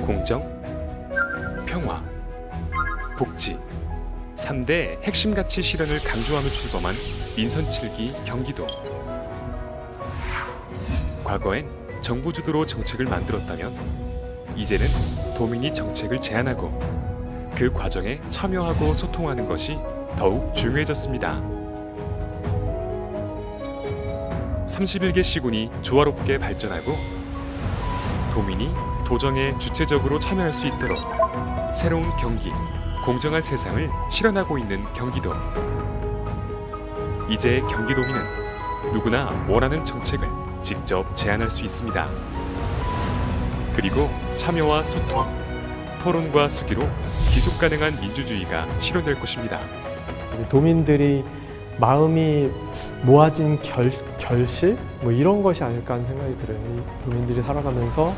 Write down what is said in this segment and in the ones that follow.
공정, 평화, 복지 3대 핵심 가치 실현을 강조하며 출범한 민선 7기 경기도. 과거엔 정부 주도로 정책을 만들었다면 이제는 도민이 정책을 제안하고 그 과정에 참여하고 소통하는 것이 더욱 중요해졌습니다. 31개 시군이 조화롭게 발전하고 도민이 도정에 주체적으로 참여할 수 있도록 새로운 경기, 공정한 세상을 실현하고 있는 경기도. 이제 경기도민은 누구나 원하는 정책을 직접 제안할 수 있습니다. 그리고 참여와 소통, 토론과 수기로 지속 가능한 민주주의가 실현될 것입니다. 도민들이 마음이 모아진 결실? 이런 것이 아닐까 하는 생각이 들어요. 이 도민들이 살아가면서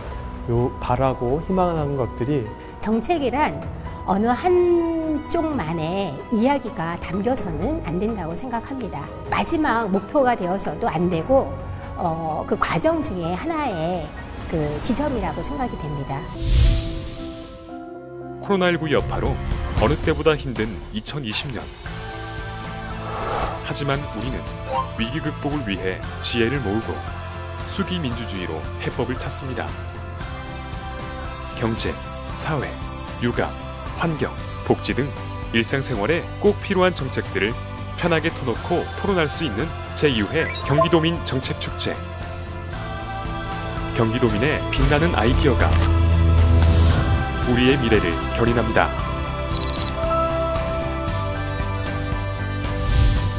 바라고 희망하는 것들이 정책이란 어느 한쪽만의 이야기가 담겨서는 안 된다고 생각합니다. 마지막 목표가 되어서도 안 되고 그 과정 중에 하나의 그 지점이라고 생각이 됩니다. 코로나19 여파로 어느 때보다 힘든 2020년. 하지만 우리는 위기 극복을 위해 지혜를 모으고 수기 민주주의로 해법을 찾습니다. 경제, 사회, 육아, 환경, 복지 등 일상생활에 꼭 필요한 정책들을 편하게 터놓고 토론할 수 있는 제2회 경기도민 정책축제. 경기도민의 빛나는 아이디어가 우리의 미래를 견인합니다.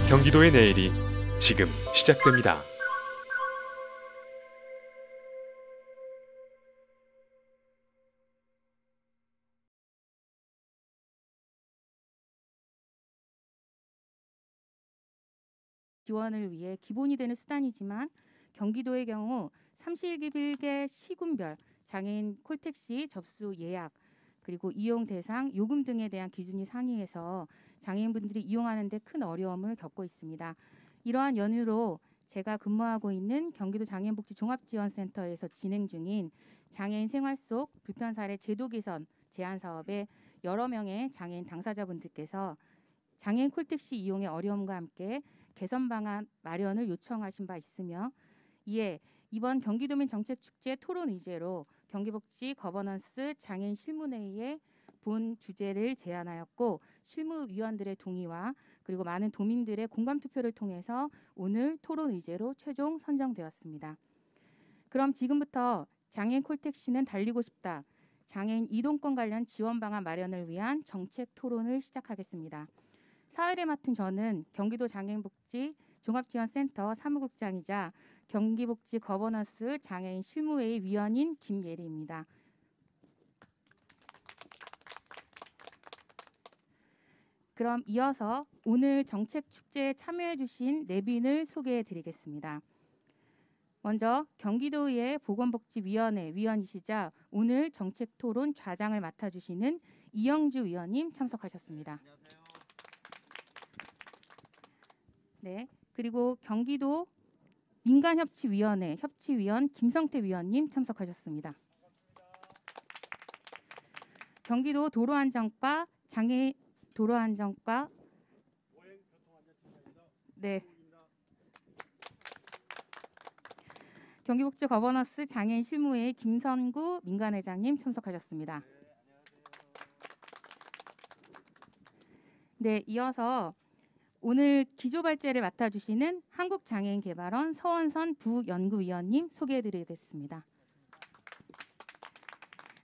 경기도의 내일이 지금 시작됩니다. 지원을 위해 기본이 되는 수단이지만 경기도의 경우 31개 시군별 장애인 콜택시 접수 예약 그리고 이용 대상, 요금 등에 대한 기준이 상이해서 장애인분들이 이용하는 데 큰 어려움을 겪고 있습니다. 이러한 연유로 제가 근무하고 있는 경기도 장애인복지 종합지원센터에서 진행 중인 장애인 생활 속 불편 사례 제도 개선 제안 사업에 여러 명의 장애인 당사자분들께서 장애인 콜택시 이용의 어려움과 함께 개선 방안 마련을 요청하신 바 있으며 이에 이번 경기도민 정책축제 토론 의제로 경기복지 거버넌스 장애인 실무회의의 본 주제를 제안하였고 실무위원들의 동의와 그리고 많은 도민들의 공감 투표를 통해서 오늘 토론 의제로 최종 선정되었습니다. 그럼 지금부터 장애인 콜택시는 달리고 싶다. 장애인 이동권 관련 지원 방안 마련을 위한 정책 토론을 시작하겠습니다. 사회를 맡은 저는 경기도 장애인복지 종합지원센터 사무국장이자 경기복지 거버넌스 장애인 실무회의 위원인 김예리입니다. 그럼 이어서 오늘 정책축제에 참여해 주신 네 분을 소개해 드리겠습니다. 먼저 경기도의회 보건복지위원회 위원이시자 오늘 정책토론 좌장을 맡아주시는 이영주 위원님 참석하셨습니다. 네, 그리고 경기도 민간협치위원회 협치위원 김성태 위원님 참석하셨습니다. 경기도 도로안전과 장애인 도로안전과 네. 경기복지 거버넌스 장애인 실무회의 김선구 민간회장님 참석하셨습니다. 네, 이어서 오늘 기조발제를 맡아주시는 한국장애인개발원 서원선 부연구위원님 소개해드리겠습니다.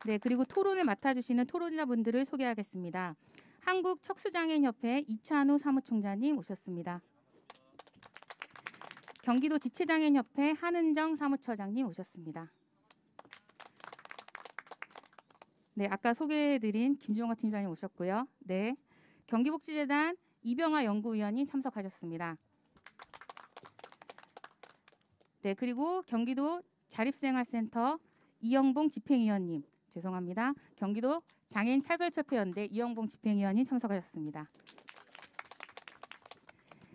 네, 그리고 토론을 맡아주시는 토론자분들을 소개하겠습니다. 한국척수장애인협회 이찬우 사무총장님 오셨습니다. 경기도 지체장애인협회 한은정 사무처장님 오셨습니다. 네, 아까 소개해드린 김종호 팀장님 오셨고요. 네, 경기복지재단 이병화 연구위원님 참석하셨습니다. 네, 그리고 경기도 자립생활센터 이영봉 집행위원님 죄송합니다. 경기도 장애인 차별협회연대 이영봉 집행위원님 참석하셨습니다.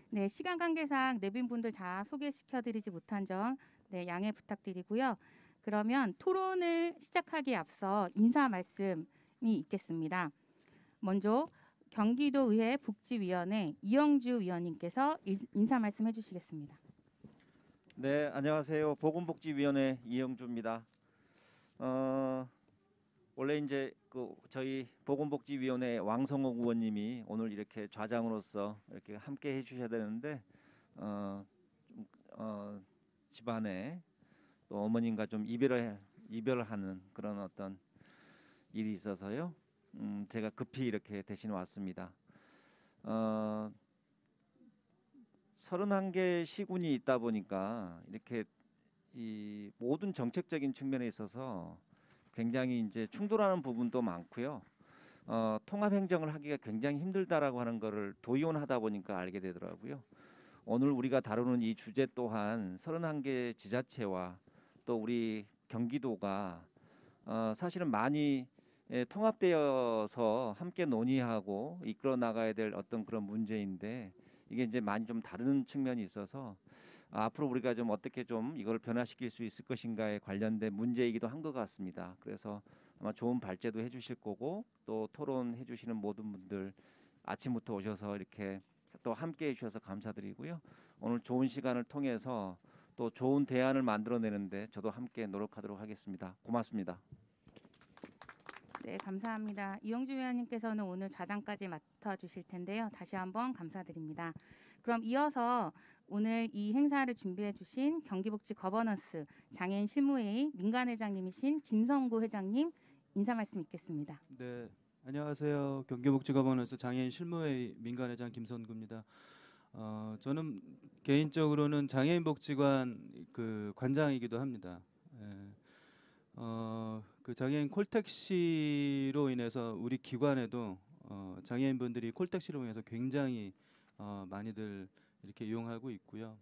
네, 시간 관계상 네 분들 다 소개시켜드리지 못한 점 양해 부탁드리고요. 그러면 토론을 시작하기에 앞서 인사 말씀이 있겠습니다. 먼저 경기도의회 복지위원회 이영주 위원님께서 인사 말씀해 주시겠습니다. 네, 안녕하세요. 보건복지위원회 이영주입니다. 원래 이제 저희 보건복지위원회 왕성옥 의원님이 오늘 이렇게 좌장으로서 이렇게 함께 해주셔야 되는데 집안에 또 어머님과 좀 이별하는 그런 어떤 일이 있어서요. 제가 급히 이렇게 대신 왔습니다. 31개 시군이 있다 보니까 이렇게 이 모든 정책적인 측면에 있어서 굉장히 이제 충돌하는 부분도 많고요. 통합 행정을 하기가 굉장히 힘들다라고 하는 거를 도의원하다 보니까 알게 되더라고요. 오늘 우리가 다루는 이 주제 또한 31개 지자체와 또 우리 경기도가 사실은 많이 통합되어서 함께 논의하고 이끌어 나가야 될 어떤 그런 문제인데 이게 이제 많이 좀 다른 측면이 있어서 앞으로 우리가 좀 어떻게 좀 이걸 변화시킬 수 있을 것인가에 관련된 문제이기도 한 것 같습니다. 그래서 아마 좋은 발제도 해주실 거고 또 토론해 주시는 모든 분들 아침부터 오셔서 이렇게 또 함께 해주셔서 감사드리고요. 오늘 좋은 시간을 통해서 또 좋은 대안을 만들어내는데 저도 함께 노력하도록 하겠습니다. 고맙습니다. 네, 감사합니다. 이영주 위원님께서는 오늘 좌장까지 맡아주실 텐데요. 다시 한번 감사드립니다. 그럼 이어서 오늘 이 행사를 준비해 주신 경기복지 거버넌스 장애인 실무회의 민간회장님이신 김성구 회장님 인사 말씀 있겠습니다. 네, 안녕하세요. 경기복지 거버넌스 장애인 실무회의 민간회장 김성구입니다. 저는 개인적으로는 장애인 복지관 그 관장이기도 합니다. 그 장애인 콜택시로 인해서 우리 기관에도 장애인분들이 콜택시로 인해서 굉장히 많이들 이렇게 이용하고 있고요.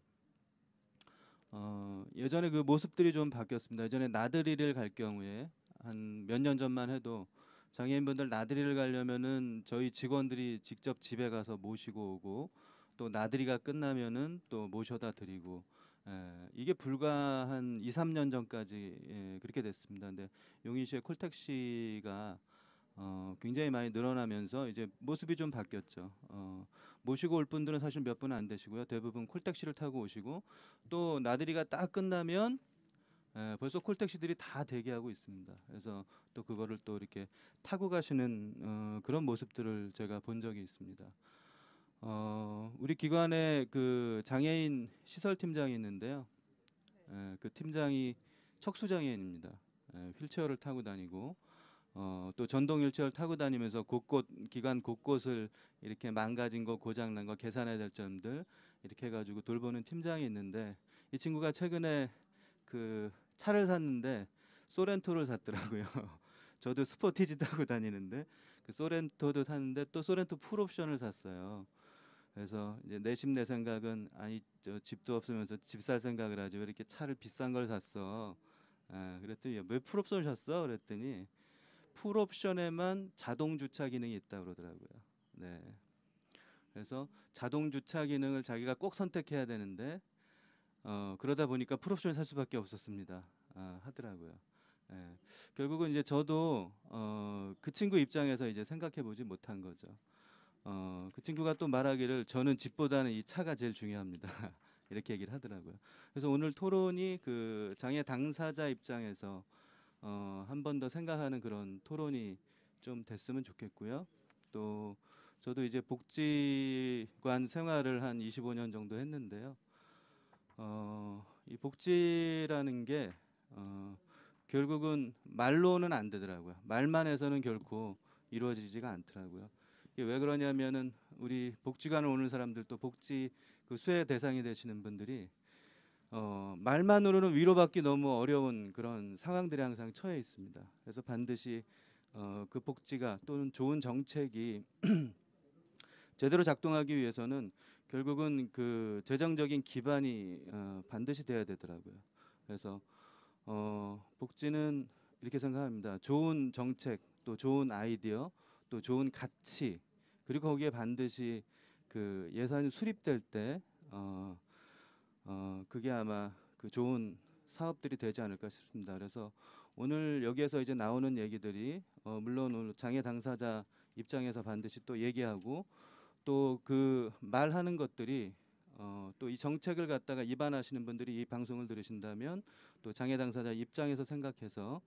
예전에 그 모습들이 좀 바뀌었습니다. 예전에 나들이를 갈 경우에 한 몇 년 전만 해도 장애인분들 나들이를 가려면은 저희 직원들이 직접 집에 가서 모시고 오고 또 나들이가 끝나면은 또 모셔다 드리고 이게 불과 한 2, 3년 전까지 그렇게 됐습니다. 근데 용인시의 콜택시가 굉장히 많이 늘어나면서 이제 모습이 좀 바뀌었죠. 모시고 올 분들은 사실 몇 분 안 되시고요. 대부분 콜택시를 타고 오시고 또 나들이가 딱 끝나면 벌써 콜택시들이 다 대기하고 있습니다. 그래서 또 그거를 또 이렇게 타고 가시는 그런 모습들을 제가 본 적이 있습니다. 우리 기관에 그 장애인 시설 팀장이 있는데요. 그 팀장이 척수장애인입니다. 휠체어를 타고 다니고 또 전동 휠체어를 타고 다니면서 기관 곳곳을 이렇게 망가진 거, 고장난 거, 개선해야 될 점들 이렇게 해가지고 돌보는 팀장이 있는데 이 친구가 최근에 그 차를 샀는데 소렌토를 샀더라고요. 저도 스포티지 타고 다니는데 그 소렌토도 샀는데 또 소렌토 풀옵션을 샀어요. 그래서 이제 내심 내 생각은 아니 저 집도 없으면서 집 살 생각을 하지 왜 이렇게 차를 비싼 걸 샀어? 그랬더니 왜 풀옵션을 샀어? 그랬더니 풀옵션에만 자동 주차 기능이 있다 그러더라고요. 네. 그래서 자동 주차 기능을 자기가 꼭 선택해야 되는데 그러다 보니까 풀옵션을 살 수밖에 없었습니다. 하더라고요. 결국은 이제 저도 그 친구 입장에서 이제 생각해 보지 못한 거죠. 그 친구가 또 말하기를 저는 집보다는 이 차가 제일 중요합니다. 이렇게 얘기를 하더라고요. 그래서 오늘 토론이 그 장애 당사자 입장에서 한 번 더 생각하는 그런 토론이 좀 됐으면 좋겠고요. 또 저도 이제 복지관 생활을 한 25년 정도 했는데요. 이 복지라는 게 결국은 말로는 안 되더라고요. 말만 해서는 결코 이루어지지가 않더라고요. 이게 왜 그러냐면은 우리 복지관에 오는 사람들도 복지 그 수혜 대상이 되시는 분들이 말만으로는 위로받기 너무 어려운 그런 상황들이 항상 처해 있습니다. 그래서 반드시 그 복지가 또는 좋은 정책이 제대로 작동하기 위해서는 결국은 그 재정적인 기반이 반드시 돼야 되더라고요. 그래서 복지는 이렇게 생각합니다. 좋은 정책, 또 좋은 아이디어, 또 좋은 가치, 그리고 거기에 반드시 그 예산이 수립될 때 그게 아마 그 좋은 사업들이 되지 않을까 싶습니다. 그래서 오늘 여기에서 이제 나오는 얘기들이 물론 오늘 장애 당사자 입장에서 반드시 또 얘기하고 또 그 말하는 것들이 또 이 정책을 갖다가 입안하시는 분들이 이 방송을 들으신다면 또 장애 당사자 입장에서 생각해서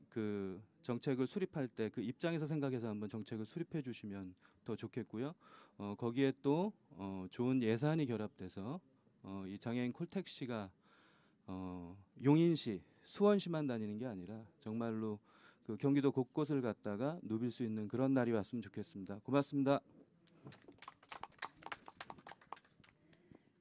그 정책을 수립할 때 그 입장에서 생각해서 한번 정책을 수립해 주시면 더 좋겠고요. 거기에 또 좋은 예산이 결합돼서 이 장애인 콜택시가 용인시, 수원시만 다니는 게 아니라 정말로 그 경기도 곳곳을 갔다가 누빌 수 있는 그런 날이 왔으면 좋겠습니다. 고맙습니다.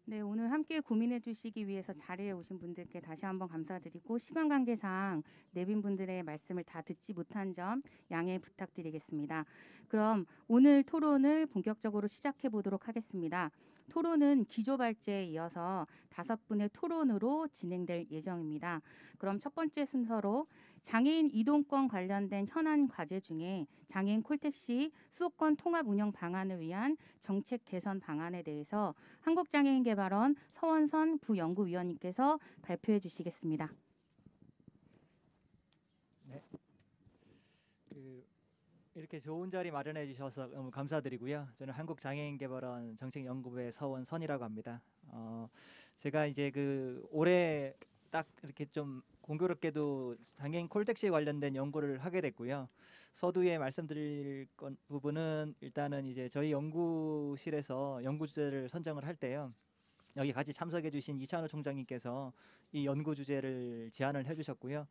네, 오늘 함께 고민해 주시기 위해서 자리에 오신 분들께 다시 한번 감사드리고 시간 관계상 내빈 분들의 말씀을 다 듣지 못한 점 양해 부탁드리겠습니다. 그럼 오늘 토론을 본격적으로 시작해 보도록 하겠습니다. 토론은 기조 발제에 이어서 5분의 토론으로 진행될 예정입니다. 그럼 첫 번째 순서로 장애인 이동권 관련된 현안 과제 중에 장애인 콜택시 수도권 통합 운영 방안을 위한 정책 개선 방안에 대해서 한국장애인개발원 서원선 부연구위원님께서 발표해 주시겠습니다. 네. 이렇게 좋은 자리 마련해 주셔서 너무 감사드리고요. 저는 한국장애인개발원 정책연구부의 서원선이라고 합니다. 제가 이제 올해 딱 이렇게 좀 공교롭게도 장애인 콜택시 관련된 연구를 하게 됐고요. 서두에 말씀드릴 부분은 일단은 이제 저희 연구실에서 연구 주제를 선정을 할 때요. 여기 같이 참석해 주신 이찬호 총장님께서 이 연구 주제를 제안을 해 주셨고요.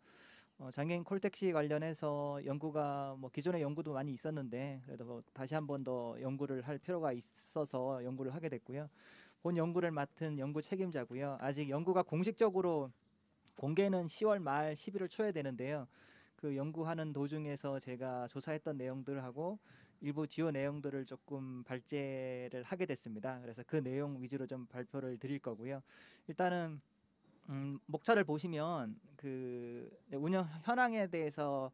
장애인 콜택시 관련해서 연구가 기존의 연구도 많이 있었는데 그래도 다시 한 번 더 연구를 할 필요가 있어서 연구를 하게 됐고요. 본 연구를 맡은 연구 책임자고요. 아직 연구가 공식적으로 공개는 10월 말 11월 초에 되는데요. 그 연구하는 도중에서 제가 조사했던 내용들하고 일부 주요 내용들을 조금 발제를 하게 됐습니다. 그래서 그 내용 위주로 좀 발표를 드릴 거고요. 일단은 목차를 보시면 운영 현황에 대해서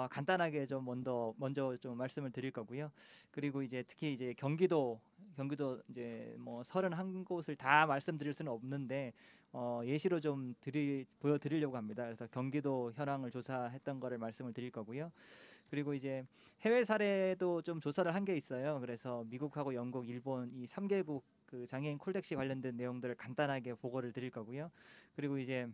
간단하게 좀 먼저 좀 말씀을 드릴 거고요. 그리고 이제 특히 이제 경기도 이제 31곳을 다 말씀드릴 수는 없는데 예시로 좀 보여드리려고 합니다. 그래서 경기도 현황을 조사했던 거를 말씀을 드릴 거고요. 그리고 이제 해외 사례도 좀 조사를 한 게 있어요. 그래서 미국하고 영국, 일본 이 3개국 그 장애인 콜택시 관련된 내용들을 간단하게 보고를 드릴 거고요. 그리고 이제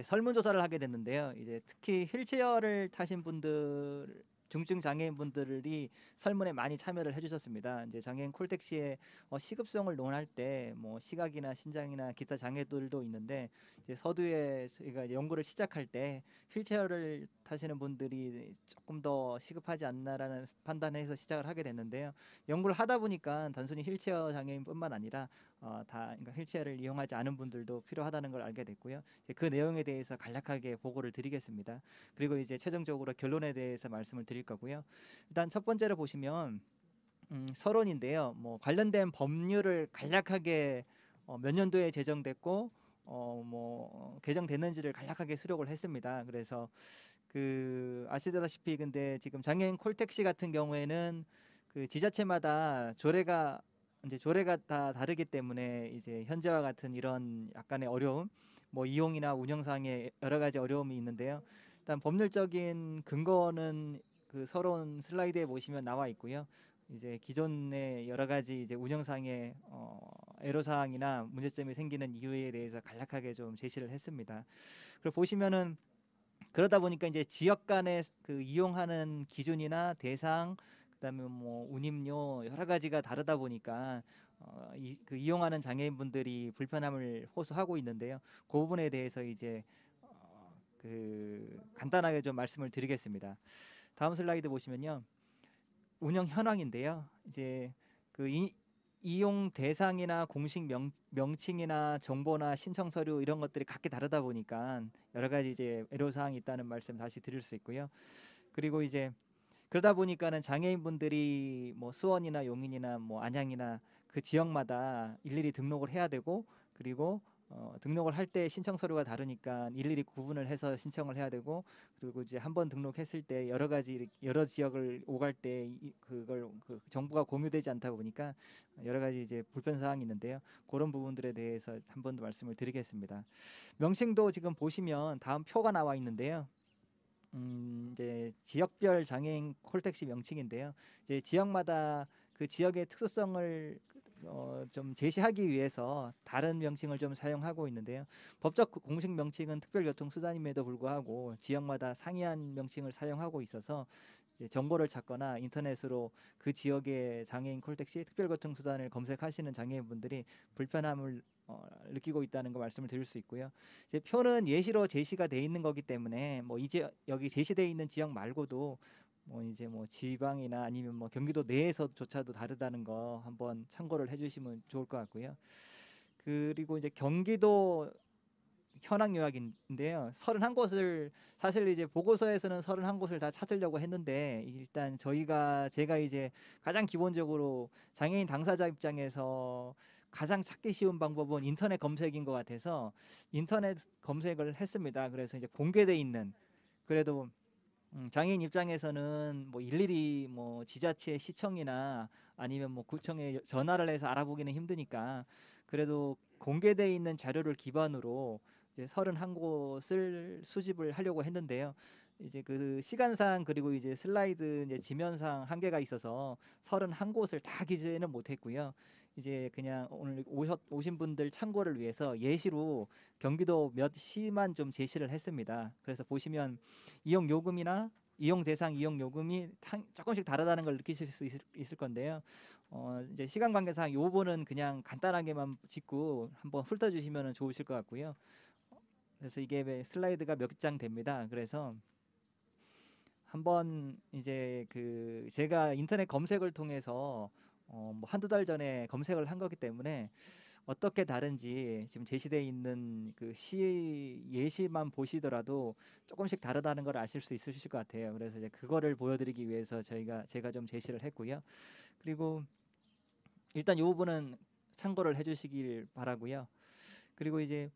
설문조사를 하게 됐는데요. 이제 특히 휠체어를 타신 분들 중증 장애인 분들이 설문에 많이 참여를 해주셨습니다. 이제 장애인 콜택시의 시급성을 논할 때 시각이나 신장이나 기타 장애들도 있는데 이제 서두에 저희가 이제 연구를 시작할 때 휠체어를 타시는 분들이 조금 더 시급하지 않나라는 판단해서 시작을 하게 됐는데요. 연구를 하다 보니까 단순히 휠체어 장애인뿐만 아니라 그러니까 휠체어를 이용하지 않은 분들도 필요하다는 걸 알게 됐고요. 이제 그 내용에 대해서 간략하게 보고를 드리겠습니다. 그리고 이제 최종적으로 결론에 대해서 말씀을 드릴 거고요. 일단 첫 번째로 보시면 서론인데요. 관련된 법률을 간략하게 몇 년도에 제정됐고 개정됐는지를 간략하게 수록을 했습니다. 그래서 아시다시피 근데 지금 장애인 콜택시 같은 경우에는 그 지자체마다 조례가 다 다르기 때문에 이제 현재와 같은 이런 약간의 어려움, 이용이나 운영상의 여러 가지 어려움이 있는데요. 일단 법률적인 근거는 그 서론 슬라이드에 보시면 나와 있고요. 이제 기존의 여러 가지 이제 운영상의 애로사항이나 문제점이 생기는 이유에 대해서 간략하게 좀 제시를 했습니다. 그리고 보시면은 그러다 보니까 이제 지역 간의 그 이용하는 기준이나 대상, 그다음에 운임료 여러 가지가 다르다 보니까 이용하는 장애인분들이 불편함을 호소하고 있는데요. 그 부분에 대해서 이제 간단하게 좀 말씀을 드리겠습니다. 다음 슬라이드 보시면요. 운영 현황인데요. 이제 이용 대상이나 공식 명칭이나 정보나 신청 서류 이런 것들이 각기 다르다 보니까 여러 가지 이제 애로사항이 있다는 말씀 다시 드릴 수 있고요. 그리고 이제 그러다 보니까는 장애인분들이 수원이나 용인이나 안양이나 그 지역마다 일일이 등록을 해야 되고 그리고 등록을 할 때 신청 서류가 다르니까 일일이 구분을 해서 신청을 해야 되고, 그리고 이제 한번 등록했을 때 여러 가지 여러 지역을 오갈 때 그걸 그 정보가 공유되지 않다 보니까 여러 가지 이제 불편 사항이 있는데요. 그런 부분들에 대해서 한 번 더 말씀을 드리겠습니다. 명칭도 지금 보시면 다음 표가 나와 있는데요. 이제 지역별 장애인 콜택시 명칭인데요. 이제 지역마다 그 지역의 특수성을 좀 제시하기 위해서 다른 명칭을 좀 사용하고 있는데요. 법적 공식 명칭은 특별교통수단임에도 불구하고 지역마다 상이한 명칭을 사용하고 있어서 이제 정보를 찾거나 인터넷으로 그 지역의 장애인 콜택시 특별교통수단을 검색하시는 장애인분들이 불편함을 느끼고 있다는 거 말씀을 드릴 수 있고요. 이제 표는 예시로 제시가 돼 있는 거기 때문에 뭐 이제 여기 제시되어 있는 지역 말고도 뭐 이제 뭐 지방이나 아니면 뭐 경기도 내에서조차도 다르다는 거 한번 참고를 해주시면 좋을 것 같고요. 그리고 이제 경기도 현황 요약인데요. 31곳을 사실 이제 보고서에서는 31곳을 다 찾으려고 했는데 일단 제가 이제 가장 기본적으로 장애인 당사자 입장에서 가장 찾기 쉬운 방법은 인터넷 검색인 것 같아서 인터넷 검색을 했습니다. 그래서 이제 공개돼 있는, 그래도 장애인 입장에서는 뭐 일일이 뭐 지자체 시청이나 아니면 뭐 구청에 전화를 해서 알아보기는 힘드니까 그래도 공개돼 있는 자료를 기반으로 이제 31곳을 수집을 하려고 했는데요. 이제 그 시간상 그리고 이제 슬라이드 이제 지면상 한계가 있어서 31곳을 다 기재는 못했고요. 이제 그냥 오늘 오신 분들 참고를 위해서 예시로 경기도 몇 시만 좀 제시를 했습니다. 그래서 보시면 이용 요금이나 이용 대상 이용 요금이 조금씩 다르다는 걸 느끼실 수 있을 건데요. 이제 시간 관계상 요번은 그냥 간단하게만 짚고 한번 훑어주시면 좋으실 것 같고요. 그래서 이게 슬라이드가 몇 장 됩니다. 그래서 한번 이제 그 제가 인터넷 검색을 통해서 뭐 한두 달 전에 검색을 한 거기 때문에 어떻게 다른지 지금 제시되어 있는 그 예시만 보시더라도 조금씩 다르다는 걸 아실 수 있으실 것 같아요. 그래서 이제 그거를 보여드리기 위해서 제가 좀 제시를 했고요. 그리고 일단 이 부분은 참고를 해주시길 바라고요. 그리고 이제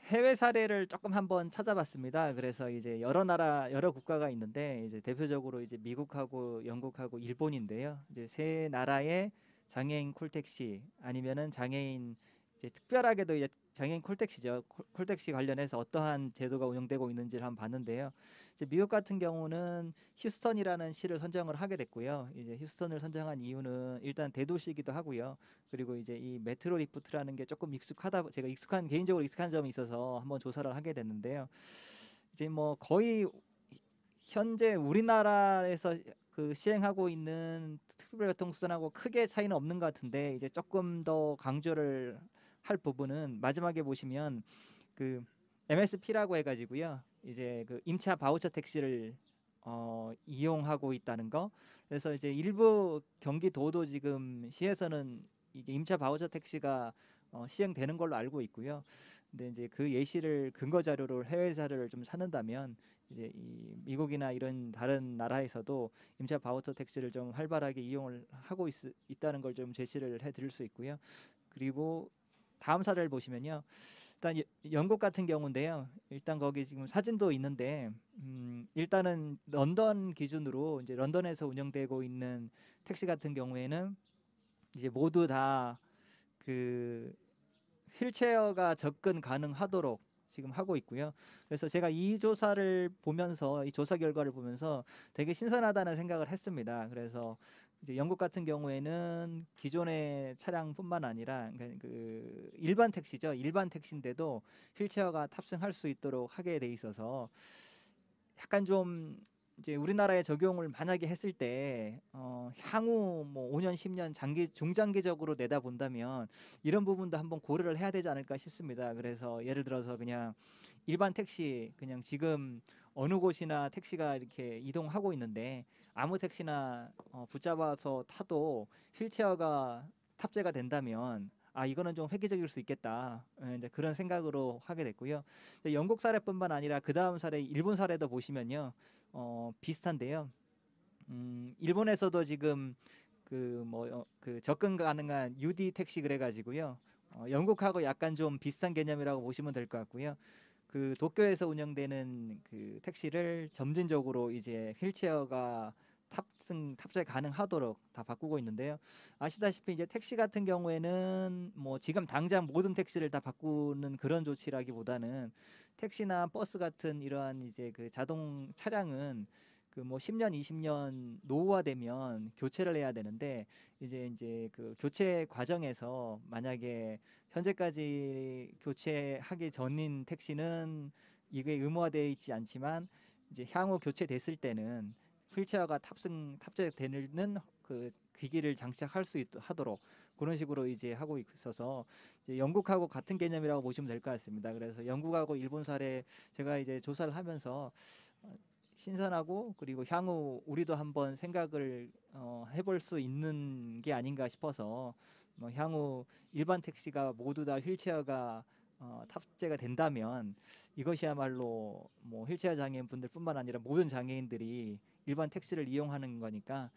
해외 사례를 조금 한번 찾아봤습니다. 그래서 이제 여러 국가가 있는데 이제 대표적으로 이제 미국하고 영국하고 일본인데요. 이제 세 나라의 장애인 콜택시 아니면은 장애인 이제 특별하게도 이제 장애인 콜택시죠. 콜택시 관련해서 어떠한 제도가 운영되고 있는지를 한번 봤는데요. 이제 미국 같은 경우는 휴스턴이라는 시를 선정을 하게 됐고요. 이제 휴스턴을 선정한 이유는 일단 대도시이기도 하고요. 그리고 이제 이 메트로 리프트라는 게 조금 제가 개인적으로 익숙한 점이 있어서 한번 조사를 하게 됐는데요. 이제 뭐 거의 현재 우리나라에서 그 시행하고 있는 특별교통수단하고 크게 차이는 없는 것 같은데 이제 조금 더 강조를 할 부분은 마지막에 보시면 그 MSP라고 해가지고요. 이제 그 임차 바우처 택시를 이용하고 있다는 거. 그래서 이제 일부 경기도도 지금 시에서는 이게 임차 바우처 택시가 시행되는 걸로 알고 있고요. 근데 이제 그 예시를 근거 자료로 해외 자료를 좀 찾는다면 이제 이 미국이나 이런 다른 나라에서도 임차 바우처 택시를 좀 활발하게 이용을 하고 있다는 걸 좀 제시를 해드릴 수 있고요. 그리고 다음 사례를 보시면요. 일단 영국 같은 경우인데요. 일단 거기 지금 사진도 있는데 일단은 런던 기준으로 이제 런던에서 운영되고 있는 택시 같은 경우에는 이제 모두 다 그 휠체어가 접근 가능하도록 지금 하고 있고요. 그래서 제가 이 조사를 보면서 이 조사 결과를 보면서 되게 신선하다는 생각을 했습니다. 그래서 이제 영국 같은 경우에는 기존의 차량뿐만 아니라 그 일반 택시죠. 일반 택시인데도 휠체어가 탑승할 수 있도록 하게 돼 있어서 약간 좀 이제 우리나라에 적용을 만약에 했을 때 향후 뭐 5년, 10년 중장기적으로 내다본다면 이런 부분도 한번 고려를 해야 되지 않을까 싶습니다. 그래서 예를 들어서 그냥 일반 택시 그냥 지금 어느 곳이나 택시가 이렇게 이동하고 있는데 아무 택시나 붙잡아서 타도 휠체어가 탑재가 된다면 이거는 좀 획기적일 수 있겠다. 이제 그런 생각으로 하게 됐고요. 영국 사례뿐만 아니라 그 다음 사례 일본 사례도 보시면요. 비슷한데요. 일본에서도 지금 그 접근 가능한 UD 택시 그래가지고요. 영국하고 약간 좀 비슷한 개념이라고 보시면 될 것 같고요. 그 도쿄에서 운영되는 그 택시를 점진적으로 이제 휠체어가 탑재 가능하도록 다 바꾸고 있는데요. 아시다시피 이제 택시 같은 경우에는 뭐 지금 당장 모든 택시를 다 바꾸는 그런 조치라기보다는 택시나 버스 같은 이러한 이제 그 자동 차량은 그 뭐 10년, 20년 노후화되면 교체를 해야 되는데 이제 그 교체 과정에서 만약에 현재까지 교체하기 전인 택시는 이게 의무화되어 있지 않지만 이제 향후 교체됐을 때는 휠체어가 탑재되는 그 기기를 장착할 수 하도록 그런 식으로 이제 하고 있어서 이제 영국하고 같은 개념이라고 보시면 될 것 같습니다. 그래서 영국하고 일본 사례 제가 이제 조사를 하면서 신선하고 그리고 향후 우리도 한번 생각을 해볼 수 있는 게 아닌가 싶어서 뭐 향후 일반 택시가 모두 다 휠체어가 탑재가 된다면 이것이야말로 뭐 휠체어 장애인분들뿐만 아니라 모든 장애인들이 일반 택시를 이용하는 거니까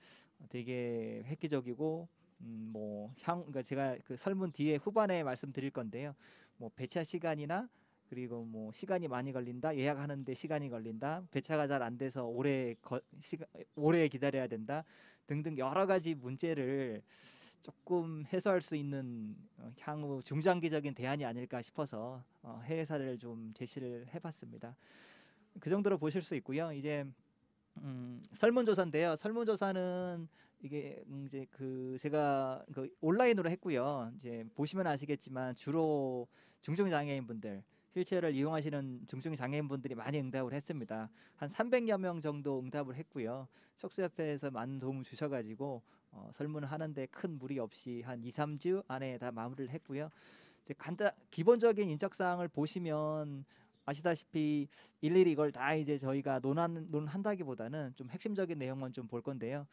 되게 획기적이고 그러니까 제가 그 설문 뒤에 후반에 말씀드릴 건데요. 뭐 배차 시간이나 그리고 뭐 시간이 많이 걸린다, 예약하는데 시간이 걸린다, 배차가 잘 안 돼서 오래 기다려야 된다 등등 여러 가지 문제를 조금 해소할 수 있는 향후 중장기적인 대안이 아닐까 싶어서 해외 사례를 좀 제시를 해봤습니다. 그 정도로 보실 수 있고요. 이제 설문조사인데요. 설문조사는 이게 이제 그 제가 그 온라인으로 했고요. 이제 보시면 아시겠지만 주로 중증 장애인분들 휠체어를 이용하시는 중증 장애인분들이 많이 응답을 했습니다. 한 300여 명 정도 응답을 했고요. 척수협회에서 많은 도움을 주셔가지고 설문을 하는데 큰 무리 없이 한 2-3주 안에 다 마무리를 했고요. 이제 기본적인 인적 사항을 보시면 아시다시피 일일이 이걸 다 이제 저희가 논한다기보다는 좀 핵심적인 내용만 좀 볼 건데요.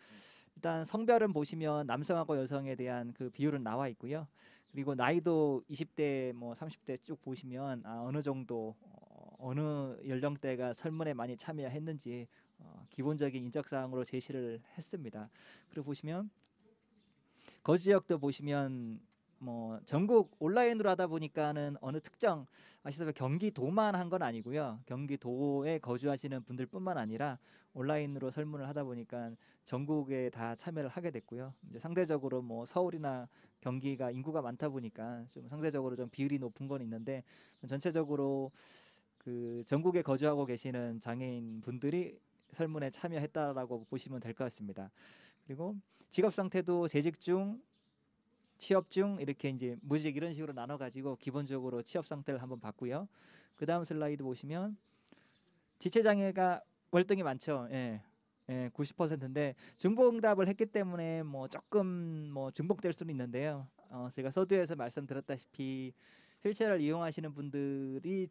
일단 성별은 보시면 남성하고 여성에 대한 그 비율은 나와 있고요. 그리고 나이도 20대 뭐 30대 쭉 보시면 어느 정도 어느 연령대가 설문에 많이 참여했는지 기본적인 인적 사항으로 제시를 했습니다. 그리고 보시면 거주 지역도 보시면 뭐 전국 온라인으로 하다 보니까는 어느 특정 아시다시피 경기도만 한 건 아니고요. 경기도에 거주하시는 분들뿐만 아니라 온라인으로 설문을 하다 보니까 전국에 다 참여를 하게 됐고요. 이제 상대적으로 뭐 서울이나 경기가 인구가 많다 보니까 좀 상대적으로 좀 비율이 높은 건 있는데 전체적으로 그 전국에 거주하고 계시는 장애인 분들이 설문에 참여했다라고 보시면 될 것 같습니다. 그리고 직업 상태도 재직 중, 취업 중 이렇게 이제 무직 이런 식으로 나눠 가지고 기본적으로 취업 상태를 한번 봤고요. 그 다음 슬라이드 보시면 지체 장애가 월등히 많죠. 90%인데 중복응답을 했기 때문에 뭐 조금 뭐 중복될 수는 있는데요. 제가 서두에서 말씀드렸다시피 휠체어를 이용하시는 분들이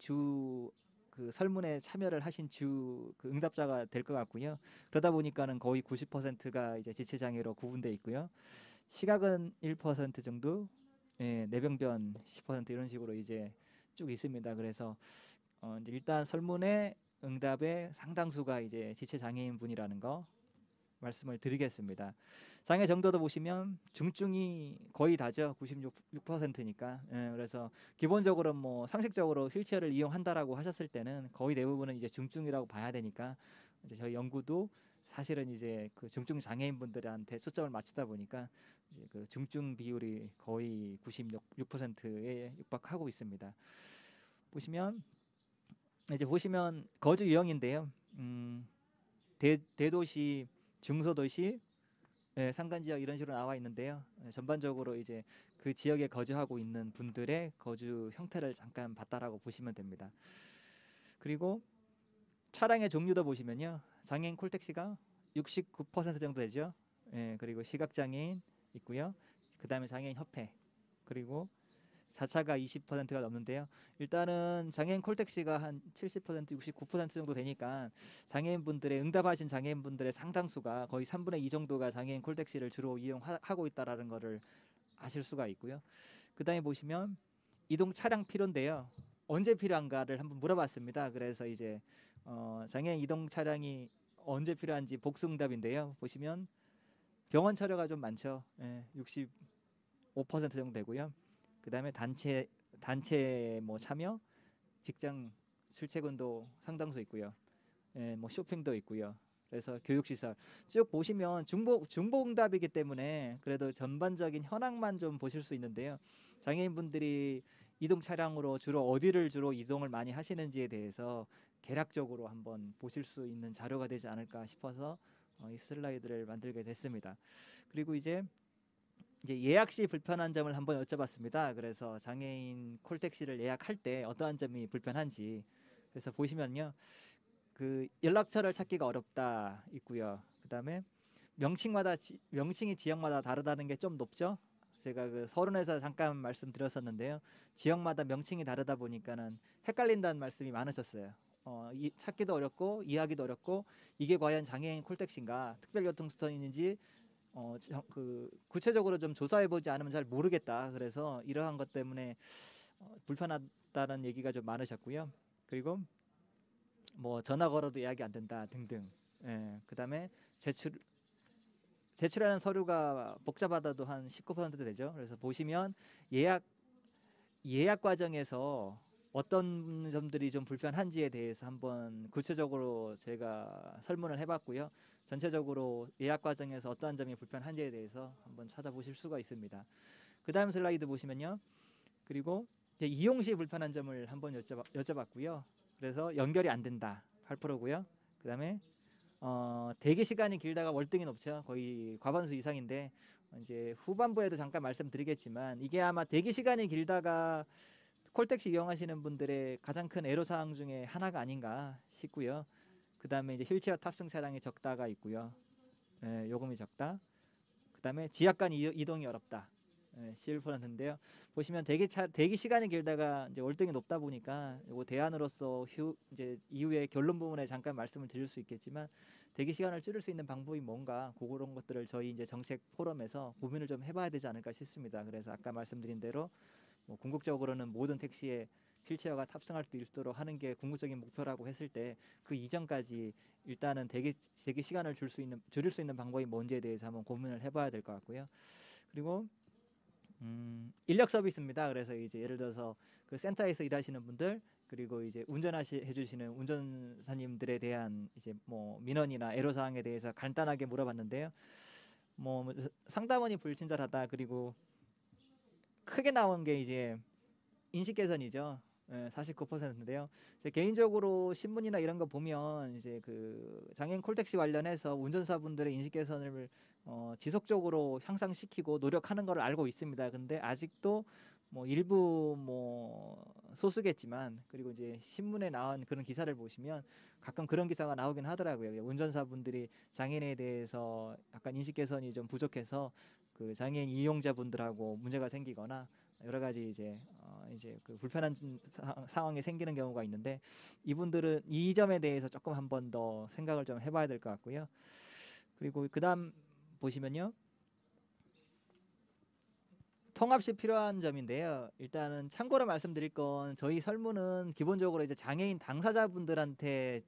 그 설문에 참여를 하신 그 응답자가 될 것 같고요. 그러다 보니까는 거의 90%가 이제 지체 장애로 구분돼 있고요. 시각은 1% 정도, 뇌병변 10% 이런 식으로 이제 쭉 있습니다. 그래서 이제 일단 설문의 응답의 상당수가 이제 지체 장애인 분이라는 거 말씀을 드리겠습니다. 장애 정도도 보시면 중증이 거의 다죠. 96%니까. 그래서 기본적으로 뭐 상식적으로 휠체어를 이용한다라고 하셨을 때는 거의 대부분은 이제 중증이라고 봐야 되니까 이제 저희 연구도 사실은 이제 그 중증 장애인분들한테 초점을 맞추다 보니까 이제 그 중증 비율이 거의 96%에 육박하고 있습니다. 보시면 거주 유형인데요. 대도시, 중소도시, 산간 지역 이런 식으로 나와 있는데요. 전반적으로 이제 그 지역에 거주하고 있는 분들의 거주 형태를 잠깐 봤다라고 보시면 됩니다. 그리고 차량의 종류도 보시면요. 장애인 콜택시가 69% 정도 되죠. 그리고 시각장애인 있고요. 그 다음에 장애인 협회, 그리고 자차가 20%가 넘는데요. 일단은 장애인 콜택시가 한 70%, 69% 정도 되니까 장애인분들의 응답하신 장애인분들의 상당수가 거의 3분의 2 정도가 장애인 콜택시를 주로 이용하고 있다라는 것을 아실 수가 있고요. 그 다음에 보시면 이동 차량 필요인데요. 언제 필요한가를 한번 물어봤습니다. 그래서 이제 장애인 이동 차량이 언제 필요한지 복수응답인데요. 보시면 병원 처료가 좀 많죠. 65% 정도 되고요. 그다음에 단체 뭐 참여, 직장 출퇴근도 상당수 있고요. 예, 뭐 쇼핑도 있고요. 그래서 교육시설 쭉 보시면 중보응답이기 때문에 그래도 전반적인 현황만 좀 보실 수 있는데요. 장애인분들이 이동 차량으로 주로 어디를 주로 이동을 많이 하시는지에 대해서 개략적으로 한번 보실 수 있는 자료가 되지 않을까 싶어서 이 슬라이드를 만들게 됐습니다. 그리고 이제 예약 시 불편한 점을 한번 여쭤봤습니다. 그래서 장애인 콜택시를 예약할 때 어떠한 점이 불편한지. 그래서 보시면요, 그 연락처를 찾기가 어렵다 있고요. 그다음에 명칭이 지역마다 다르다는 게 좀 높죠. 제가 그 서론에서 잠깐 말씀드렸었는데요. 지역마다 명칭이 다르다 보니까는 헷갈린다는 말씀이 많으셨어요. 찾기도 어렵고 이해하기도 어렵고 이게 과연 장애인 콜택시인가 특별교통수단인지 구체적으로 좀 조사해 보지 않으면 잘 모르겠다. 그래서 이러한 것 때문에 불편하다는 얘기가 좀 많으셨고요. 그리고 뭐 전화 걸어도 예약이 안 된다 등등. 예, 그다음에 제출하는 서류가 복잡하다도 한 19% 되죠. 그래서 보시면 예약 과정에서 어떤 점들이 좀 불편한지에 대해서 한번 구체적으로 제가 설문을 해봤고요. 전체적으로 예약 과정에서 어떠한 점이 불편한지에 대해서 한번 찾아보실 수가 있습니다. 그 다음 슬라이드 보시면요. 그리고 이제 이용 시 불편한 점을 한번 여쭤봤고요. 그래서 연결이 안 된다 8%고요. 그 다음에 대기 시간이 길다가 월등히 높죠. 거의 과반수 이상인데 이제 후반부에도 잠깐 말씀드리겠지만 이게 아마 대기 시간이 길다가 콜택시 이용하시는 분들의 가장 큰 애로사항 중에 하나가 아닌가 싶고요. 그 다음에 이제 휠체어 탑승 차량이 적다가 있고요. 예, 요금이 적다. 그 다음에 지역 간 이동이 어렵다. 11%인데요. 보시면 대기 시간이 길다가 이제 월등히 높다 보니까 이거 대안으로서 이제 이후에 결론 부분에 잠깐 말씀을 드릴 수 있겠지만 대기 시간을 줄일 수 있는 방법이 뭔가 그런 것들을 저희 이제 정책 포럼에서 고민을 좀 해봐야 되지 않을까 싶습니다. 그래서 아까 말씀드린 대로 뭐 궁극적으로는 모든 택시에 휠체어가 탑승할 수 있도록 하는 게 궁극적인 목표라고 했을 때 그 이전까지 일단은 대기 시간을 줄일 수 있는 방법이 뭔지에 대해서 한번 고민을 해봐야 될 것 같고요. 그리고 인력 서비스입니다. 그래서 이제 예를 들어서 그 센터에서 일하시는 분들 그리고 이제 해주시는 운전사님들에 대한 이제 뭐 민원이나 애로사항에 대해서 간단하게 물어봤는데요. 뭐 상담원이 불친절하다 그리고 크게 나온 게 이제 인식 개선이죠. 49%인데요. 제 개인적으로 신문이나 이런 거 보면 이제 그 장애인 콜택시 관련해서 운전사분들의 인식 개선을 지속적으로 향상시키고 노력하는 걸 알고 있습니다. 근데 아직도 뭐 일부 뭐 소수겠지만 그리고 이제 신문에 나온 그런 기사를 보시면 가끔 그런 기사가 나오긴 하더라고요. 운전사분들이 장애인에 대해서 약간 인식 개선이 좀 부족해서 그 장애인 이용자분들하고 문제가 생기거나 여러 가지 이제 그 불편한 상황이 생기는 경우가 있는데 이분들은 이 점에 대해서 조금 한 번 더 생각을 좀 해봐야 될 것 같고요. 그리고 그다음 보시면요. 통합 시 필요한 점인데요. 일단은 참고로 말씀드릴 건 저희 설문은 기본적으로 이제 장애인 당사자분들한테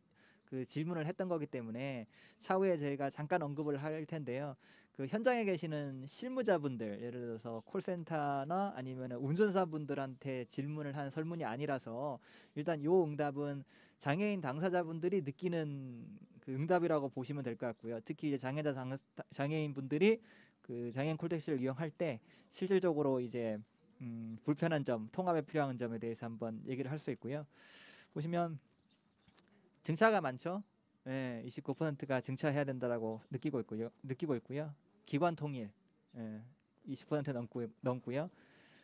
그 질문을 했던 거기 때문에 차후에 저희가 잠깐 언급을 할 텐데요. 그 현장에 계시는 실무자분들 예를 들어서 콜센터나 아니면 운전사분들한테 질문을 한 설문이 아니라서 일단 요 응답은 장애인 당사자분들이 느끼는 그 응답이라고 보시면 될 것 같고요. 특히 이제 장애인분들이 그 장애인 콜택시를 이용할 때 실질적으로 이제 불편한 점, 통합에 필요한 점에 대해서 한번 얘기를 할 수 있고요. 보시면 증차가 많죠. 29%가 증차해야 된다라고 느끼고 있고요. 기관 통일 20% 넘고요.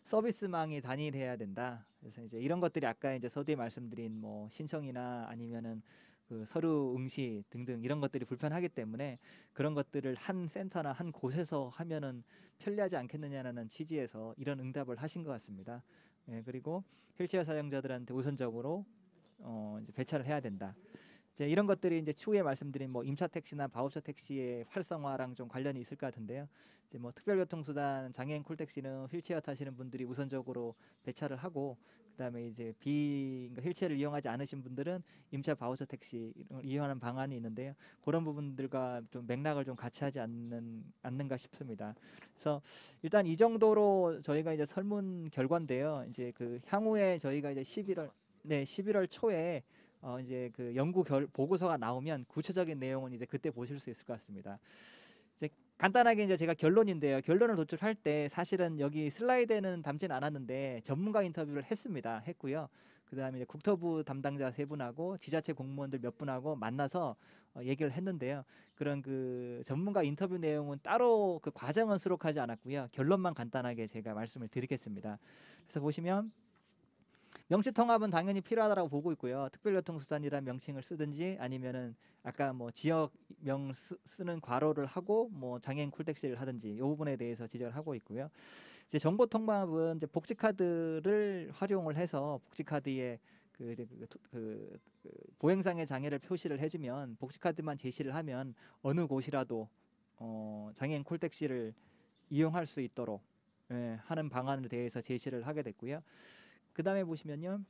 서비스망이 단일해야 된다. 그래서 이제 이런 것들이 아까 이제 서두에 말씀드린 뭐 신청이나 아니면은 그 서류 응시 등등 이런 것들이 불편하기 때문에 그런 것들을 한 센터나 한 곳에서 하면은 편리하지 않겠느냐라는 취지에서 이런 응답을 하신 것 같습니다. 그리고 휠체어 사용자들한테 우선적으로 이제 배차를 해야 된다. 이제 이런 것들이 이제 추후에 말씀드린 뭐 임차 택시나 바우처 택시의 활성화랑 좀 관련이 있을 것 같은데요. 이제 뭐 특별교통수단 장애인 콜택시는 휠체어 타시는 분들이 우선적으로 배차를 하고 그다음에 이제 그러니까 휠체어를 이용하지 않으신 분들은 임차 바우처 택시 이용하는 방안이 있는데요. 그런 부분들과 좀 맥락을 좀 같이 하지 않는가 싶습니다. 그래서 일단 이 정도로 저희가 이제 설문 결과인데요. 이제 그 향후에 저희가 이제 11월 초에 이제 그 연구 보고서가 나오면 구체적인 내용은 이제 그때 보실 수 있을 것 같습니다. 이제 간단하게 이제 제가 결론인데요. 결론을 도출할 때 사실은 여기 슬라이드에는 담지는 않았는데 전문가 인터뷰를 했고요. 그다음에 이제 국토부 담당자 3분하고 지자체 공무원들 몇 분하고 만나서 얘기를 했는데요. 그런 그 전문가 인터뷰 내용은 따로 그 과정은 수록하지 않았고요. 결론만 간단하게 제가 말씀을 드리겠습니다. 그래서 보시면 명시 통합은 당연히 필요하다고 보고 있고요. 특별교통수단이라는 명칭을 쓰든지 아니면은 아까 뭐 지역명 쓰는 괄호를 하고 뭐 장애인 콜택시를 하든지 이 부분에 대해서 지적을 하고 있고요. 이제 정보 통합은 이제 복지카드를 활용을 해서 복지카드에 그 보행상의 장애를 표시를 해주면 복지카드만 제시를 하면 어느 곳이라도 장애인 콜택시를 이용할 수 있도록 하는 방안에 대해서 제시를 하게 됐고요. 그 다음에 보시면요,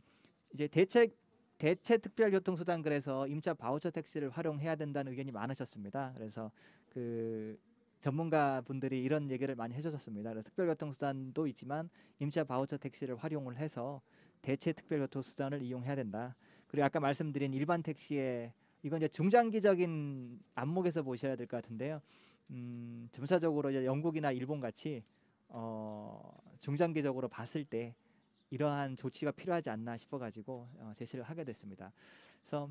이제 대체 특별교통수단 그래서 임차 바우처 택시를 활용해야 된다는 의견이 많으셨습니다. 그래서 그 전문가 분들이 이런 얘기를 많이 해주셨습니다. 그래서 특별교통수단도 있지만 임차 바우처 택시를 활용을 해서 대체 특별교통수단을 이용해야 된다. 그리고 아까 말씀드린 일반 택시에 이건 이제 중장기적인 안목에서 보셔야 될 것 같은데요. 점차적으로 이제 영국이나 일본 같이 중장기적으로 봤을 때 이러한 조치가 필요하지 않나 싶어가지고 제시를 하게 됐습니다. 그래서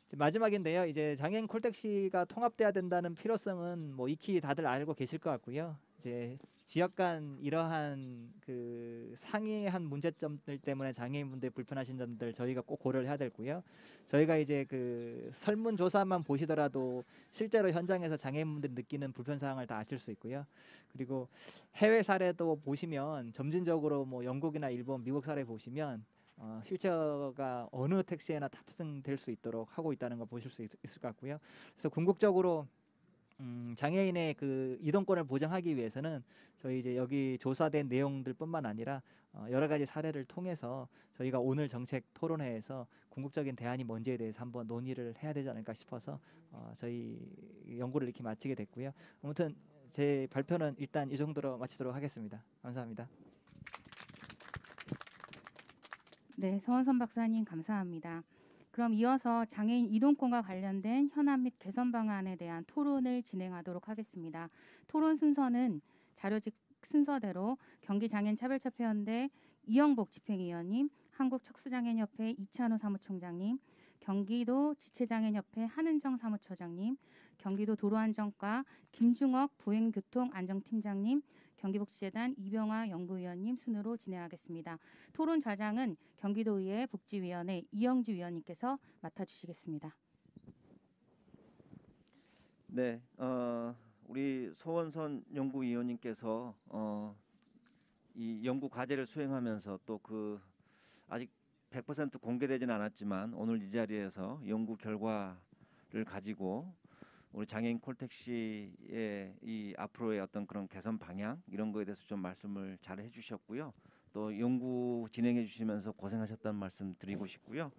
이제 마지막인데요. 이제 장애인 콜택시가 통합돼야 된다는 필요성은 뭐 익히 다들 알고 계실 것 같고요. 이제 지역 간 이러한 그 상이한 문제점들 때문에 장애인분들 불편하신 점들 저희가 꼭 고려를 해야 되고요. 저희가 이제 그 설문조사만 보시더라도 실제로 현장에서 장애인분들이 느끼는 불편 사항을 다 아실 수 있고요. 그리고 해외 사례도 보시면 점진적으로 뭐 영국이나 일본, 미국 사례 보시면 휠체어가 어느 택시에나 탑승될 수 있도록 하고 있다는 걸 보실 수 있을 것 같고요. 그래서 궁극적으로 장애인의 그 이동권을 보장하기 위해서는 저희 이제 여기 조사된 내용들뿐만 아니라 여러 가지 사례를 통해서 저희가 오늘 정책 토론회에서 궁극적인 대안이 뭔지에 대해서 한번 논의를 해야 되지 않을까 싶어서 저희 연구를 이렇게 마치게 됐고요. 아무튼 제 발표는 일단 이 정도로 마치도록 하겠습니다. 감사합니다. 네, 서원선 박사님 감사합니다. 그럼 이어서 장애인 이동권과 관련된 현안 및 개선 방안에 대한 토론을 진행하도록 하겠습니다. 토론 순서는 자료집 순서대로 경기장애인차별협회연대 이영복 집행위원님, 한국척수장애인협회 이찬우 사무총장님, 경기도 지체장애인협회 한은정 사무처장님, 경기도 도로안전과 김중옥 보행교통안정팀장님, 경기복지재단 이병화 연구위원님 순으로 진행하겠습니다. 토론 좌장은 경기도의회 복지위원회 이영주 위원님께서 맡아주시겠습니다. 네, 우리 소원선 연구위원님께서 이 연구 과제를 수행하면서 또 그 아직 100% 공개되지는 않았지만 오늘 이 자리에서 연구 결과를 가지고 우리 장애인 콜택시의 이 앞으로의 어떤 그런 개선 방향 이런 거에 대해서 좀 말씀을 잘 해주셨고요. 또 연구 진행해 주시면서 고생하셨다는 말씀 드리고 싶고요.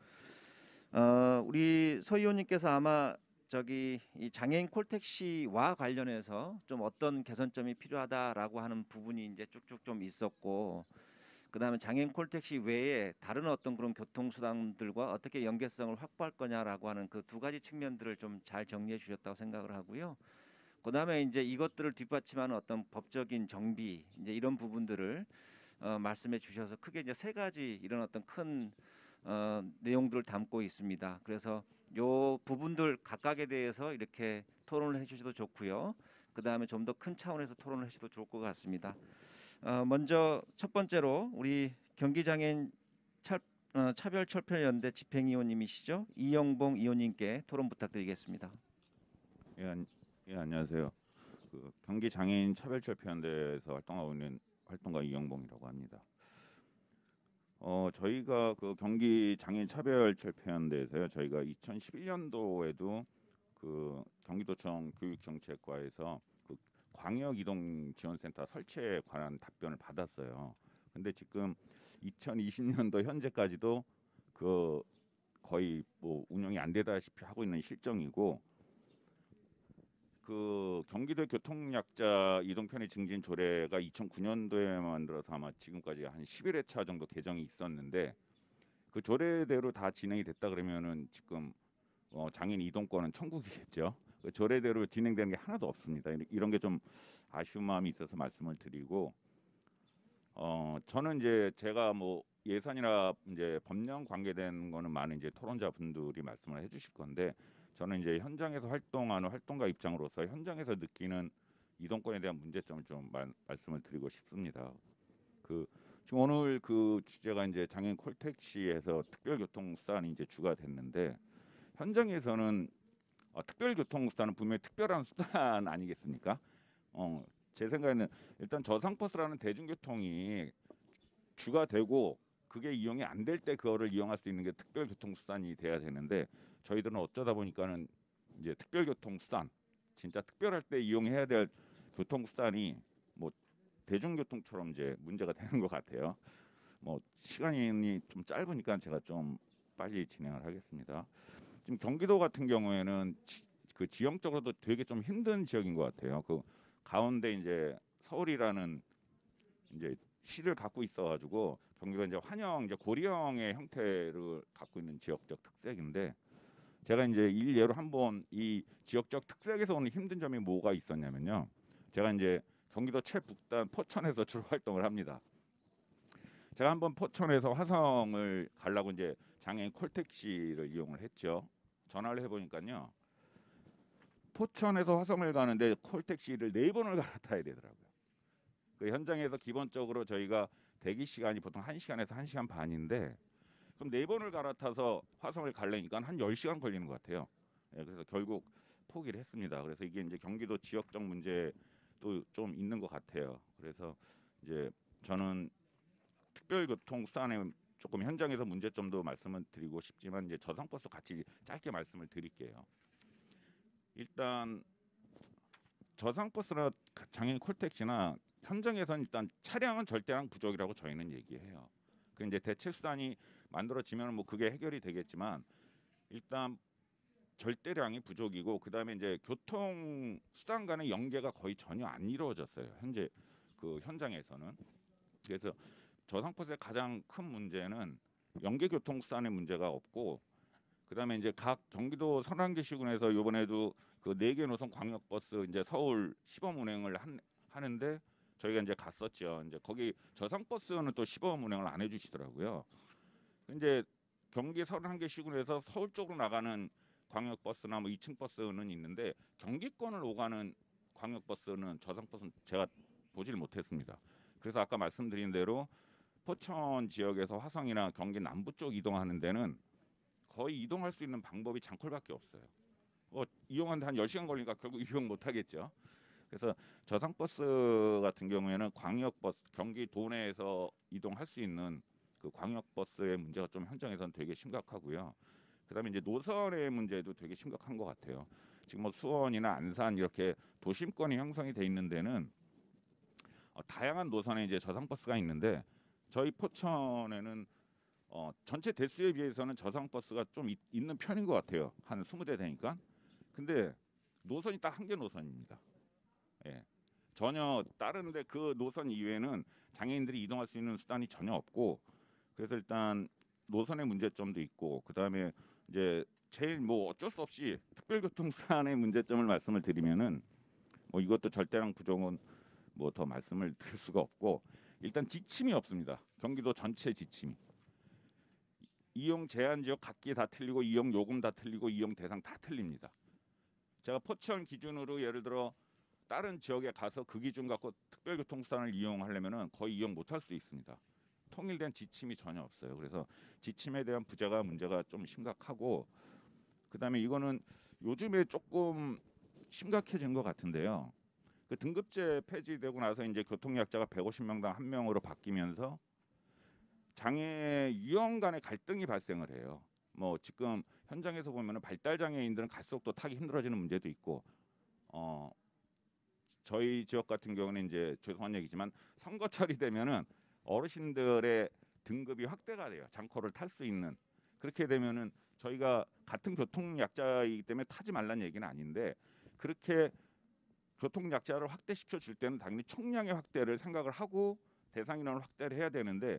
우리 서 의원님께서 아마 저기 이 장애인 콜택시와 관련해서 좀 어떤 개선점이 필요하다라고 하는 부분이 이제 쭉쭉 좀 있었고, 그다음에 장애인 콜택시 외에 다른 어떤 그런 교통수단들과 어떻게 연계성을 확보할 거냐라고 하는 그 두 가지 측면들을 좀 잘 정리해 주셨다고 생각을 하고요. 그다음에 이제 이것들을 뒷받침하는 어떤 법적인 정비 이제 이런 부분들을 말씀해 주셔서 크게 이제 세 가지 이런 어떤 큰 내용들을 담고 있습니다. 그래서 요 부분들 각각에 대해서 이렇게 토론을 해주셔도 좋고요. 그 다음에 좀 더 큰 차원에서 토론을 하셔도 좋을 것 같습니다. 먼저 첫 번째로 우리 경기장애인 차별철폐연대 집행위원님이시죠, 이영봉 의원님께 토론 부탁드리겠습니다. 예, 안녕하세요. 그 경기장애인 차별철폐연대에서 활동하고 있는 활동가 이영봉이라고 합니다. 저희가 그 경기장애인 차별철폐연대에서요, 저희가 2011년도에도 그 경기도청 교육정책과에서 그 광역이동지원센터 설치에 관한 답변을 받았어요. 근데 지금 2020년도 현재까지도 그 거의 뭐 운영이 안 되다시피 하고 있는 실정이고, 그 경기도 교통약자 이동 편의 증진 조례가 2009년도에 만들어서 아마 지금까지 한 11회 차 정도 개정이 있었는데, 그 조례대로 다 진행이 됐다 그러면은 지금 장애인 이동권은 천국이겠죠. 그 조례대로 진행되는 게 하나도 없습니다. 이런 게 좀 아쉬운 마음이 있어서 말씀을 드리고, 저는 이제 제가 뭐 예산이나 이제 법령 관계된 거는 많은 이제 토론자 분들이 말씀을 해주실 건데, 저는 이제 현장에서 활동하는 활동가 입장으로서 현장에서 느끼는 이동권에 대한 문제점을 좀 말씀을 드리고 싶습니다. 그 지금 오늘 그 주제가 이제 장애인 콜택시에서 특별교통수단이 이제 주가 됐는데, 현장에서는 특별교통수단은 분명히 특별한 수단 아니겠습니까? 제 생각에는 일단 저상버스라는 대중교통이 주가 되고 그게 이용이 안 될 때 그거를 이용할 수 있는 게 특별교통수단이 돼야 되는데, 저희들은 어쩌다 보니까는 이제 특별교통수단, 진짜 특별할 때 이용해야 될 교통수단이 뭐 대중교통처럼 이제 문제가 되는 것 같아요. 뭐 시간이 좀 짧으니까 제가 좀 빨리 진행을 하겠습니다. 지금 경기도 같은 경우에는 그 지형적으로도 되게 좀 힘든 지역인 것 같아요. 그 가운데 이제 서울이라는 이제 시를 갖고 있어가지고 경기도가 이제 환영, 이제 고리형의 형태를 갖고 있는 지역적 특색인데, 제가 이제 일례로 한번 이 지역적 특색에서 오는 힘든 점이 뭐가 있었냐면요. 제가 이제 경기도 최북단 포천에서 주로 활동을 합니다. 제가 한번 포천에서 화성을 가려고 이제 장애인 콜택시를 이용을 했죠. 전화를 해보니까요, 포천에서 화성을 가는데 콜택시를 4번을 갈아타야 되더라고요. 그 현장에서 기본적으로 저희가 대기 시간이 보통 1시간에서 1시간 반인데, 그럼 4번을 갈아타서 화성을 가려니까 한 10시간 걸리는 것 같아요. 그래서 결국 포기를 했습니다. 그래서 이게 이제 경기도 지역적 문제도 좀 있는 것 같아요. 그래서 이제 저는 특별교통수단에 조금 현장에서 문제점도 말씀을 드리고 싶지만, 이제 저상버스 같이 짧게 말씀을 드릴게요. 일단 저상버스나 장애인 콜택시나 현장에서는 일단 차량은 절대량 부족이라고 저희는 얘기해요. 그 이제 대체 수단이 만들어지면 뭐 그게 해결이 되겠지만, 일단 절대량이 부족이고, 그다음에 이제 교통 수단 간의 연계가 거의 전혀 안 이루어졌어요. 현재 그 현장에서는. 그래서 저상버스의 가장 큰 문제는 연계 교통 수단의 문제가 없고, 그다음에 이제 각 경기도 서랑계 시군에서 이번에도 그 4개 노선 광역버스 이제 서울 시범 운행을 하는데, 저희가 이제 갔었죠. 이제 거기 저상버스는 또 시범 운행을 안 해주시더라고요. 이제 경기 31개 시군에서 서울 쪽으로 나가는 광역버스나 뭐 2층 버스는 있는데, 경기권을 오가는 광역버스는 저상버스는 제가 보질 못했습니다. 그래서 아까 말씀드린 대로 포천 지역에서 화성이나 경기 남부 쪽 이동하는 데는 거의 이동할 수 있는 방법이 장콜밖에 없어요. 이용하는데 한 10시간 걸리니까 결국 이용 못 하겠죠. 그래서 저상버스 같은 경우에는 광역버스, 경기 도내에서 이동할 수 있는 그 광역버스의 문제가 좀 현장에서는 되게 심각하고요. 그다음에 이제 노선의 문제도 되게 심각한 것 같아요. 지금 뭐 수원이나 안산 이렇게 도심권이 형성이 돼 있는 데는 다양한 노선에 이제 저상버스가 있는데, 저희 포천에는 전체 대수에 비해서는 저상버스가 좀 있는 편인 것 같아요. 한 20대 되니까. 근데 노선이 딱 한 개 노선입니다. 예. 전혀 다른데 그 노선 이외에는 장애인들이 이동할 수 있는 수단이 전혀 없고, 그래서 일단 노선의 문제점도 있고, 그다음에 이제 제일 뭐 어쩔 수 없이 특별교통수단의 문제점을 말씀을 드리면은, 뭐 이것도 절대량 부족은 뭐 더 말씀을 드릴 수가 없고, 일단 지침이 없습니다. 경기도 전체 지침이. 이용 제한 지역 각기 다 틀리고, 이용 요금 다 틀리고, 이용 대상 다 틀립니다. 제가 포천 기준으로 예를 들어 다른 지역에 가서 그 기준 갖고 특별교통수단을 이용하려면은 거의 이용 못할 수 있습니다. 통일된 지침이 전혀 없어요. 그래서 지침에 대한 문제가 좀 심각하고, 그다음에 이거는 요즘에 조금 심각해진 것 같은데요. 그 등급제 폐지되고 나서 이제 교통약자가 150명당 1명으로 바뀌면서 장애 유형 간의 갈등이 발생을 해요. 뭐 지금 현장에서 보면은 발달 장애인들은 갈수록 또 타기 힘들어지는 문제도 있고, 저희 지역 같은 경우는 이제 죄송한 얘기지만 선거철이 되면은 어르신들의 등급이 확대가 돼요. 장코를 탈 수 있는. 그렇게 되면은 저희가 같은 교통약자이기 때문에 타지 말라는 얘기는 아닌데 그렇게 교통약자를 확대시켜 줄 때는 당연히 총량의 확대를 생각을 하고 대상 인원을 확대를 해야 되는데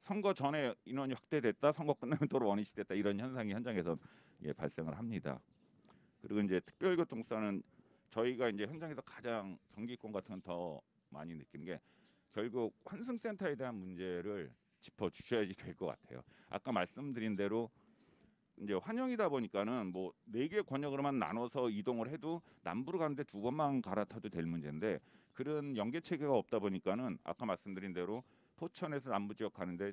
선거 전에 인원이 확대됐다, 선거 끝나면 도로 원위치됐다 이런 현상이 현장에서 발생을 합니다. 그리고 이제 특별교통수단은 저희가 이제 현장에서 가장 경기권 같은 건 더 많이 느끼는 게 결국 환승센터에 대한 문제를 짚어 주셔야지 될 것 같아요. 아까 말씀드린 대로 이제 환영이다 보니까는 뭐 4개 권역으로만 나눠서 이동을 해도 남부로 가는데 2번만 갈아타도 될 문제인데 그런 연계 체계가 없다 보니까는 아까 말씀드린 대로 포천에서 남부 지역 가는데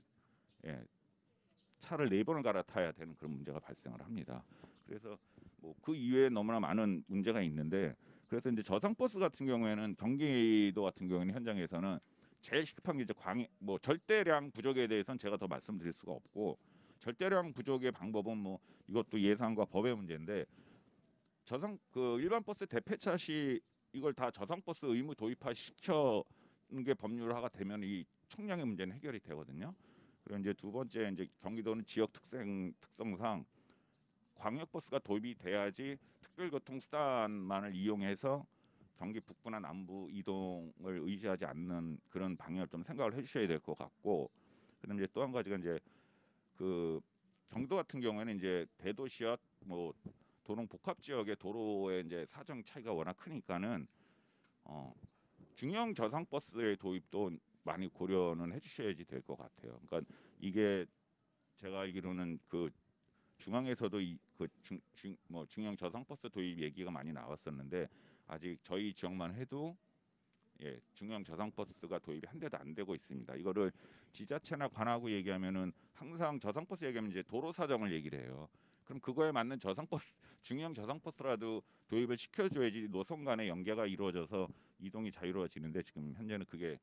차를 4번을 갈아타야 되는 그런 문제가 발생을 합니다. 그래서 뭐 그 이외에 너무나 많은 문제가 있는데 그래서 이제 저상버스 같은 경우에는 경기도 같은 경우에는 현장에서는 제일 시급한 게 이제 뭐 절대량 부족에 대해서는 제가 더 말씀드릴 수가 없고 절대량 부족의 방법은 뭐 이것도 예산과 법의 문제인데 일반 버스 대폐차 시 이걸 다 저상버스 의무 도입화 시켜는 게 법률화가 되면 이 총량의 문제는 해결이 되거든요. 그리고 이제 두 번째 이제 경기도는 지역 특성상 광역버스가 도입이 돼야지 특별교통수단만을 이용해서 경기 북부나 남부 이동을 의지하지 않는 그런 방향을 좀 생각을 해주셔야 될 것 같고, 그다음에 이제 또 한 가지가 이제 그 경기도 같은 경우에는 이제 대도시와 뭐 도농 복합 지역의 도로의 이제 사정 차이가 워낙 크니까는 중형 저상 버스의 도입도 많이 고려는 해주셔야지 될 것 같아요. 그러니까 이게 제가 알기로는 그 중앙에서도 중형 저상 버스 도입 얘기가 많이 나왔었는데 아직 저희 지역만 해도 중형 저상 버스가 도입이 한 대도 안 되고 있습니다. 이거를 지자체나 관하고 얘기하면은 항상 저상 버스 얘기하면 이제 도로 사정을 얘기를 해요. 그럼 그거에 맞는 중형 저상 버스라도 도입을 시켜줘야지 노선 간의 연계가 이루어져서 이동이 자유로워지는데 지금 현재는 그게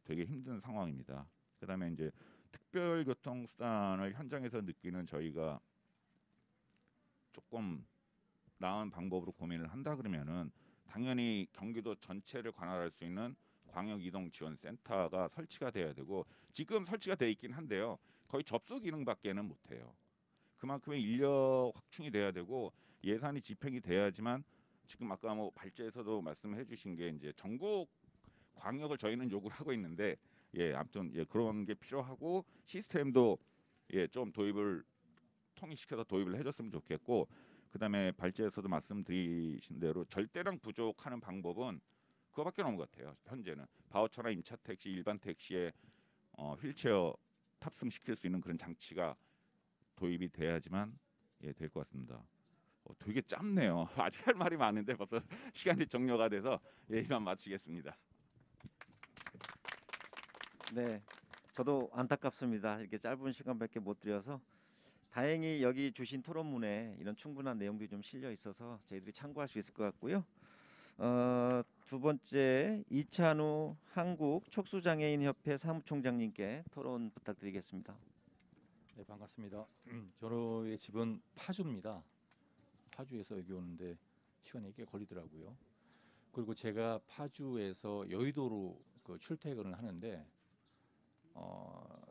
되게 힘든 상황입니다. 그다음에 이제 특별교통수단을 현장에서 느끼는 저희가 조금 나은 방법으로 고민을 한다 그러면은 당연히 경기도 전체를 관할할 수 있는 광역이동지원센터가 설치가 돼야 되고 지금 설치가 돼 있긴 한데요. 거의 접수 기능밖에는 못해요. 그만큼의 인력 확충이 돼야 되고 예산이 집행이 돼야지만 지금 아까 뭐 발제에서도 말씀해 주신 게 이제 전국 광역을 저희는 요구를 하고 있는데 아무튼 그런 게 필요하고 시스템도 좀 통일시켜서 도입을 해줬으면 좋겠고, 그다음에 발제에서도 말씀드리신 대로 절대량 부족하는 방법은 그거밖에 없는 것 같아요. 현재는 바우처나 임차 택시, 일반 택시에 휠체어 탑승시킬 수 있는 그런 장치가 도입이 돼야지만 될 것 같습니다. 되게 짧네요. 아직 할 말이 많은데 벌써 시간이 종료가 돼서 이만 마치겠습니다. 네, 저도 안타깝습니다. 이렇게 짧은 시간밖에 못 드려서 다행히 여기 주신 토론문에 이런 충분한 내용들이 좀 실려 있어서 저희들이 참고할 수 있을 것 같고요. 두 번째 이찬우 한국촉수장애인협회 사무총장님께 토론 부탁드리겠습니다. 네, 반갑습니다. 저의 집은 파주입니다. 파주에서 여기 오는데 시간이 꽤 걸리더라고요. 그리고 제가 파주에서 여의도로 출퇴근을 하는데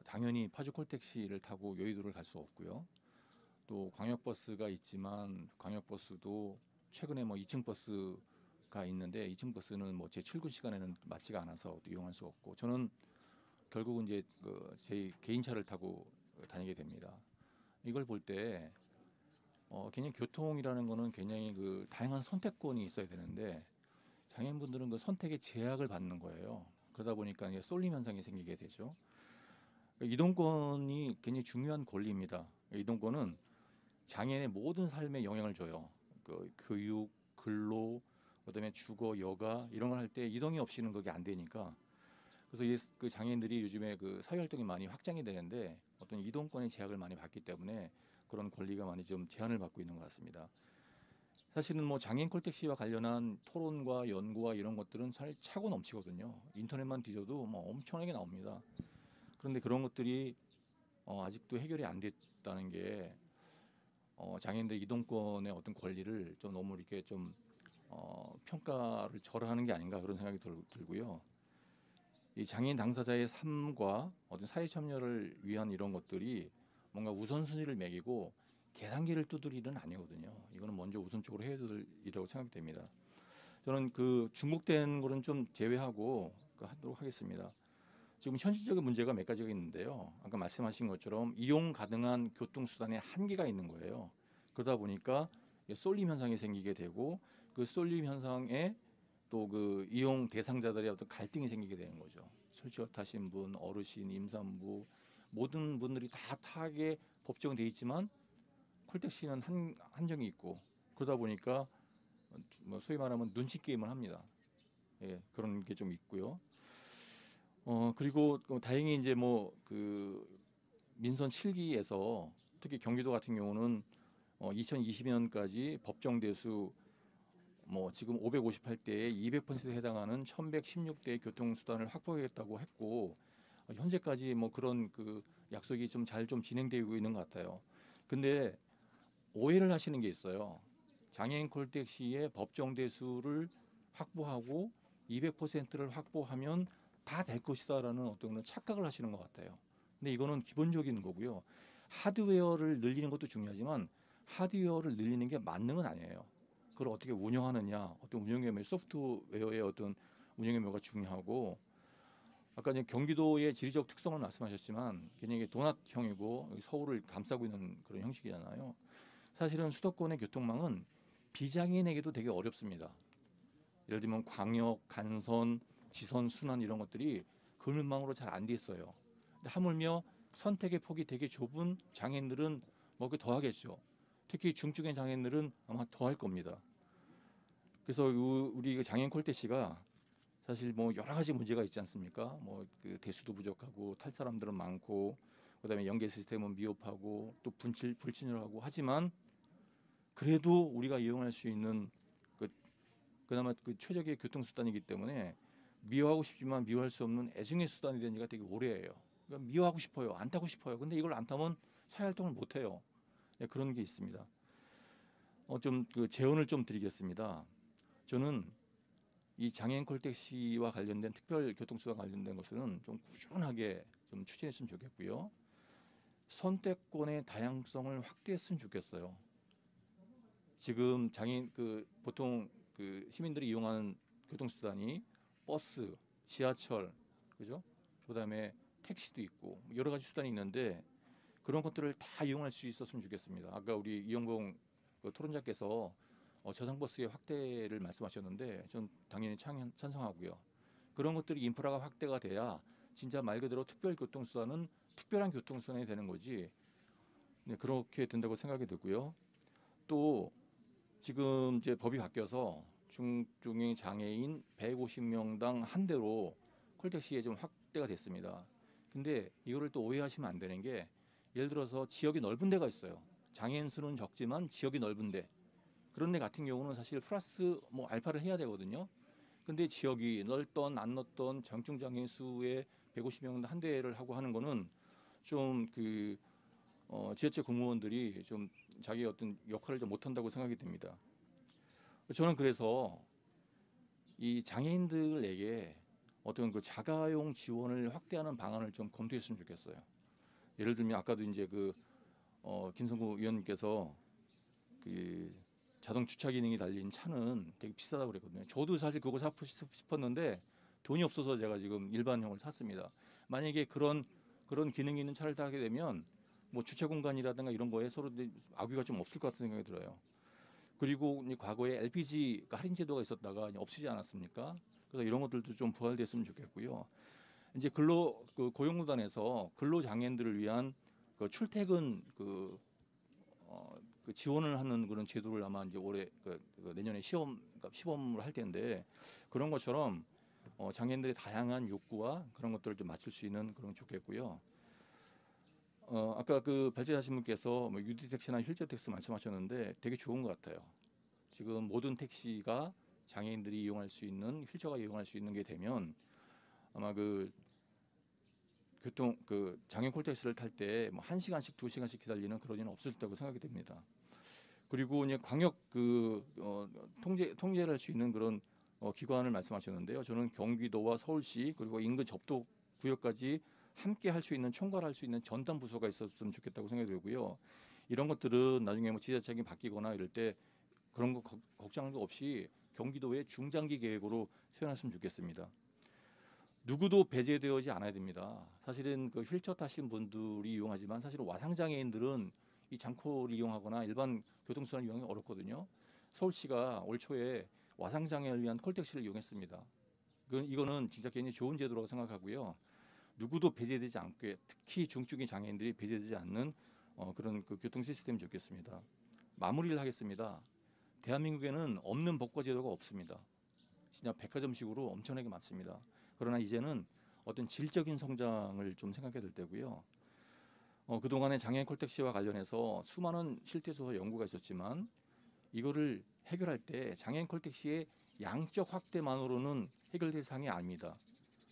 당연히 파주 콜택시를 타고 여의도를 갈 수 없고요. 또 광역버스가 있지만 광역버스도 최근에 뭐 2층 버스가 있는데 2층 버스는 뭐 제 출근 시간에는 맞지가 않아서 이용할 수 없고 저는 결국은 이제 제 개인차를 타고 다니게 됩니다. 이걸 볼 때 굉장히 교통이라는 거는 굉장히 다양한 선택권이 있어야 되는데 장애인분들은 그 선택의 제약을 받는 거예요. 그러다 보니까 이게 쏠림 현상이 생기게 되죠. 이동권이 굉장히 중요한 권리입니다. 이동권은 장애인의 모든 삶에 영향을 줘요. 교육, 근로, 그다음에 주거, 여가 이런 걸 할 때 이동이 없이는 그게 안 되니까. 그래서 그 장애인들이 요즘에 사회 활동이 많이 확장이 되는데 어떤 이동권의 제약을 많이 받기 때문에 그런 권리가 많이 좀 제한을 받고 있는 것 같습니다. 사실은 뭐 장애인 콜택시와 관련한 토론과 연구와 이런 것들은 사실 차고 넘치거든요. 인터넷만 뒤져도 뭐 엄청나게 나옵니다. 그런데 그런 것들이 아직도 해결이 안 됐다는 게 장애인들 이동권의 어떤 권리를 좀 너무 이렇게 좀 평가를 절하하는 게 아닌가 그런 생각이 들고요. 이 장애인 당사자의 삶과 어떤 사회 참여를 위한 이런 것들이 뭔가 우선순위를 매기고 계산기를 두드리는 아니거든요. 이거는 먼저 우선적으로 해야 될 일이라고 생각됩니다. 저는 그 중복된 거는 좀 제외하고 하도록 하겠습니다. 지금 현실적인 문제가 몇 가지가 있는데요. 아까 말씀하신 것처럼 이용 가능한 교통수단에 한계가 있는 거예요. 그러다 보니까 쏠림 현상이 생기게 되고 그 쏠림 현상에 또 그 이용 대상자들의 어떤 갈등이 생기게 되는 거죠. 설치어 타신 분, 어르신, 임산부 모든 분들이 다 타게 법정은 돼 있지만 콜택시는 한정이 있고 그러다 보니까 뭐 소위 말하면 눈치 게임을 합니다. 예, 그런 게 좀 있고요. 그리고 다행히 이제 뭐 그 민선 7기에서 특히 경기도 같은 경우는 2020년까지 법정 대수 뭐 지금 558대에 200%에 해당하는 1116대의 교통수단을 확보하겠다고 했고 현재까지 뭐 그런 그 약속이 좀 잘 좀 진행되고 있는 것 같아요. 근데 오해를 하시는 게 있어요. 장애인 콜택시의 법정 대수를 확보하고 200%를 확보하면 다 될 것이다라는 어떤 그런 착각을 하시는 것 같아요. 근데 이거는 기본적인 거고요. 하드웨어를 늘리는 것도 중요하지만 하드웨어를 늘리는 게 만능은 아니에요. 그걸 어떻게 운영하느냐, 어떤 운영의 소프트웨어의 어떤 운영의 묘가 중요하고 아까 이제 경기도의 지리적 특성을 말씀하셨지만 굉장히 도넛형이고 서울을 감싸고 있는 그런 형식이잖아요. 사실은 수도권의 교통망은 비장애인에게도 되게 어렵습니다. 예를 들면 광역, 간선, 지선, 순환 이런 것들이 그늘망으로 잘 안 돼 있어요. 근데 하물며 선택의 폭이 되게 좁은 장애인들은 뭐 그 더 하겠죠. 특히 중증의 장애인들은 아마 더 할 겁니다. 그래서 우리 장애인 콜택시가 사실 뭐 여러 가지 문제가 있지 않습니까? 뭐 그 대수도 부족하고 탈 사람들은 많고 그다음에 연계 시스템은 미흡하고 또 불친절하고 하지만 그래도 우리가 이용할 수 있는 그나마 그 최적의 교통수단이기 때문에 미워하고 싶지만 미워할 수 없는 애증의 수단이 된 지가 되게 오래예요. 그러니까 미워하고 싶어요. 안 타고 싶어요. 근데 이걸 안 타면 사회활동을 못 해요. 네, 그런 게 있습니다. 좀 그 제언을 좀 드리겠습니다. 저는 이 장애인 콜택시와 관련된 특별 교통수단 관련된 것은 좀 꾸준하게 좀 추진했으면 좋겠고요. 선택권의 다양성을 확대했으면 좋겠어요. 지금 장애인 보통 시민들이 이용하는 교통수단이 버스, 지하철, 그죠? 그다음에 택시도 있고 여러 가지 수단이 있는데 그런 것들을 다 이용할 수 있었으면 좋겠습니다. 아까 우리 이영봉 토론자께서 저상버스의 확대를 말씀하셨는데 전 당연히 찬성하고요. 그런 것들이 인프라가 확대가 돼야 진짜 말 그대로 특별 교통수단은 특별한 교통수단이 되는 거지. 네, 그렇게 된다고 생각이 들고요. 또 지금 이제 법이 바뀌어서 중증 장애인 150명당 한 대로 콜택시에 좀 확대가 됐습니다. 근데 이거를 또 오해하시면 안 되는 게 예를 들어서 지역이 넓은 데가 있어요. 장애인 수는 적지만 지역이 넓은 데. 그런 데 같은 경우는 사실 플러스 뭐 알파를 해야 되거든요. 근데 지역이 넓던 안 넓던 정증 장애인 수의 150명당 한 대를 하고 하는 거는 좀 지자체 공무원들이 좀 자기 어떤 역할을 좀 못한다고 생각이 됩니다. 저는 그래서 이 장애인들에게 어떤 그 자가용 지원을 확대하는 방안을 좀 검토했으면 좋겠어요. 예를 들면 아까도 이제 김성구 의원님께서 자동 주차 기능이 달린 차는 되게 비싸다고 그랬거든요. 저도 사실 그거 사고 싶었는데 돈이 없어서 제가 지금 일반형을 샀습니다. 만약에 그런 기능이 있는 차를 타게 되면 뭐 주차 공간이라든가 이런 거에 서로 악의가 좀 없을 것 같은 생각이 들어요. 그리고 과거에 LPG 할인 제도가 있었다가 없어지지 않았습니까? 그래서 이런 것들도 좀 부활됐으면 좋겠고요. 이제 고용노동에서 근로 장애인들을 위한 출퇴근 지원을 하는 그런 제도를 아마 이제 올해 내년에 시범을 할 텐데 그런 것처럼 장애인들의 다양한 욕구와 그런 것들을 좀 맞출 수 있는 그런 좋겠고요. 아까 발제하신 분께서 뭐 유디 택시나 휠체어 택시 말씀하셨는데 되게 좋은 것 같아요. 지금 모든 택시가 장애인들이 이용할 수 있는 휠체어가 이용할 수 있는 게 되면 아마 장애인 콜택시를 탈 때 뭐 1시간씩 2시간씩 기다리는 그런 일은 없을 거라고 생각이 됩니다. 그리고 이제 광역 통제를 할 수 있는 그런 기관을 말씀하셨는데요. 저는 경기도와 서울시 그리고 인근 접도 구역까지 함께 할 수 있는 총괄할 수 있는 전담 부서가 있었으면 좋겠다고 생각이 들고요. 이런 것들은 나중에 뭐 지자체가 바뀌거나 이럴 때 그런 거 걱정도 없이 경기도의 중장기 계획으로 세워놨으면 좋겠습니다. 누구도 배제되어지 않아야 됩니다. 사실은 그 휠체어 타신 분들이 이용하지만 사실은 와상장애인들은 이 장코를 이용하거나 일반 교통수단을 이용하기 어렵거든요. 서울시가 올 초에 와상장애를 위한 콜택시를 이용했습니다. 이거는 진짜 굉장히 좋은 제도라고 생각하고요. 누구도 배제되지 않게 특히 중증의 장애인들이 배제되지 않는 그런 그 교통 시스템이 좋겠습니다. 마무리를 하겠습니다. 대한민국에는 없는 복과 제도가 없습니다. 진짜 백화점식으로 엄청나게 많습니다. 그러나 이제는 어떤 질적인 성장을 좀 생각해야 될 때고요. 그동안에 장애인 콜택시와 관련해서 수많은 실태조사 연구가 있었지만 이거를 해결할 때 장애인 콜택시의 양적 확대만으로는 해결될 사항이 아닙니다.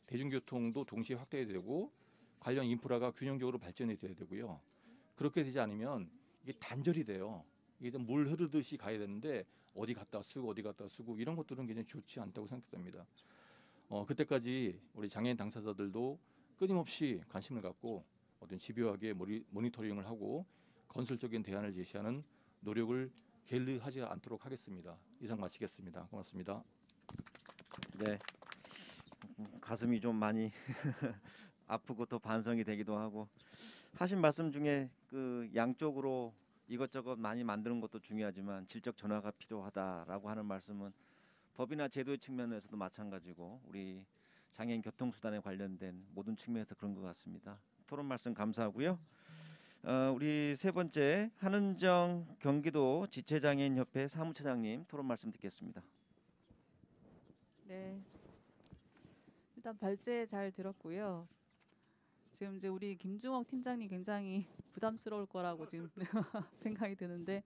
대중교통도 동시에 확대해야 되고 관련 인프라가 균형적으로 발전이 돼야 되고요. 그렇게 되지 않으면 이게 단절이 돼요. 이게 물 흐르듯이 가야 되는데 어디 갔다 쓰고 어디 갔다 쓰고 이런 것들은 굉장히 좋지 않다고 생각됩니다. 그때까지 우리 장애인 당사자들도 끊임없이 관심을 갖고 어떤 집요하게 모니터링을 하고 건설적인 대안을 제시하는 노력을 게을리하지 않도록 하겠습니다. 이상 마치겠습니다. 고맙습니다. 네, 가슴이 좀 많이 아프고 또 반성이 되기도 하고 하신 말씀 중에 그 양쪽으로 이것저것 많이 만드는 것도 중요하지만 질적 전환가 필요하다라고 하는 말씀은 법이나 제도의 측면에서도 마찬가지고 우리 장애인 교통수단에 관련된 모든 측면에서 그런 것 같습니다. 토론 말씀 감사하고요. 우리 세 번째 한은정 경기도 지체장애인협회 사무처장님 토론 말씀 듣겠습니다. 네, 일단 발제 잘 들었고요. 지금 이제 우리 김중옥 팀장님 굉장히 부담스러울 거라고 지금 생각이 드는데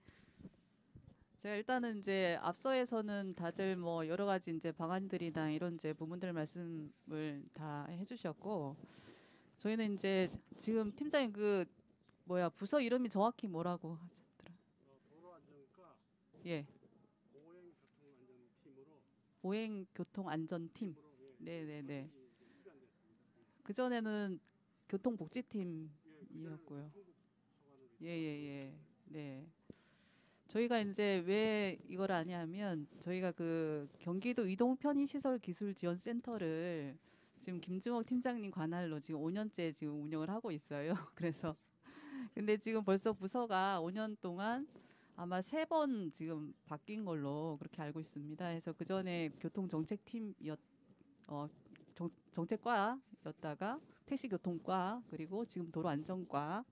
제가 일단은 이제 앞서에서는 다들 뭐 여러 가지 이제 방안들이나 이런 이제 부분들 말씀을 다 해주셨고 저희는 이제 지금 팀장님 그 부서 이름이 정확히 뭐라고 하셨더라? 도로안전과 예. 보행교통안전팀. 네네네. 그 전에는 교통복지팀이었고요. 예예예. 네. 저희가 이제 왜 이걸 하냐면 저희가 그 경기도 이동 편의시설 기술 지원 센터를 지금 김중옥 팀장님 관할로 지금 5년째 지금 운영을 하고 있어요. 그래서 근데 지금 벌써 부서가 5년 동안 아마 3번 지금 바뀐 걸로 그렇게 알고 있습니다. 그래서 그 전에 교통정책팀이었 정책과였다가 택시교통과 그리고 지금 도로안전과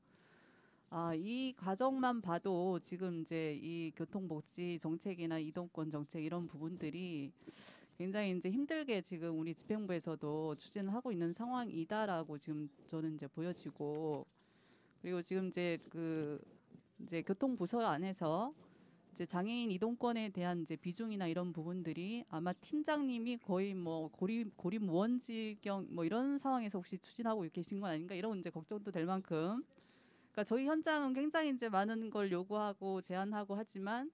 이 과정만 봐도 지금 이제 이 교통복지 정책이나 이동권 정책 이런 부분들이 굉장히 이제 힘들게 지금 우리 집행부에서도 추진을 하고 있는 상황이다라고 지금 저는 이제 보여지고 그리고 지금 이제 이제 교통부서 안에서 이제 장애인 이동권에 대한 이제 비중이나 이런 부분들이 아마 팀장님이 거의 뭐 고립무원지경 뭐 이런 상황에서 혹시 추진하고 계신 건 아닌가 이런 이제 걱정도 될 만큼 그러니까 저희 현장은 굉장히 이제 많은 걸 요구하고 제안하고 하지만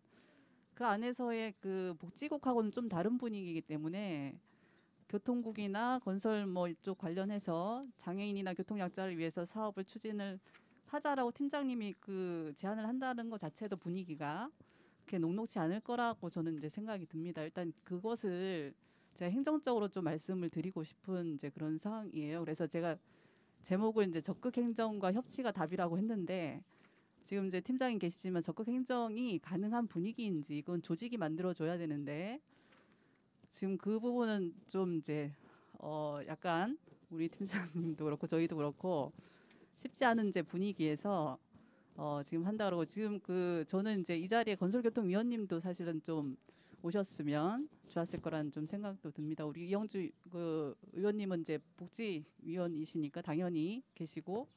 그 안에서의 그 복지국하고는 좀 다른 분위기이기 때문에 교통국이나 건설 뭐 이쪽 관련해서 장애인이나 교통약자를 위해서 사업을 추진을 하자라고 팀장님이 그 제안을 한다는 것 자체도 분위기가 그렇게 녹록지 않을 거라고 저는 이제 생각이 듭니다. 일단 그것을 제가 행정적으로 좀 말씀을 드리고 싶은 이제 그런 상황이에요. 그래서 제가 제목을 이제 적극 행정과 협치가 답이라고 했는데 지금 이제 팀장님 계시지만 적극 행정이 가능한 분위기인지 이건 조직이 만들어줘야 되는데 지금 그 부분은 좀 이제 약간 우리 팀장님도 그렇고 저희도 그렇고 쉽지 않은 이제 분위기에서 지금 한다 그러고 지금 저는 이제 이 자리에 건설교통위원님도 사실은 좀 오셨으면 좋았을 거라는 좀 생각도 듭니다. 우리 이영주 의원님은 이제 복지위원이시니까 당연히 계시고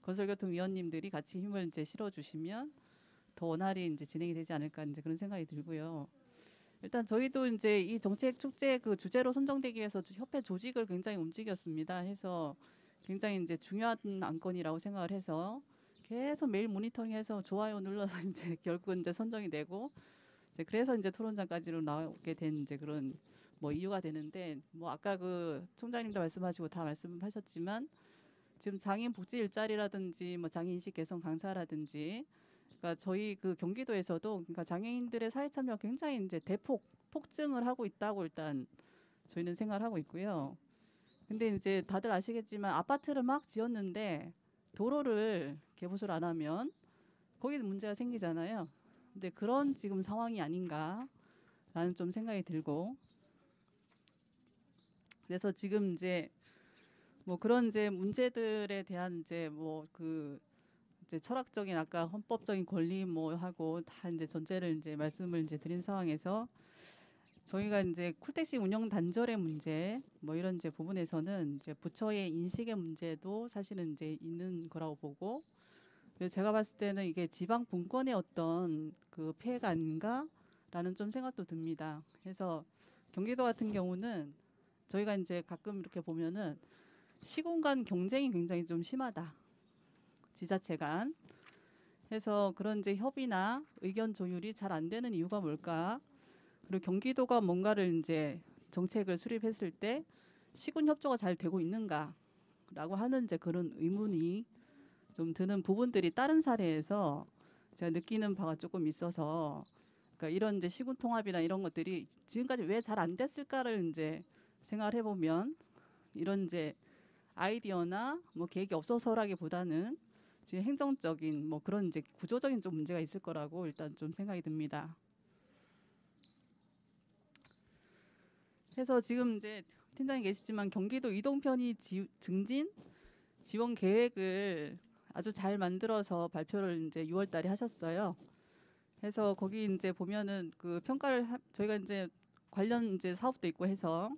건설교통위원님들이 같이 힘을 이제 실어주시면 더 원활히 이제 진행이 되지 않을까 이제 그런 생각이 들고요. 일단 저희도 이제 이 정책 축제 그 주제로 선정되기 위해서 협회 조직을 굉장히 움직였습니다. 해서 굉장히 이제 중요한 안건이라고 생각을 해서 계속 매일 모니터링해서 좋아요 눌러서 이제 결국은 이제 선정이 되고 그래서 이제 토론장까지로 나오게 된 이제 그런 뭐 이유가 되는데 뭐 아까 그 총장님도 말씀하시고 다 말씀하셨지만 지금 장애인 복지 일자리라든지 뭐 장애인 인식 개선 강사라든지 그러니까 저희 그 경기도에서도 그러니까 장애인들의 사회 참여가 굉장히 이제 대폭 폭증을 하고 있다고 일단 저희는 생각을 하고 있고요. 근데 이제 다들 아시겠지만 아파트를 막 지었는데 도로를 개보수를 안 하면 거기도 문제가 생기잖아요. 근데 그런 지금 상황이 아닌가라는 좀 생각이 들고 그래서 지금 이제 뭐 그런 이제 문제들에 대한 이제 뭐 그 이제 철학적인 아까 헌법적인 권리 뭐 하고 다 이제 전제를 이제 말씀을 이제 드린 상황에서 저희가 이제 콜택시 운영 단절의 문제 뭐 이런 이제 부분에서는 이제 부처의 인식의 문제도 사실은 이제 있는 거라고 보고 그래서 제가 봤을 때는 이게 지방 분권의 어떤 그 폐해가 아닌가라는 좀 생각도 듭니다. 그래서 경기도 같은 경우는 저희가 이제 가끔 이렇게 보면은 시군 간 경쟁이 굉장히 좀 심하다. 지자체 간. 해서 그런 이제 협의나 의견 조율이 잘 안 되는 이유가 뭘까? 그리고 경기도가 뭔가를 이제 정책을 수립했을 때 시군 협조가 잘 되고 있는가라고 하는 이제 그런 의문이 좀 드는 부분들이 다른 사례에서 제가 느끼는 바가 조금 있어서 그러니까 이런 이제 시군 통합이나 이런 것들이 지금까지 왜 잘 안 됐을까를 이제 생각을 해보면 이런 이제 아이디어나 뭐 계획이 없어서라기보다는 지금 행정적인 뭐 그런 이제 구조적인 좀 문제가 있을 거라고 일단 좀 생각이 듭니다. 그래서 지금 이제 팀장님 계시지만 경기도 이동 편의 증진 지원 계획을 아주 잘 만들어서 발표를 이제 6월 달에 하셨어요. 그래서 거기 이제 보면은 그 평가를 저희가 이제 관련 이제 사업도 있고 해서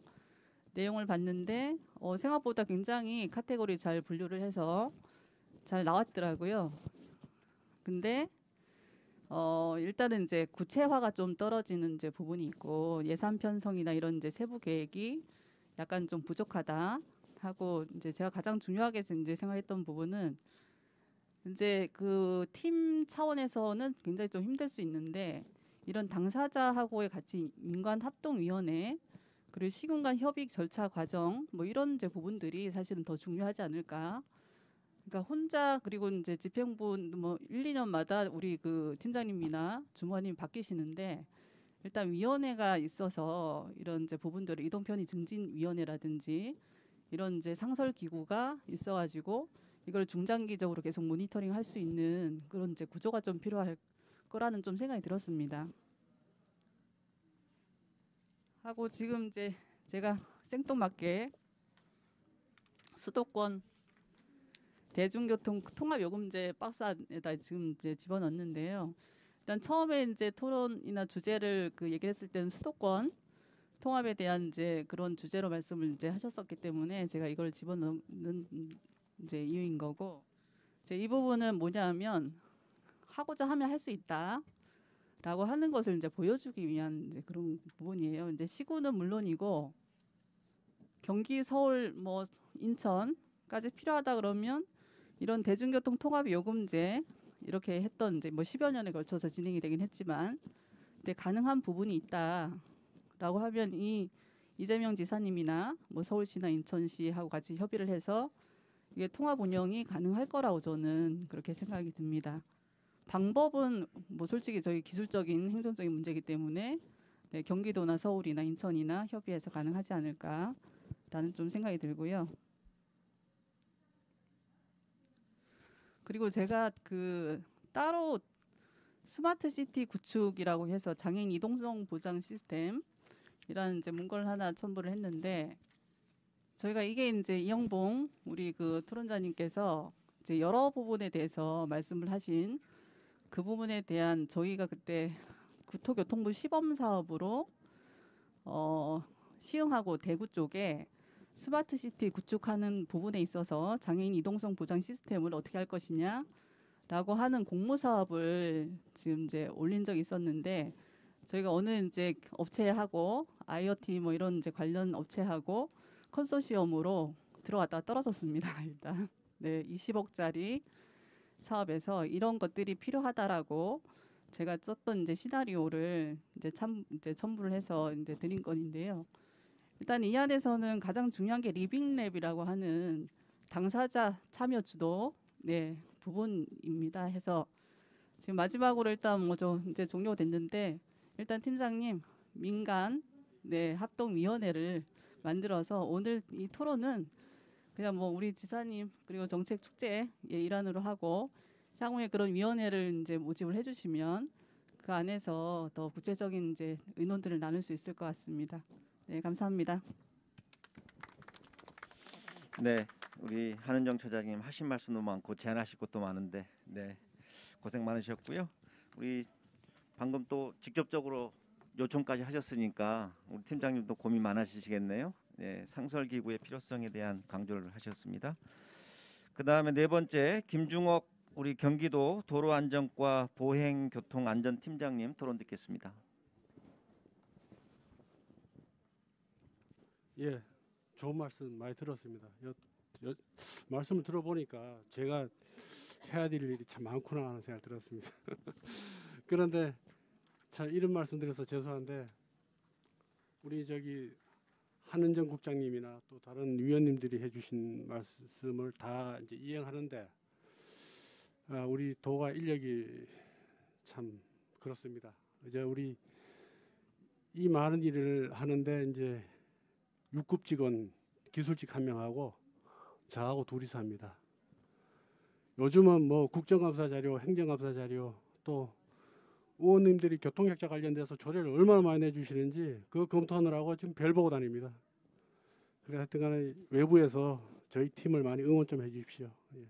내용을 봤는데 생각보다 굉장히 카테고리 잘 분류를 해서 잘 나왔더라고요. 근데 일단은 이제 구체화가 좀 떨어지는 이제 부분이 있고 예산 편성이나 이런 이제 세부 계획이 약간 좀 부족하다 하고 이제 제가 가장 중요하게 이제 생각했던 부분은 이제 그 팀 차원에서는 굉장히 좀 힘들 수 있는데 이런 당사자하고의 같이 민관 합동위원회 그리고 시군 간 협의 절차 과정 뭐 이런 이제 부분들이 사실은 더 중요하지 않을까. 그러니까 혼자 그리고 이제 집행부 뭐 1, 2년마다 우리 그 팀장님이나 주무관님 바뀌시는데 일단 위원회가 있어서 이런 이제 부분들을 이동 편의 증진 위원회라든지 이런 이제 상설 기구가 있어가지고 이걸 중장기적으로 계속 모니터링 할 수 있는 그런 이제 구조가 좀 필요할 거라는 좀 생각이 들었습니다. 하고 지금 이제 제가 생뚱맞게 수도권 대중교통 통합요금제 박스 안에다 지금 이제 집어넣었는데요. 일단 처음에 이제 토론이나 주제를 그 얘기했을 때는 수도권 통합에 대한 이제 그런 주제로 말씀을 이제 하셨었기 때문에 제가 이걸 집어넣는 이제 이유인 거고, 이제 이 부분은 뭐냐면 하고자 하면 할 수 있다라고 하는 것을 이제 보여주기 위한 이제 그런 부분이에요. 이제 시구는 물론이고 경기, 서울, 뭐 인천까지 필요하다 그러면 이런 대중교통 통합 요금제 이렇게 했던 이제 뭐 10여 년에 걸쳐서 진행이 되긴 했지만, 근데 가능한 부분이 있다라고 하면 이재명 지사님이나 뭐 서울시나 인천시하고 같이 협의를 해서 이게 통합 운영이 가능할 거라고 저는 그렇게 생각이 듭니다. 방법은 뭐 솔직히 저희 기술적인 행정적인 문제이기 때문에 네, 경기도나 서울이나 인천이나 협의해서 가능하지 않을까라는 좀 생각이 들고요. 그리고 제가 그 따로 스마트 시티 구축이라고 해서 장애인 이동성 보장 시스템이라는 이제 문건을 하나 첨부를 했는데, 저희가 이게 이제 이영봉 우리 그 토론자님께서 이제 여러 부분에 대해서 말씀을 하신 그 부분에 대한 저희가 그때 국토교통부 시범 사업으로 시흥하고 대구 쪽에 스마트 시티 구축하는 부분에 있어서 장애인 이동성 보장 시스템을 어떻게 할 것이냐라고 하는 공모 사업을 지금 이제 올린 적이 있었는데, 저희가 어느 이제 업체하고 IoT 뭐 이런 이제 관련 업체하고 컨소시엄으로 들어갔다가 떨어졌습니다. 일단 네, 20억짜리 사업에서 이런 것들이 필요하다라고 제가 썼던 이제 시나리오를 이제 첨부를 해서 이제 드린 건인데요. 일단 이 안에서는 가장 중요한 게 리빙랩이라고 하는 당사자 참여 주도 부분입니다. 해서 지금 마지막으로 일단 뭐죠 이제 종료됐는데 일단 팀장님 민간 합동위원회를 만들어서 오늘 이 토론은 그냥 뭐 우리 지사님 그리고 정책 축제 일환으로 하고 향후에 그런 위원회를 이제 모집을 해주시면 그 안에서 더 구체적인 이제 의논들을 나눌 수 있을 것 같습니다. 네, 감사합니다. 네, 우리 한은정 처장님 하신 말씀도 많고 제안하실 것도 많은데 고생 많으셨고요. 우리 방금 또 직접적으로 요청까지 하셨으니까 우리 팀장님도 고민 많으시겠네요. 상설기구의 필요성에 대한 강조를 하셨습니다. 그 다음에 네 번째 김중옥 우리 경기도 도로안전과 보행교통안전팀장님 토론 듣겠습니다. 예, 좋은 말씀 많이 들었습니다. 말씀을 들어보니까 제가 해야 될 일이 참 많구나 하는 생각이 들었습니다. 그런데 참 이런 말씀 드려서 죄송한데 우리 한은정 국장님이나 또 다른 위원님들이 해주신 말씀을 다 이제 이행하는데 우리 도가 인력이 참 그렇습니다. 이제 우리 이 많은 일을 하는데 이제 6급 직원 기술직 1명하고 저하고 둘이서 합니다. 요즘은 뭐 국정감사 자료, 행정감사 자료 또 의원님들이 교통약자 관련돼서 조례를 얼마나 많이 내주시는지 그거 검토하느라고 지금 별 보고 다닙니다. 그래 하여튼 간에 외부에서 저희 팀을 많이 응원 좀 해주십시오. 예.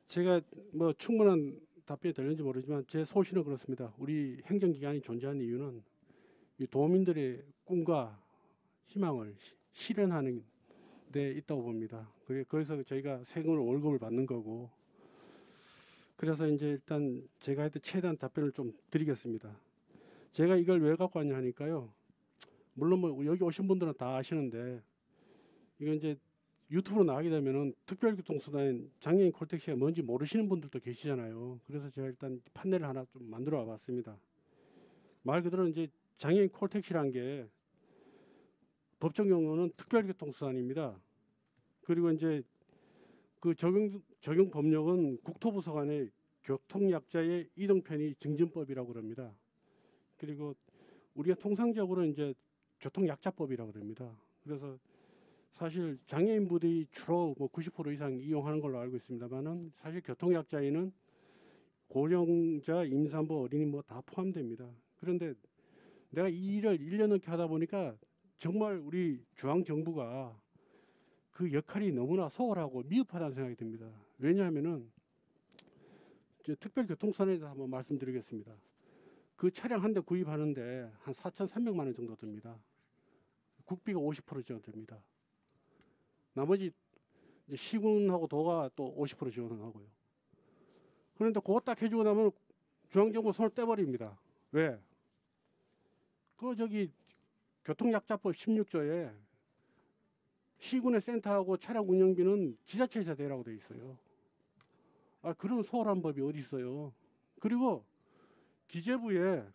제가 뭐 충분한 답변이 될는지 모르지만 제 소신은 그렇습니다. 우리 행정기관이 존재하는 이유는 이 도민들의 꿈과 희망을 실현하는 데 있다고 봅니다. 그래서 저희가 세금을 월급을 받는 거고 그래서 이제 일단 제가 하여튼 최대한 답변을 좀 드리겠습니다. 제가 이걸 왜 갖고 왔냐 하니까요. 물론 뭐 여기 오신 분들은 다 아시는데 이건 이제 유튜브로 나가게 되면은 특별교통수단인 장애인 콜택시가 뭔지 모르시는 분들도 계시잖아요. 그래서 제가 일단 판넬을 하나 좀 만들어 와봤습니다. 말 그대로 이제 장애인 콜택시란 게 법정 용어는 특별교통수단입니다. 그리고 이제 그 적용 법령은 국토부 소관의 교통약자의 이동편의 증진법이라고 그럽니다. 그리고 우리가 통상적으로 이제 교통약자법이라고 그럽니다. 그래서 사실 장애인분들이 주로 뭐 90% 이상 이용하는 걸로 알고 있습니다만은 사실 교통약자에는 고령자, 임산부, 어린이 뭐 다 포함됩니다. 그런데 내가 이 일을 1년 넘게 하다 보니까 정말 우리 중앙정부가 그 역할이 너무나 소홀하고 미흡하다는 생각이 듭니다. 왜냐하면은 특별교통수단에 대해서 한번 말씀드리겠습니다. 그 차량 한 대 구입하는데 한 4,300만 원 정도 듭니다. 국비가 50% 지원됩니다. 나머지 이제 시군하고 도가 또 50% 지원을 하고요. 그런데 그거 딱 해주고 나면 중앙정부 손을 떼버립니다. 왜? 교통약자법 16조에 시군의 센터하고 차량 운영비는 지자체에서 내라고 돼 있어요. 그런 소홀한 법이 어디 있어요. 그리고 기재부에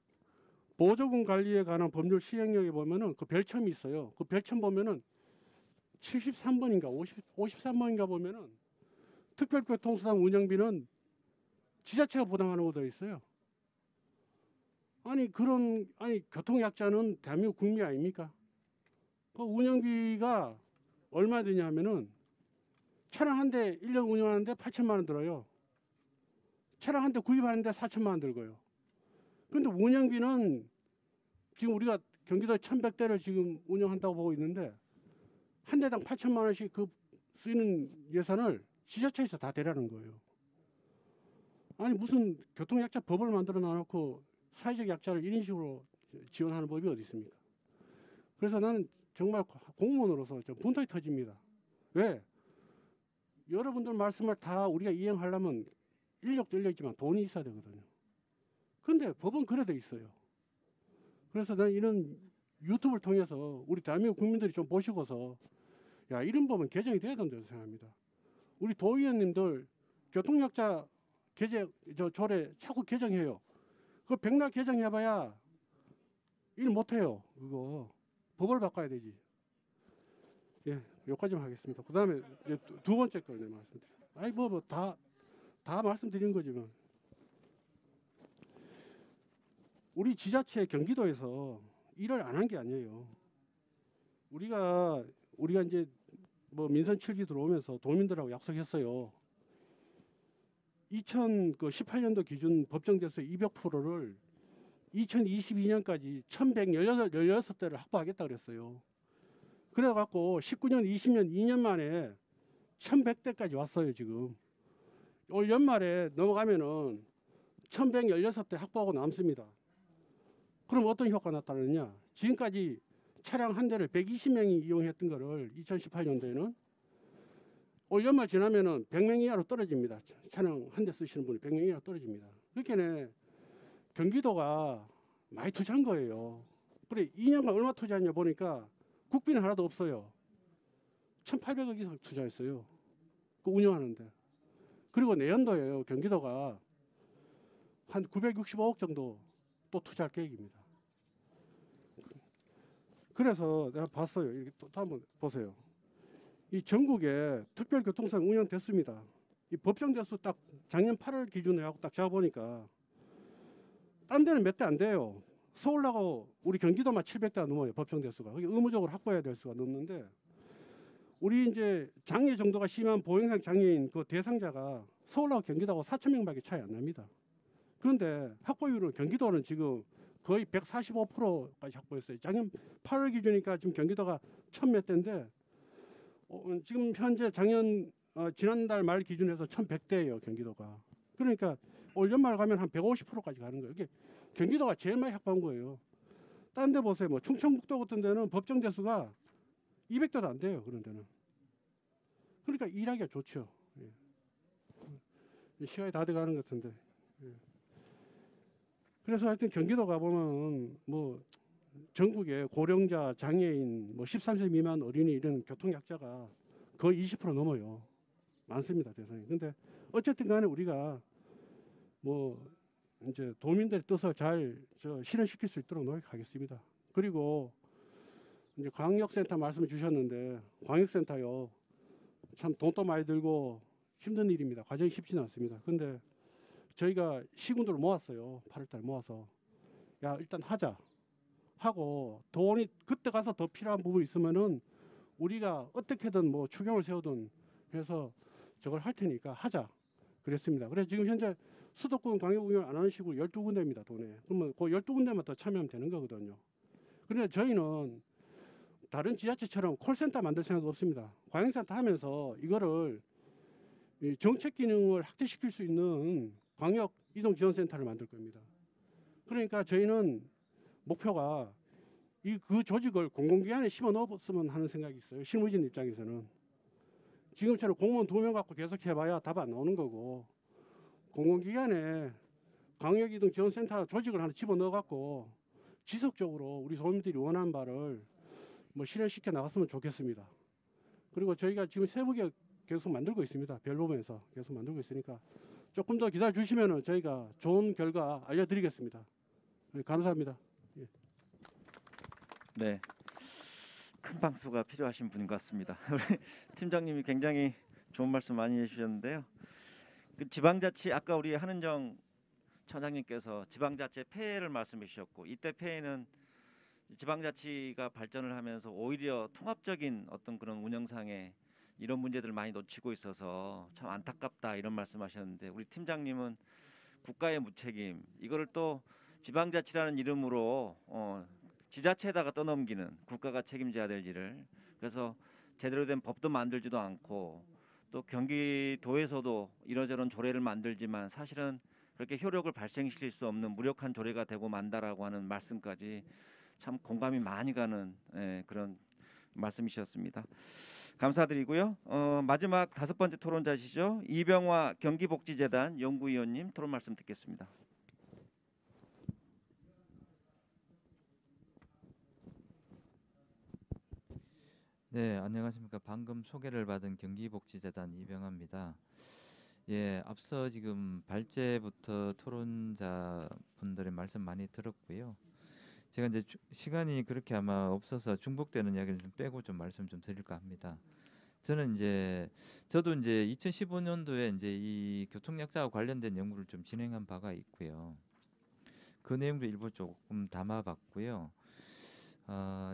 보조금 관리에 관한 법률 시행령에 보면은 그 별첨이 있어요. 그 별첨 보면은 73번인가 53번인가 보면은 특별교통수단 운영비는 지자체가 부담하는 거 돼 있어요. 교통약자는 대한민국 국민 아닙니까? 그 운영비가 얼마 드냐 하면은 차량 한 대 1년 운영하는데 8천만 원 들어요. 차량 한 대 구입하는데 4천만 원 들고요. 그런데 운영비는 지금 우리가 경기도 1,100대를 지금 운영한다고 보고 있는데 한 대당 8천만 원씩 그 쓰이는 예산을 지자체에서 다 대라는 거예요. 무슨 교통약자 법을 만들어 놔놓고 사회적 약자를 1인식으로 지원하는 법이 어디 있습니까? 그래서 나는 정말 공무원으로서 좀 분통이 터집니다. 왜? 여러분들 말씀을 다 우리가 이행하려면 인력도 인력이지만 돈이 있어야 되거든요. 그런데 법은 그래 돼 있어요. 그래서 나는 이런 유튜브를 통해서 우리 대한민국 국민들이 좀 보시고서 이런 법은 개정이 돼야 된다고 생각합니다. 우리 도의원님들 교통약자 조례 자꾸 개정해요. 그거 백날 개정해봐야 일 못해요. 그거 법을 바꿔야 되지. 예, 여기까지만 하겠습니다. 그 다음에 이제 두 번째 거 말씀드릴게요. 아니 다 말씀드린 거지만 우리 지자체 경기도에서 일을 안 한 게 아니에요. 우리가 이제 뭐 민선 7기 들어오면서 도민들하고 약속했어요. 2018년도 기준 법정 대수 200%를 2022년까지 1116대를 확보하겠다 그랬어요. 그래갖고 19년, 20년, 2년 만에 1100대까지 왔어요, 지금. 올 연말에 넘어가면은 1116대 확보하고 남습니다. 그럼 어떤 효과가 나타나느냐? 지금까지 차량 한 대를 120명이 이용했던 거를 2018년도에는 올 연말 지나면은 100명 이하로 떨어집니다. 차량 한 대 쓰시는 분이 100명 이하로 떨어집니다. 그렇게 경기도가 많이 투자한 거예요. 그래 2년간 얼마 투자했냐 보니까 국비는 하나도 없어요. 1,800억 이상 투자했어요. 그 운영하는데. 그리고 내년도에요. 경기도가 한 965억 정도 또 투자할 계획입니다. 그래서 내가 봤어요. 이렇게 또 한번 보세요. 이 전국에 특별교통상 운영됐습니다. 이 법정 대수 딱 작년 8월 기준에 하고 딱 잡아보니까 딴 데는 몇 대 안 돼요. 서울하고 우리 경기도만 700대가 넘어요. 법정 대수가. 그게 의무적으로 확보해야 될 수가 넘는데 우리 이제 장애 정도가 심한 보행상 장애인 그 대상자가 서울하고 경기도하고 4,000명밖에 차이 안 납니다. 그런데 확보율은 경기도는 지금 거의 145%까지 확보했어요. 작년 8월 기준이니까 지금 경기도가 1,000몇 대인데 지금 현재 지난달 말 기준에서 1,100대예요. 경기도가. 그러니까 올 연말 가면 한 150%까지 가는 거예요. 이게 경기도가 제일 많이 확보한 거예요. 딴 데 보세요. 뭐 충청북도 같은 데는 법정 대수가 200대도 안 돼요. 그런 데는. 그러니까 일하기가 좋죠. 예. 시간이 다 돼가는 것 같은데. 예. 그래서 하여튼 경기도 가보면 뭐 전국에 고령자, 장애인, 뭐 13세 미만 어린이 이런 교통약자가 거의 20% 넘어요. 많습니다. 대상이. 근데 어쨌든 간에 우리가 뭐 이제 도민들의 뜻을 잘 실현시킬 수 있도록 노력하겠습니다. 그리고 이제 광역센터 말씀 주셨는데 광역센터요. 참 돈도 많이 들고 힘든 일입니다. 과정이 쉽지는 않습니다. 근데 저희가 시군들을 모았어요. 8월달 모아서 야 일단 하자 하고 돈이 그때 가서 더 필요한 부분이 있으면은 우리가 어떻게든 뭐 추경을 세우든 해서 저걸 할 테니까 하자 그랬습니다. 그래서 지금 현재 수도권 광역 운영 안 하는 식으로 12군데입니다. 돈에. 그러면 그 12군데만 더 참여하면 되는 거거든요. 그런데 저희는 다른 지자체처럼 콜센터 만들 생각 없습니다. 광역센터 하면서 이거를 정책 기능을 확대시킬 수 있는 광역 이동지원센터를 만들 겁니다. 그러니까 저희는 목표가 그 조직을 공공기관에 심어 넣었으면 하는 생각이 있어요. 실무진 입장에서는. 지금처럼 공무원 2명 갖고 계속 해봐야 답 안 나오는 거고 공공기관에 광역이동지원센터 조직을 하나 집어넣어갖고 지속적으로 우리 도민들이 원하는 바를 뭐 실현시켜 나갔으면 좋겠습니다. 그리고 저희가 지금 세부계획 계속 만들고 있습니다. 별로면서 계속 만들고 있으니까 조금 더 기다려 주시면은 저희가 좋은 결과 알려드리겠습니다. 네, 감사합니다. 예. 네, 큰 방수가 필요하신 분 같습니다. 우리 팀장님이 굉장히 좋은 말씀 많이 해주셨는데요. 그 지방자치 아까 우리 한은정 처장님께서 지방자치 폐해를 말씀해 주셨고 이때 폐해는 지방자치가 발전을 하면서 오히려 통합적인 어떤 그런 운영상에 이런 문제들을 많이 놓치고 있어서 참 안타깝다 이런 말씀하셨는데 우리 팀장님은 국가의 무책임 이거를 또 지방자치라는 이름으로 지자체에다가 떠넘기는 국가가 책임져야 될 일을 그래서 제대로 된 법도 만들지도 않고 또 경기도에서도 이러저런 조례를 만들지만 사실은 그렇게 효력을 발생시킬 수 없는 무력한 조례가 되고 만다라고 하는 말씀까지 참 공감이 많이 가는 그런 말씀이셨습니다. 감사드리고요. 마지막 5번째 토론자시죠. 이병화 경기복지재단 연구위원님 토론 말씀 듣겠습니다. 네, 안녕하십니까. 방금 소개를 받은 경기복지재단 이병화입니다. 예, 앞서 지금 발제부터 토론자 분들의 말씀 많이 들었고요. 제가 이제 시간이 그렇게 아마 없어서 중복되는 이야기를 좀 빼고 좀 말씀 좀 드릴까 합니다. 저도 이제 2015년도에 이제 이 교통약자와 관련된 연구를 좀 진행한 바가 있고요. 그 내용도 일부 조금 담아봤고요.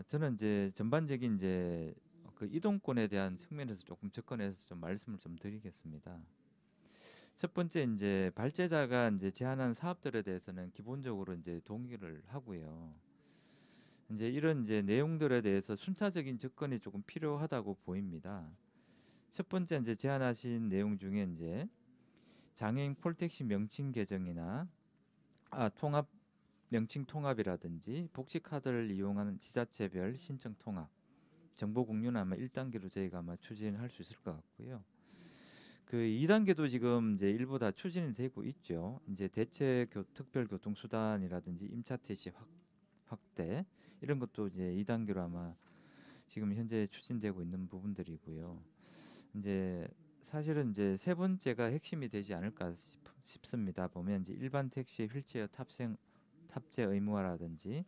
저는 이제 전반적인 이제 그 이동권에 대한 측면에서 조금 접근해서 좀 말씀을 좀 드리겠습니다. 첫 번째 이제 발제자가 이제 제안한 사업들에 대해서는 기본적으로 이제 동의를 하고요. 이제 이런 이제 내용들에 대해서 순차적인 접근이 조금 필요하다고 보입니다. 첫 번째 이제 제안하신 내용 중에 이제 장애인 콜택시 명칭 개정이나 통합 명칭 통합이라든지 복지 카드를 이용하는 지자체별 신청 통합, 정보 공유는 아마 1단계로 저희가 아마 추진할 수 있을 것 같고요. 그 2단계도 지금 이제 일부 다 추진이 되고 있죠. 이제 대체 특별 교통 수단이라든지 임차 택시 확대 이런 것도 이제 2단계로 아마 지금 현재 추진되고 있는 부분들이고요. 이제 사실은 이제 세 번째가 핵심이 되지 않을까 싶습니다. 보면 이제 일반 택시 휠체어 탑재 의무화라든지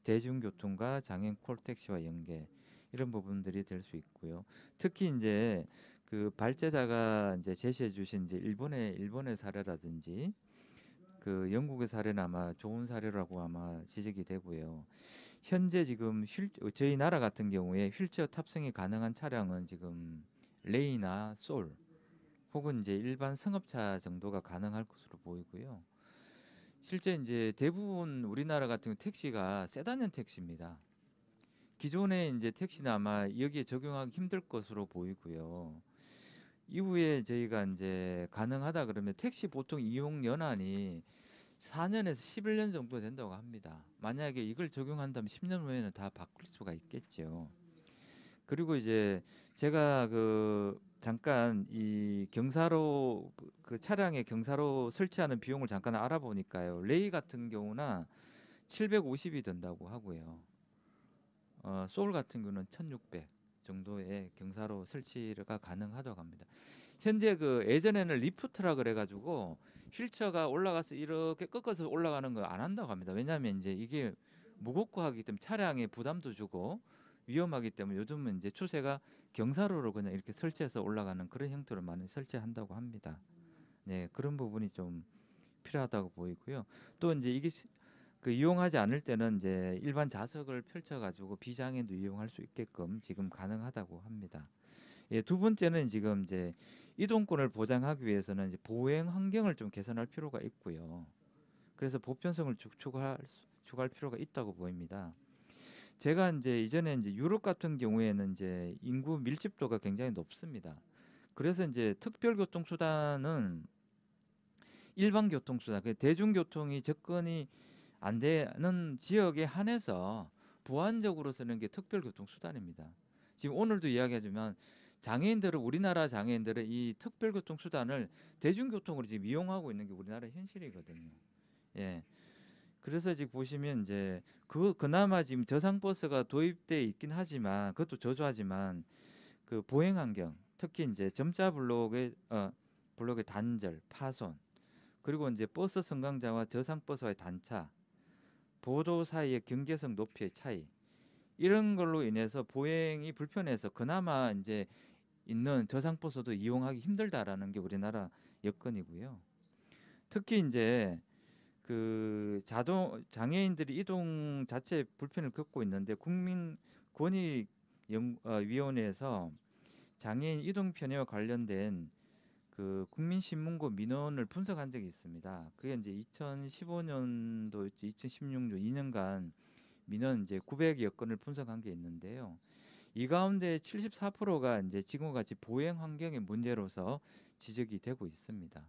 대중교통과 장애인 콜택시와 연계 이런 부분들이 될 수 있고요. 특히 이제 그 발제자가 이제 제시해 주신 이제 일본의 사례라든지 그 영국의 사례는 아마 좋은 사례라고 아마 지적이 되고요. 현재 지금 저희 나라 같은 경우에 휠체어 탑승이 가능한 차량은 지금 레이나 솔 혹은 이제 일반 승합차 정도가 가능할 것으로 보이고요. 실제 이제 대부분 우리나라 같은 경우 택시가 세단형 택시입니다. 기존의 이제 택시는 아마 여기에 적용하기 힘들 것으로 보이고요. 이후에 저희가 이제 가능하다 그러면 택시 보통 이용 연한이 4년에서 11년 정도 된다고 합니다. 만약에 이걸 적용한다면 10년 후에는 다 바꿀 수가 있겠죠. 그리고 이제 제가 그 잠깐 이 경사로 그 차량에 경사로 설치하는 비용을 잠깐 알아보니까요. 레이 같은 경우나 750이 든다고 하고요. 소울 같은 경우는 1600 정도의 경사로 설치가 가능하다고 합니다. 현재 그 예전에는 리프트라 그래가지고 휠체어가 올라가서 이렇게 꺾어서 올라가는 거 안 한다고 합니다. 왜냐하면 이제 이게 무겁고 하기 때문에 차량에 부담도 주고 위험하기 때문에 요즘은 이제 추세가 경사로로 그냥 이렇게 설치해서 올라가는 그런 형태로 많이 설치한다고 합니다. 네, 그런 부분이 좀 필요하다고 보이고요. 또 이제 이게 그 이용하지 않을 때는 이제 일반 좌석을 펼쳐가지고 비장애인도 이용할 수 있게끔 지금 가능하다고 합니다. 예, 두 번째는 지금 이제 이동권을 보장하기 위해서는 이제 보행 환경을 좀 개선할 필요가 있고요. 그래서 보편성을 추구할 필요가 있다고 보입니다. 제가 이제 이전에 이제 유럽 같은 경우에는 이제 인구 밀집도가 굉장히 높습니다. 그래서 이제 특별교통수단은 일반 교통수단, 대중교통이 접근이 안 되는 지역에 한해서 보완적으로 쓰는 게 특별교통수단입니다. 지금 오늘도 이야기하지만 장애인들은 우리나라 장애인들은 이 특별교통수단을 대중교통으로 지금 이용하고 있는 게 우리나라 현실이거든요. 예. 그래서 지금 보시면 이제 그나마 지금 저상버스가 도입돼 있긴 하지만 그것도 저조하지만 그 보행 환경 특히 이제 점자 블록의 단절, 파손 그리고 이제 버스 승강장과 저상버스와의 단차, 보도 사이의 경계성 높이의 차이 이런 걸로 인해서 보행이 불편해서 그나마 이제 있는 저상버스도 이용하기 힘들다라는 게 우리나라 여건이고요. 특히 이제 그 장애인들이 이동 자체 불편을 겪고 있는데 국민권익위원회에서 장애인 이동 편의와 관련된 그 국민신문고 민원을 분석한 적이 있습니다. 그게 이제 2015년도, 2016년 2년간 민원 이제 900여 건을 분석한 게 있는데요. 이 가운데 74%가 이제 지금과 같이 보행 환경의 문제로서 지적이 되고 있습니다.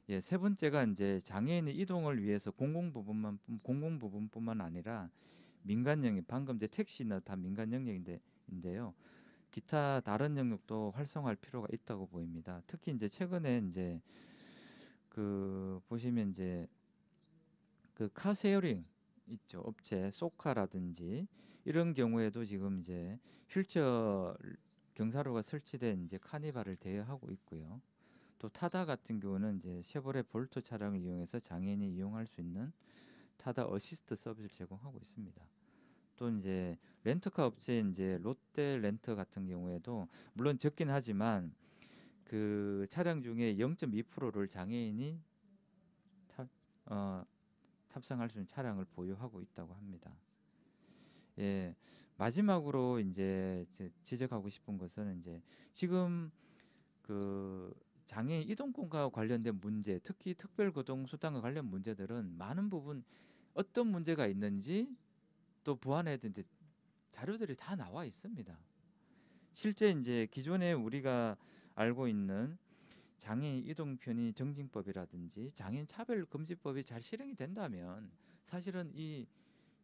예, 세 번째가 이제 장애인의 이동을 위해서 공공 부분뿐만 아니라 민간 영역, 방금 이제 택시나 다 민간 영역인데요. 기타 다른 영역도 활성화할 필요가 있다고 보입니다. 특히 이제 최근에 이제 그 보시면 이제 그 카쉐어링 있죠. 업체 소카라든지 이런 경우에도 지금 이제 휠체어 경사로가 설치된 이제 카니발을 대여하고 있고요. 또 타다 같은 경우는 이제 쉐보레 볼트 차량을 이용해서 장애인이 이용할 수 있는 타다 어시스트 서비스를 제공하고 있습니다. 또 이제 렌터카 업체 이제 롯데 렌터 같은 경우에도 물론 적긴 하지만 그 차량 중에 0.2%를 장애인이 탑승할 수 있는 차량을 보유하고 있다고 합니다. 예, 마지막으로 이제 지적하고 싶은 것은 이제 지금 그 장애인 이동권과 관련된 문제, 특히 특별교통수단과 관련 문제들은 많은 부분 어떤 문제가 있는지 또 보완해야 되는데 자료들이 다 나와 있습니다. 실제 이제 기존에 우리가 알고 있는 장애인 이동 편의 정진법이라든지 장애인 차별 금지법이 잘 실행이 된다면 사실은 이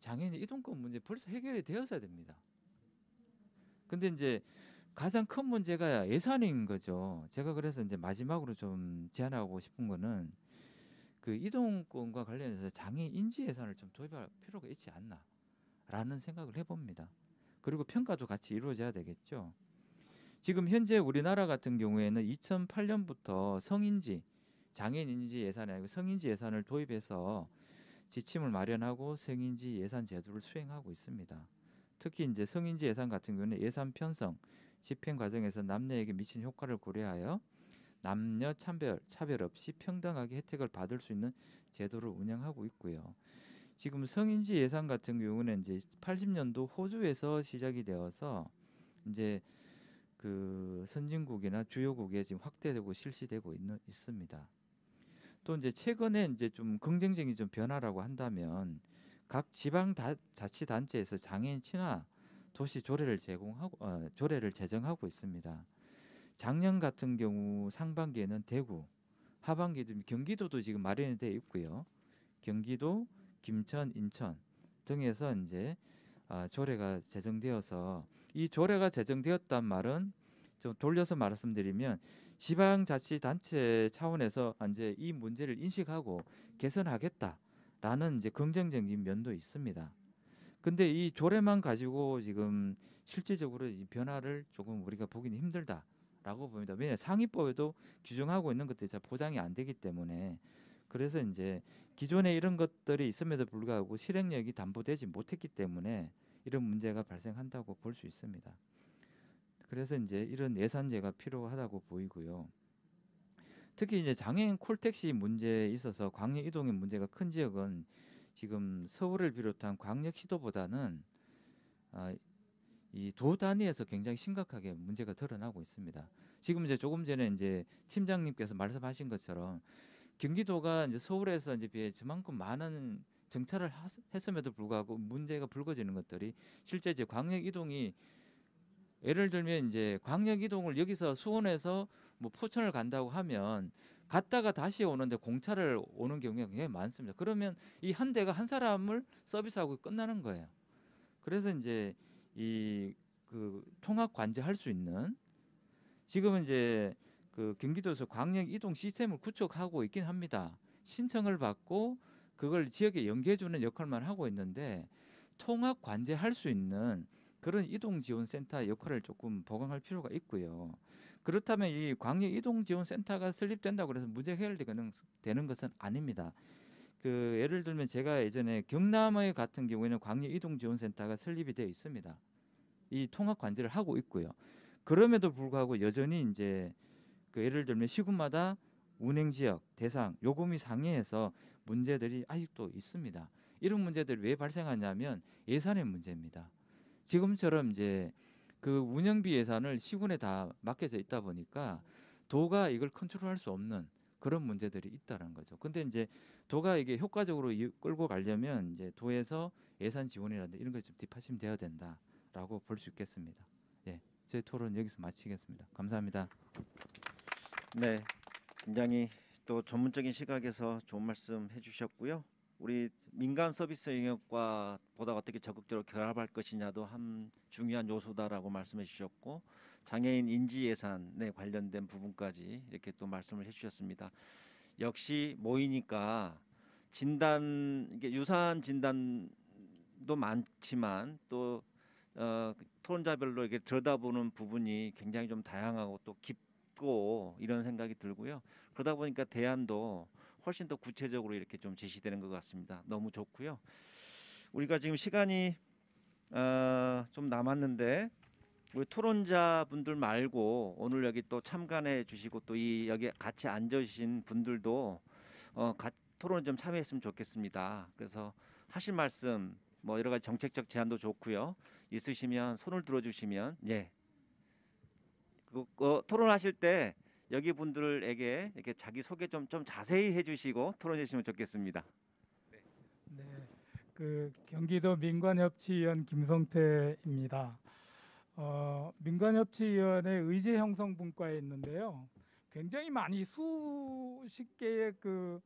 장애인 이동권 문제 벌써 해결이 되었어야 됩니다. 근데 이제 가장 큰 문제가 예산인 거죠. 제가 그래서 이제 마지막으로 좀 제안하고 싶은 거는 그 이동권과 관련해서 장애인 인지 예산을 좀 도입할 필요가 있지 않나라는 생각을 해봅니다. 그리고 평가도 같이 이루어져야 되겠죠. 지금 현재 우리나라 같은 경우에는 2008년부터 성인지 장애인 인지 예산이 아니고 성인지 예산을 도입해서 지침을 마련하고 성인지 예산 제도를 수행하고 있습니다. 특히 이제 성인지 예산 같은 경우는 예산 편성, 집행 과정에서 남녀에게 미치는 효과를 고려하여 남녀 차별 없이 평등하게 혜택을 받을 수 있는 제도를 운영하고 있고요. 지금 성인지 예산 같은 경우는 이제 80년도 호주에서 시작이 되어서 이제 그 선진국이나 주요국에 지금 확대되고 실시되고 있습니다. 또 이제 최근에 이제 좀 긍정적인 좀 변화라고 한다면 각 지방 자치단체에서 장애인 친화 도시 조례를 제정하고 있습니다. 작년 같은 경우 상반기에는 대구, 하반기도 경기도도 지금 마련이 되어 있고요. 경기도, 김천, 인천 등에서 이제 조례가 제정되어서 이 조례가 제정되었단 말은 좀 돌려서 말씀드리면 지방자치단체 차원에서 이제 이 문제를 인식하고 개선하겠다라는 이제 긍정적인 면도 있습니다. 근데 이 조례만 가지고 지금 실질적으로 이 변화를 조금 우리가 보기는 힘들다라고 봅니다. 왜냐 상위법에도 규정하고 있는 것들이 잘 보장이 안 되기 때문에 그래서 이제 기존에 이런 것들이 있음에도 불구하고 실행력이 담보되지 못했기 때문에 이런 문제가 발생한다고 볼 수 있습니다. 그래서 이제 이런 예산제가 필요하다고 보이고요. 특히 이제 장애인 콜택시 문제에 있어서 광역 이동의 문제가 큰 지역은 지금 서울을 비롯한 광역 시도보다는 이 도 단위에서 굉장히 심각하게 문제가 드러나고 있습니다. 지금 이제 조금 전에 이제 팀장님께서 말씀하신 것처럼 경기도가 이제 서울에서 이제 비해 저만큼 많은 정찰을 했음에도 불구하고 문제가 불거지는 것들이 실제 이제 광역 이동이 예를 들면 이제 광역 이동을 여기서 수원에서 뭐 포천을 간다고 하면 갔다가 다시 오는데 공차를 오는 경우가 굉장히 많습니다. 그러면 이 한 대가 한 사람을 서비스하고 끝나는 거예요. 그래서 이제 이 그 통합 관제할 수 있는 지금은 이제 그 경기도에서 광역 이동 시스템을 구축하고 있긴 합니다. 신청을 받고 그걸 지역에 연계해주는 역할만 하고 있는데 통합 관제할 수 있는 그런 이동지원센터 역할을 조금 보강할 필요가 있고요. 그렇다면 이 광역 이동지원센터가 설립된다고 해서 문제 해결되는 것은 아닙니다. 그 예를 들면 제가 예전에 경남의 같은 경우에는 광역 이동지원센터가 설립이 되어 있습니다. 이 통합 관제를 하고 있고요. 그럼에도 불구하고 여전히 이제 그 예를 들면 시군마다 운행 지역 대상 요금이 상회해서 문제들이 아직도 있습니다. 이런 문제들이 왜 발생하냐면 예산의 문제입니다. 지금처럼 이제 그 운영비 예산을 시군에 다 맡겨져 있다 보니까 도가 이걸 컨트롤할 수 없는 그런 문제들이 있다는 거죠. 근데 이제 도가 이게 효과적으로 끌고 가려면 이제 도에서 예산 지원이라든지 이런 것 좀 뒷받침 되어야 된다라고 볼 수 있겠습니다. 예, 제 토론 여기서 마치겠습니다. 감사합니다. 네, 굉장히 또 전문적인 시각에서 좋은 말씀 해주셨고요. 우리 민간 서비스 영역과 보다 어떻게 적극적으로 결합할 것이냐도 한 중요한 요소다라고 말씀해 주셨고 장애인 인지 예산에 관련된 부분까지 이렇게 또 말씀을 해주셨습니다. 역시 모이니까 이게 유사한 진단도 많지만 또 토론자별로 이렇게 들여다보는 부분이 굉장히 좀 다양하고 또 깊고 이런 생각이 들고요. 그러다 보니까 대안도 훨씬 더 구체적으로 이렇게 좀 제시되는 것 같습니다. 너무 좋고요. 우리가 지금 시간이 좀 남았는데 우리 토론자분들 말고 오늘 여기 또 참관해 주시고 또 이 여기 같이 앉으신 분들도 토론에 좀 참여했으면 좋겠습니다. 그래서 하실 말씀 뭐 여러 가지 정책적 제안도 좋고요. 있으시면 손을 들어주시면 예. 토론하실 때 여기 분들에게 이렇게 자기 소개 좀 자세히 해주시고 토론해 주시면 좋겠습니다. 네, 그 경기도 민관협치위원 김성태입니다. 민관협치위원회 의제 형성 분과에 있는데요. 굉장히 많이 수십 개의 그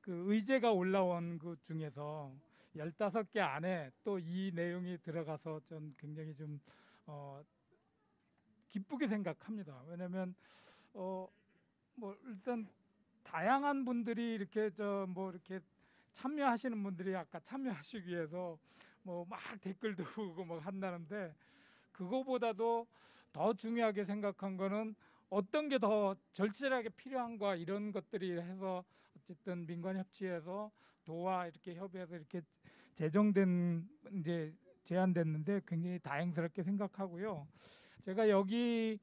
의제가 올라온 그 중에서 15개 안에 또 이 내용이 들어가서 좀 굉장히 좀 기쁘게 생각합니다. 왜냐하면 뭐 일단 다양한 분들이 이렇게 이렇게 참여하시는 분들이 아까 참여하시기 위해서 뭐 막 댓글도 오고 뭐 한다는데 그거보다도 더 중요하게 생각한 거는 어떤 게 더 절실하게 필요한가 이런 것들이 해서 어쨌든 민관협치에서 도와 이렇게 협의해서 이렇게 제정된 이제 제안됐는데 굉장히 다행스럽게 생각하고요. 제가 여기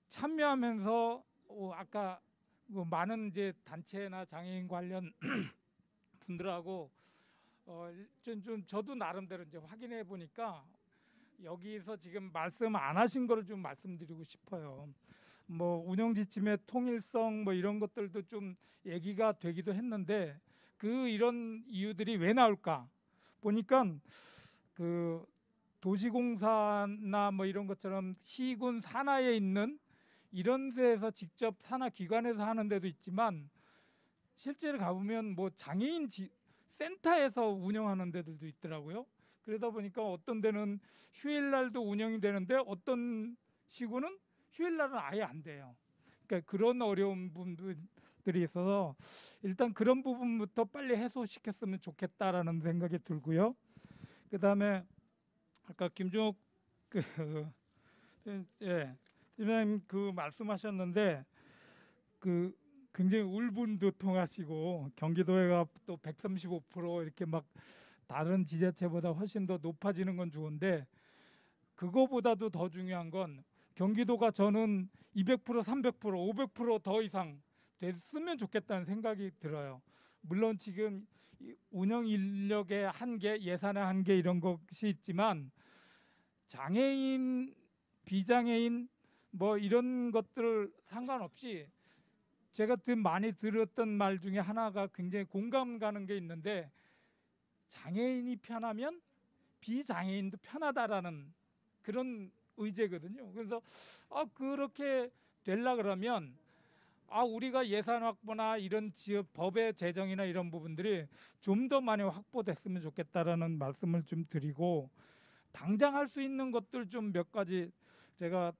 참여하면서 아까 뭐 많은 이제 단체나 장애인 관련 분들하고 좀 저도 나름대로 이제 확인해 보니까 여기서 지금 말씀 안 하신 거를 좀 말씀드리고 싶어요. 뭐 운영 지침의 통일성 뭐 이런 것들도 좀 얘기가 되기도 했는데 이런 이유들이 왜 나올까 보니까 그 도시공사나 뭐 이런 것처럼 시군 산하에 있는 이런 데서 직접 산하 기관에서 하는 데도 있지만 실제로 가보면 뭐 장애인 센터에서 운영하는 데들도 있더라고요. 그러다 보니까 어떤 데는 휴일날도 운영이 되는데 어떤 시군은 휴일날은 아예 안 돼요. 그러니까 그런 어려운 부분들이 있어서 일단 그런 부분부터 빨리 해소시켰으면 좋겠다라는 생각이 들고요. 그다음에 아까 김종욱 선생님 그 말씀하셨는데 그 굉장히 울분도 통하시고 경기도가 또 135% 이렇게 막 다른 지자체보다 훨씬 더 높아지는 건 좋은데 그거보다도 더 중요한 건 경기도가 저는 200%, 300%, 500% 더 이상 됐으면 좋겠다는 생각이 들어요. 물론 지금 운영 인력의 한계, 예산의 한계 이런 것이 있지만 장애인, 비장애인 뭐 이런 것들 상관없이 제가 많이 들었던 말 중에 하나가 굉장히 공감 가는 게 있는데 장애인이 편하면 비장애인도 편하다라는 그런 의제거든요. 그래서 그렇게 되려 그러면 우리가 예산 확보나 이런 지역 법의 제정이나 이런 부분들이 좀 더 많이 확보됐으면 좋겠다라는 말씀을 좀 드리고 당장 할 수 있는 것들 좀 몇 가지 제가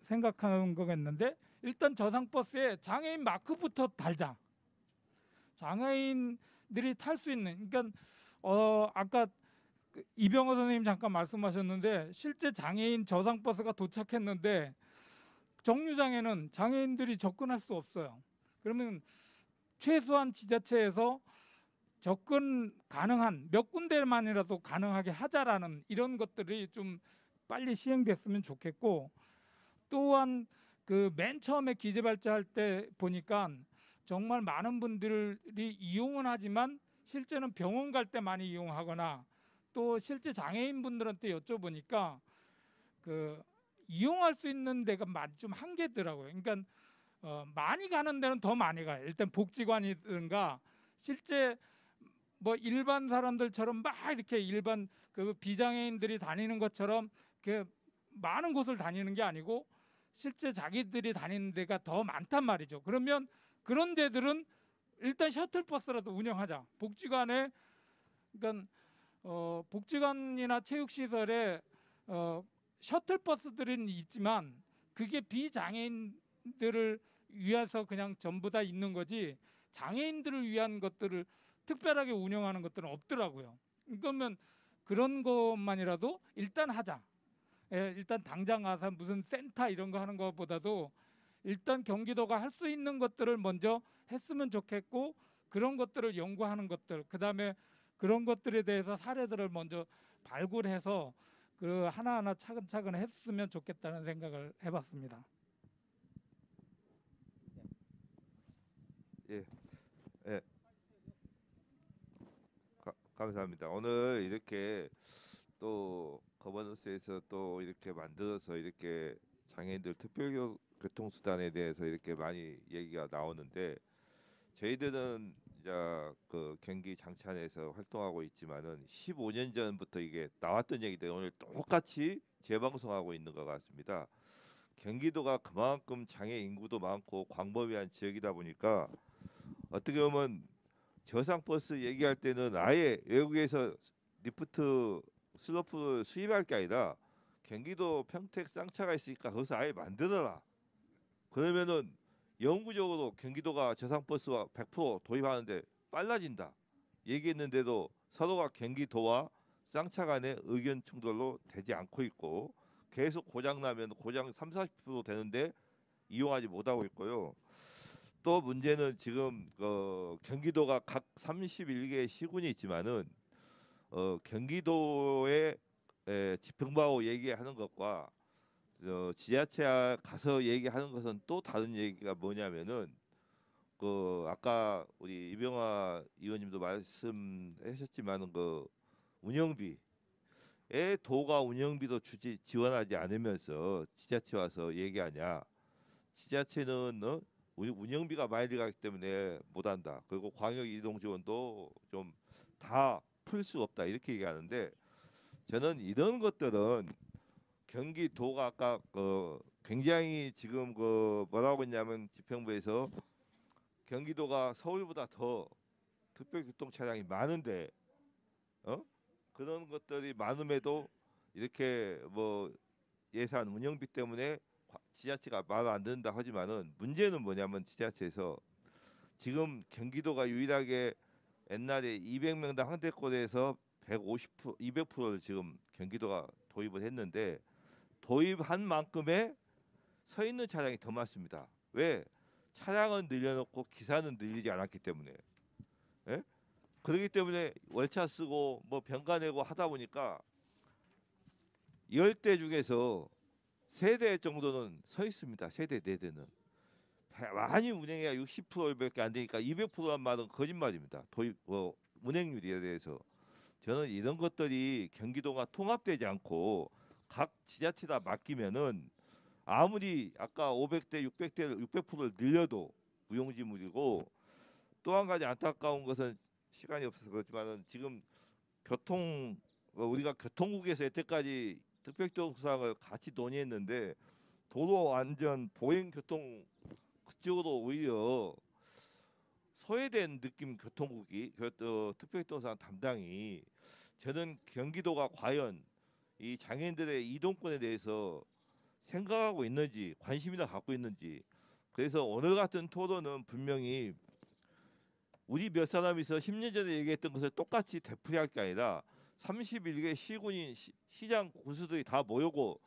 생각하는 거겠는데 일단 저상버스에 장애인 마크부터 달자. 장애인들이 탈 수 있는 그러니까 아까 이병호 선생님 잠깐 말씀하셨는데 실제 장애인 저상버스가 도착했는데 정류장에는 장애인들이 접근할 수 없어요. 그러면 최소한 지자체에서 접근 가능한 몇 군데만이라도 가능하게 하자라는 이런 것들이 좀 빨리 시행됐으면 좋겠고 또한 맨 처음에 기재발제할 때 보니까 정말 많은 분들이 이용은 하지만 실제는 병원 갈 때 많이 이용하거나 또 실제 장애인 분들한테 여쭤보니까 이용할 수 있는 데가 좀 한계더라고요. 그러니까 많이 가는 데는 더 많이 가요. 일단 복지관이든가 실제 뭐 일반 사람들처럼 막 이렇게 일반 비장애인들이 다니는 것처럼 많은 곳을 다니는 게 아니고 실제 자기들이 다니는 데가 더 많단 말이죠. 그러면 그런 데들은 일단 셔틀버스라도 운영하자. 복지관에 그러니까 복지관이나 체육시설에 셔틀버스들은 있지만 그게 비장애인들을 위해서 그냥 전부 다 있는 거지 장애인들을 위한 것들을 특별하게 운영하는 것들은 없더라고요. 그러면 그런 것만이라도 일단 하자. 일단 당장 가서 무슨 센터 이런 거 하는 것보다도 일단 경기도가 할 수 있는 것들을 먼저 했으면 좋겠고 그런 것들을 연구하는 것들, 그다음에 그런 것들에 대해서 사례들을 먼저 발굴해서 그 하나하나 차근차근 했으면 좋겠다는 생각을 해봤습니다. 예, 예. 감사합니다. 오늘 이렇게 또 거버넌스에서 또 이렇게 만들어서 이렇게 장애인들 특별교통수단에 대해서 이렇게 많이 얘기가 나오는데 저희들은 이제 그 경기 장찬에서 활동하고 있지만은 15년 전부터 이게 나왔던 얘기들 오늘 똑같이 재방송하고 있는 것 같습니다. 경기도가 그만큼 장애 인구도 많고 광범위한 지역이다 보니까 어떻게 보면 저상버스 얘기할 때는 아예 외국에서 리프트 슬로프를 수입할 게 아니라 경기도 평택 쌍차가 있으니까 거기서 아예 만들어라. 그러면은 영구적으로 경기도가 저상버스와 100% 도입하는데 빨라진다. 얘기했는데도 서로가 경기도와 쌍차 간의 의견 충돌로 되지 않고 있고 계속 고장 나면 고장 30-40% 되는데 이용하지 못하고 있고요. 또 문제는 지금 경기도가 각 31개 시군이 있지만은 경기도의 지평바오 얘기하는 것과 지자체 가서 얘기하는 것은 또 다른 얘기가 뭐냐면은 그 아까 우리 이병화 의원님도 말씀하셨지만은 그 운영비에 도가 운영비도 지원하지 않으면서 지자체 와서 얘기하냐. 지자체는 우리 운영비가 많이 들어가기 때문에 못한다. 그리고 광역 이동 지원도 좀 다 풀 수 없다 이렇게 얘기하는데 저는 이런 것들은 경기도가 아까 굉장히 지금 뭐라고 했냐면 지평부에서 경기도가 서울보다 더 특별교통 차량이 많은데 그런 것들이 많음에도 이렇게 뭐 예산 운영비 때문에 지자체가 말 안 듣는다 하지만은 문제는 뭐냐면 지자체에서 지금 경기도가 유일하게 옛날에 200명당 한 대꼴에서 150%, 200%를 지금 경기도가 도입을 했는데 도입한 만큼의 서 있는 차량이 더 많습니다. 왜? 차량은 늘려놓고 기사는 늘리지 않았기 때문에. 예? 그렇기 때문에 월차 쓰고 뭐 병가 내고 하다 보니까 10대 중에서 3대 정도는 서 있습니다. 3대, 4대는. 많이 운행해야 60%밖에 안 되니까 200%란 말은 거짓말입니다. 도입 운행률에 대해서. 저는 이런 것들이 경기도가 통합되지 않고 각 지자체다 맡기면은 아무리 아까 500대, 600%를 늘려도 무용지물이고 또 한 가지 안타까운 것은 시간이 없어서 그렇지만은 지금 우리가 교통국에서 여태까지 특별교통수단을 같이 논의했는데 도로 안전 보행 교통 그쪽으로 오히려 소외된 느낌 교통국이 특별교통수단 담당이 저는 경기도가 과연 이 장애인들의 이동권에 대해서 생각하고 있는지 관심이나 갖고 있는지 그래서 오늘 같은 토론은 분명히 우리 몇 사람이서 10년 전에 얘기했던 것을 똑같이 되풀이할 게 아니라 31개 시군인 시장 군수들이 다 모이고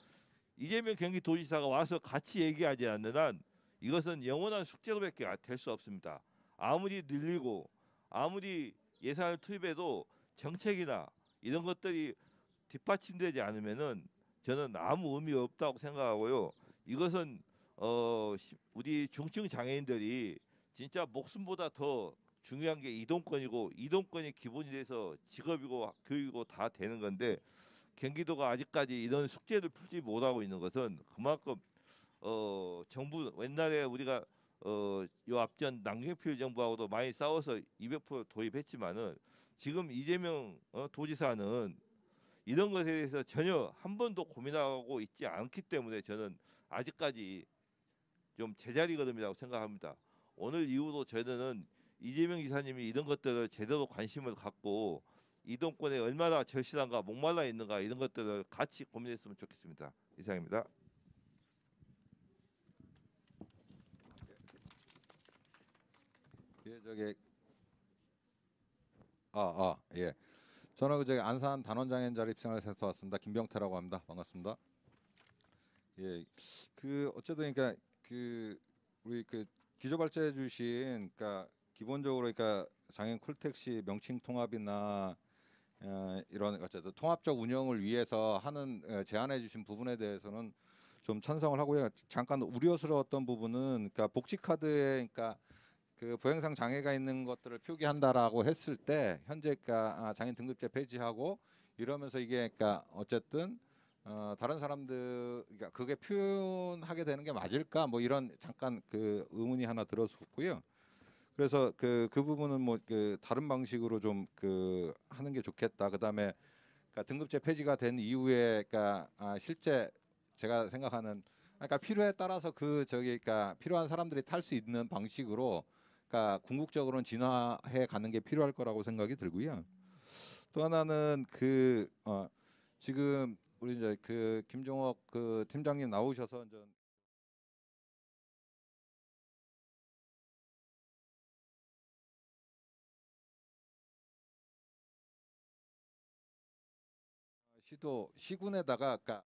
이재명 경기도지사가 와서 같이 얘기하지 않는 한 이것은 영원한 숙제로밖에 될 수 없습니다. 아무리 늘리고 아무리 예산을 투입해도 정책이나 이런 것들이 뒷받침되지 않으면은 저는 아무 의미 없다고 생각하고요. 이것은 우리 중증 장애인들이 진짜 목숨보다 더 중요한 게 이동권이고 이동권이 기본이 돼서 직업이고 교육이고 다 되는 건데 경기도가 아직까지 이런 숙제를 풀지 못하고 있는 것은 그만큼 정부 옛날에 우리가 요 앞전 남경필 정부하고도 많이 싸워서 200% 도입했지만은 지금 이재명 도지사는 이런 것에 대해서 전혀 한 번도 고민하고 있지 않기 때문에 저는 아직까지 좀 제자리걸음이라고 생각합니다. 오늘 이후로 저희는 이재명 지사님이 이런 것들을 제대로 관심을 갖고 이동권에 얼마나 절실한가 목말라 있는가 이런 것들을 같이 고민했으면 좋겠습니다. 이상입니다. 예, 저기 예. 저는 저기 안산 단원장애인 자립생활센터 왔습니다. 김병태라고 합니다. 반갑습니다. 예, 어쨌든 그러니까 우리 그 기조 발제해 주신 그러니까 기본적으로 그러니까 장애인 콜택시 명칭 통합이나 이런 어쨌든 통합적 운영을 위해서 하는 제안해 주신 부분에 대해서는 좀 찬성을 하고요. 잠깐 우려스러웠던 부분은 그러니까 복지 카드에 그러니까 그 보행상 장애가 있는 것들을 표기한다라고 했을 때 현재 그러니까 장애인 등급제 폐지하고 이러면서 이게 그러니까 어쨌든 다른 사람들 그러니까 그게 표현하게 되는 게 맞을까 뭐 이런 잠깐 그 의문이 하나 들었었고요. 그래서 그 부분은 뭐 그 다른 방식으로 좀 그 하는 게 좋겠다. 그다음에 그러니까 등급제 폐지가 된 이후에 그러니까 실제 제가 생각하는 그러니까 필요에 따라서 그 저기 그러니까 필요한 사람들이 탈 수 있는 방식으로 그러니까 궁극적으로는 진화해 가는 게 필요할 거라고 생각이 들고요. 또 하나는 그 지금 우리 이제 그 김종옥 그 팀장님 나오셔서 이제 시군에다가 그러니까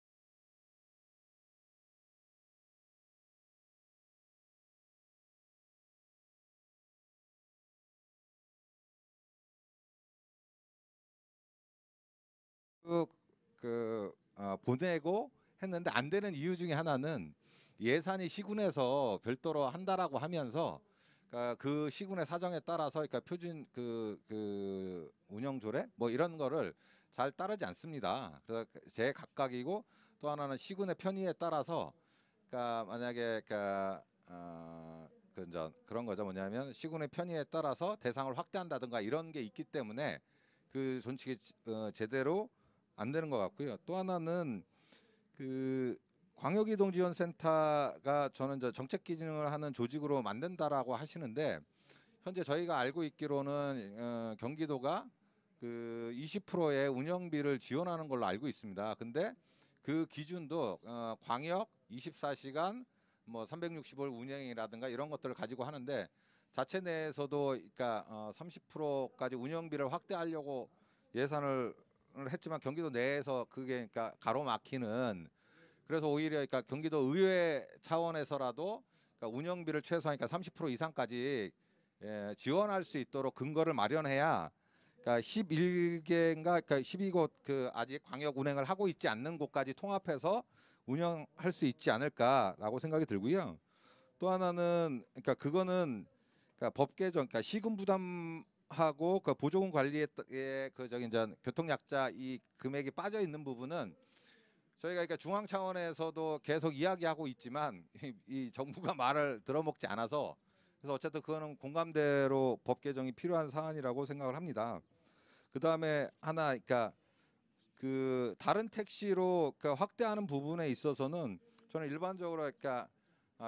보내고 했는데 안 되는 이유 중에 하나는 예산이 시군에서 별도로 한다라고 하면서 그러니까 그 시군의 사정에 따라서 그러니까 표준 그 운영 조례 뭐 이런 거를 잘 따르지 않습니다. 그래서 제 각각이고 또 하나는 시군의 편의에 따라서 그러니까 만약에 그러니까 그런 거죠. 뭐냐면 시군의 편의에 따라서 대상을 확대한다든가 이런 게 있기 때문에 그 존칙이 제대로 안 되는 것 같고요. 또 하나는 그 광역이동지원센터가 저는 저 정책 기능을 하는 조직으로 만든다라고 하시는데 현재 저희가 알고 있기로는 경기도가 그 20%의 운영비를 지원하는 걸로 알고 있습니다. 근데 그 기준도 광역 24시간 뭐 365일 운영이라든가 이런 것들을 가지고 하는데 자체 내에서도 그러니까 30%까지 운영비를 확대하려고 예산을 했지만 경기도 내에서 그게 그러니까 가로막히는 그래서 오히려 그러니까 경기도 의회 차원에서라도 그러니까 운영비를 최소한 그러니까 30% 이상까지 지원할 수 있도록 근거를 마련해야 그러니까 11개인가 그러니까 12곳 그 아직 광역 운행을 하고 있지 않는 곳까지 통합해서 운영할 수 있지 않을까라고 생각이 들고요. 또 하나는 그러니까 그거는 그러니까 법 개정 그러니까 시군 부담하고 그 보조금 관리에 그 저기 이제 교통약자 이 금액이 빠져 있는 부분은 저희가 그러니까 중앙 차원에서도 계속 이야기하고 있지만 이 정부가 말을 들어먹지 않아서 그래서 어쨌든 그거는 공감대로 법 개정이 필요한 사안이라고 생각을 합니다. 그 다음에 하나 그러니까 그 다른 택시로 그러니까 확대하는 부분에 있어서는 저는 일반적으로 그러니까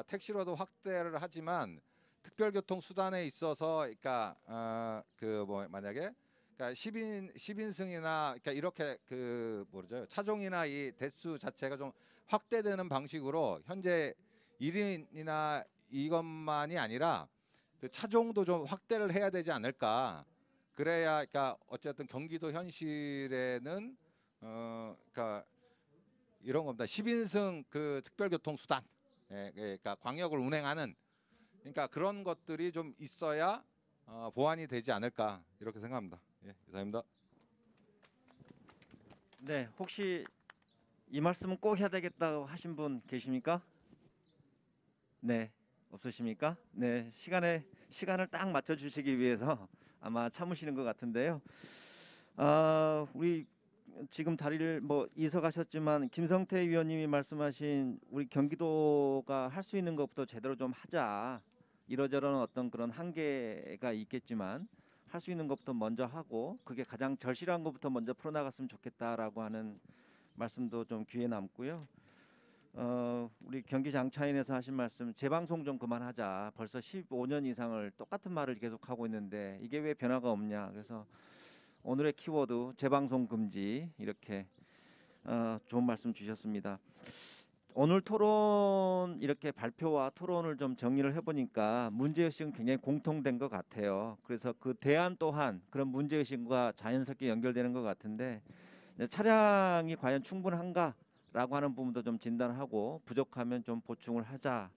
택시로도 확대를 하지만 특별교통 수단에 있어서 그러니까 그 뭐 만약에 그러니까 10인승이나 그러니까 이렇게 그 뭐죠 차종이나 이 대수 자체가 좀 확대되는 방식으로 현재 1인이나 이것만이 아니라 그 차종도 좀 확대를 해야 되지 않을까. 그래야 그러니까 어쨌든 경기도 현실에는 그러니까 이런 겁니다. 10인승 그 특별교통 수단, 그러니까 광역을 운행하는 그러니까 그런 것들이 좀 있어야 보완이 되지 않을까 이렇게 생각합니다. 예, 이상입니다. 네, 혹시 이 말씀은 꼭 해야 되겠다고 하신 분 계십니까? 네, 없으십니까? 네, 시간을 딱 맞춰 주시기 위해서 아마 참으시는 것 같은데요. 우리 지금 다리를 뭐 이석하셨지만 김성태 위원님이 말씀하신 우리 경기도가 할 수 있는 것부터 제대로 좀 하자. 이러저런 어떤 그런 한계가 있겠지만 할 수 있는 것부터 먼저 하고 그게 가장 절실한 것부터 먼저 풀어나갔으면 좋겠다라고 하는 말씀도 좀 귀에 남고요. 우리 경기 장차인에서 하신 말씀 재방송 좀 그만하자. 벌써 15년 이상을 똑같은 말을 계속하고 있는데 이게 왜 변화가 없냐. 그래서 오늘의 키워드 재방송 금지 이렇게 좋은 말씀 주셨습니다. 오늘 토론 이렇게 발표와 토론을 좀 정리를 해보니까 문제의식은 굉장히 공통된 것 같아요. 그래서 그 대안 또한 그런 문제의식과 자연스럽게 연결되는 것 같은데 차량이 과연 충분한가라고 하는 부분도 좀 진단하고 부족하면 좀 보충을 하자.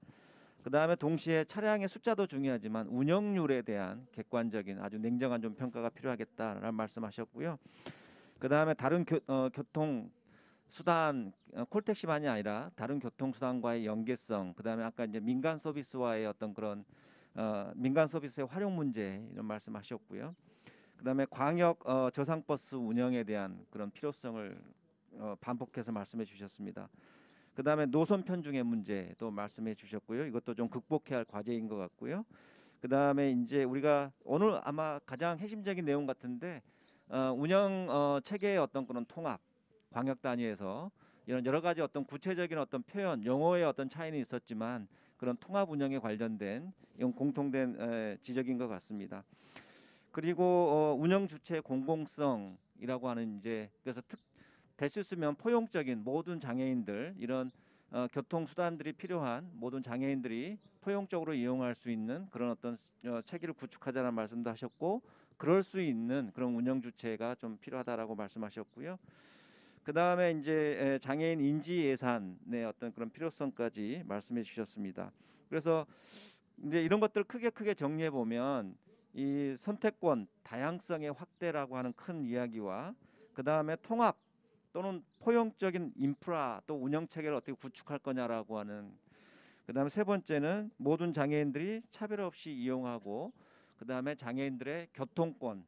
그다음에 동시에 차량의 숫자도 중요하지만 운영률에 대한 객관적인 아주 냉정한 좀 평가가 필요하겠다라는 말씀하셨고요. 그다음에 다른 교통 수단 콜택시만이 아니라 다른 교통 수단과의 연계성, 그다음에 아까 이제 민간 서비스와의 어떤 그런 민간 서비스의 활용 문제 이런 말씀하셨고요. 그다음에 광역 저상버스 운영에 대한 그런 필요성을 반복해서 말씀해 주셨습니다. 그다음에 노선 편중의 문제도 말씀해 주셨고요. 이것도 좀 극복해야 할 과제인 것 같고요. 그다음에 이제 우리가 오늘 아마 가장 핵심적인 내용 같은데 운영 체계의 어떤 그런 통합, 광역 단위에서 이런 여러 가지 어떤 구체적인 어떤 표현, 용어의 어떤 차이는 있었지만 그런 통합 운영에 관련된 이건 공통된 지적인 것 같습니다. 그리고 운영 주체 공공성이라고 하는 이제 그래서 될 수 있으면 포용적인 모든 장애인들 이런 교통 수단들이 필요한 모든 장애인들이 포용적으로 이용할 수 있는 그런 어떤 체계를 구축하자는 말씀도 하셨고 그럴 수 있는 그런 운영 주체가 좀 필요하다라고 말씀하셨고요. 그 다음에 이제 장애인 인지 예산의 어떤 그런 필요성까지 말씀해 주셨습니다. 그래서 이제 이런 것들 크게 정리해 보면 이 선택권, 다양성의 확대라고 하는 큰 이야기와 그 다음에 통합 또는 포용적인 인프라 또 운영 체계를 어떻게 구축할 거냐라고 하는 그 다음에 세 번째는 모든 장애인들이 차별 없이 이용하고 그 다음에 장애인들의 교통권,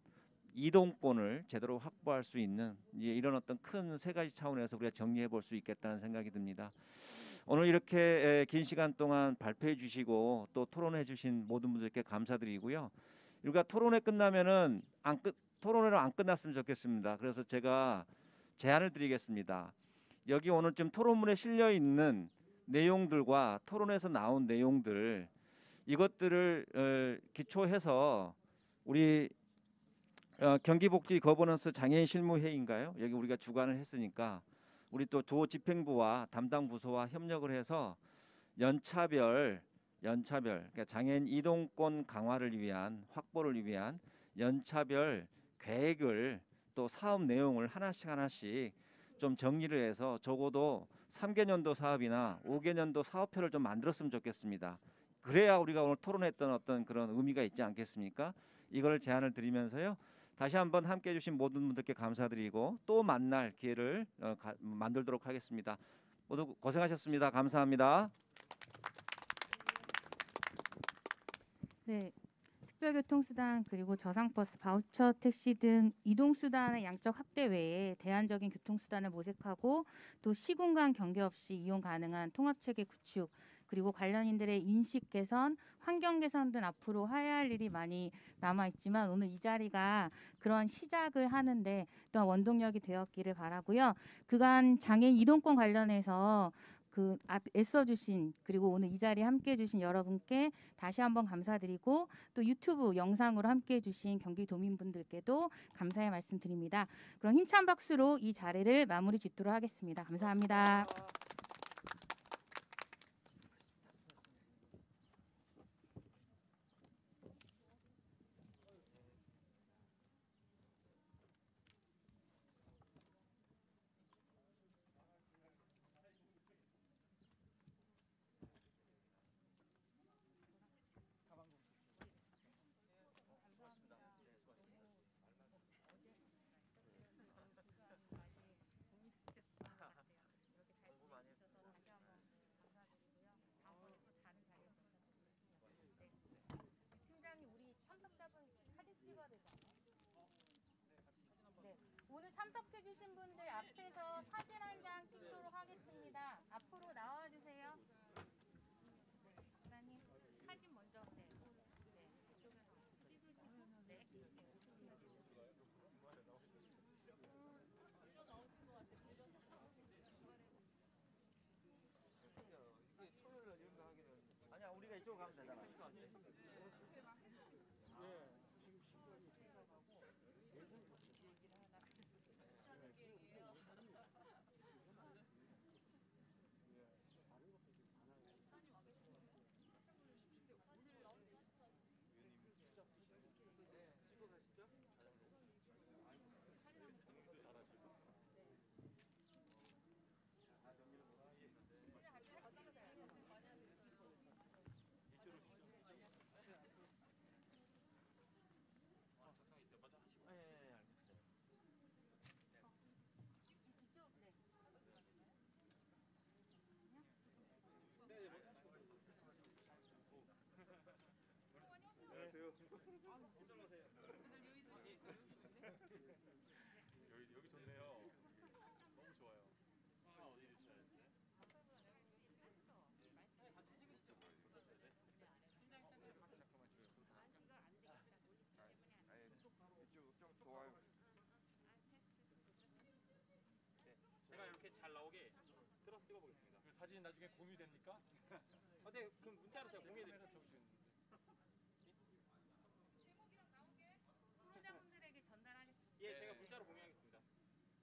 이동권을 제대로 확보할 수 있는 이런 어떤 큰 세 가지 차원에서 우리가 정리해 볼 수 있겠다는 생각이 듭니다. 오늘 이렇게 긴 시간 동안 발표해 주시고 또 토론해 주신 모든 분들께 감사드리고요. 우리가 토론회 끝나면은 토론회로 안 끝났으면 좋겠습니다. 그래서 제가 제안을 드리겠습니다. 여기 오늘 좀 토론문에 실려 있는 내용들과 토론에서 나온 내용들 이것들을 기초해서 우리 경기복지 거버넌스 장애인 실무회의인가요? 여기 우리가 주관을 했으니까 우리 또 도집행부와 담당 부서와 협력을 해서 연차별 그러니까 장애인 이동권 강화를 위한 확보를 위한 연차별 계획을 또 사업 내용을 하나씩 좀 정리를 해서 적어도 3개년도 사업이나 5개년도 사업표를 좀 만들었으면 좋겠습니다. 그래야 우리가 오늘 토론했던 어떤 그런 의미가 있지 않겠습니까? 이걸 제안을 드리면서요. 다시 한번 함께해 주신 모든 분들께 감사드리고 또 만날 기회를 만들도록 하겠습니다. 모두 고생하셨습니다. 감사합니다. 네. 특별교통수단 그리고 저상버스, 바우처 택시 등 이동수단의 양적 확대 외에 대안적인 교통수단을 모색하고 또 시군간 경계 없이 이용 가능한 통합체계 구축 그리고 관련인들의 인식 개선, 환경 개선 등 앞으로 해야 할 일이 많이 남아있지만 오늘 이 자리가 그런 시작을 하는데 또한 원동력이 되었기를 바라고요. 그간 장애인 이동권 관련해서 애써주신 그리고 오늘 이 자리에 함께해 주신 여러분께 다시 한번 감사드리고 또 유튜브 영상으로 함께해 주신 경기도민분들께도 감사의 말씀드립니다. 그럼 힘찬 박수로 이 자리를 마무리 짓도록 하겠습니다. 감사합니다. 오늘 참석해주신 분들 앞에서 사진 한 장 찍도록 하겠습니다. 앞으로 나와주세요. 네, 박사님 사진 먼저. 네, 이쪽에서 찍으시고. 아니야, 우리가 이쪽으로 가면 되잖아. 사진 나중에 공유됩니까? 네, 그럼 문자로 제가 공유해드릴게요. 후보자분들에게 전달하겠습니다. 예, 제가 문자로 공유하겠습니다.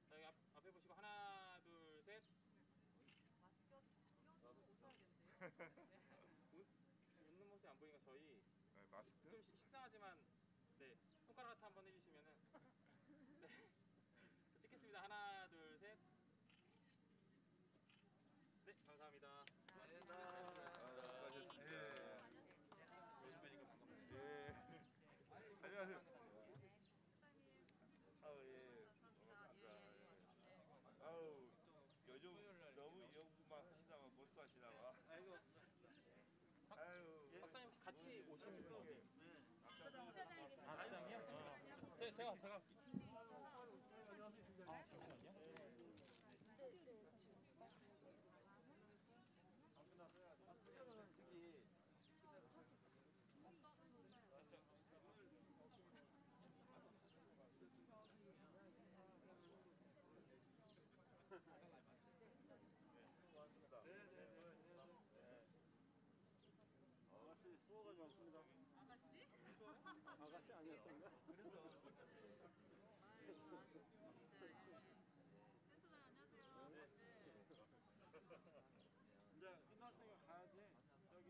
자, 여기 앞에 보시고 하나, 둘, 셋. 웃는 모습이 안 보이니까 저희 마스크? 좀 식상하지만 네, 손가락 하트 한번 해주시면은 네, 찍겠습니다. 하나, 둘, 셋. 네, 감사합니다. 수고하셨습니다. 요즘 뵈니까 반갑습니다. 예. 안녕하세요. 아우 예. 아우 요즘 너무 연구만 하시다가 못도 하시다가. 아이고. 아유. 박사님 혹시 같이 오시는 분이? 부처장이겠습니다. 아, 부처장이요? 제가. 잠시만요. 아가씨 수고가 좋습니다. 아가씨? 아가씨 아니었던가? 센터장 안녕하세요. 네. 이제 끝났으니까 가야지. 여기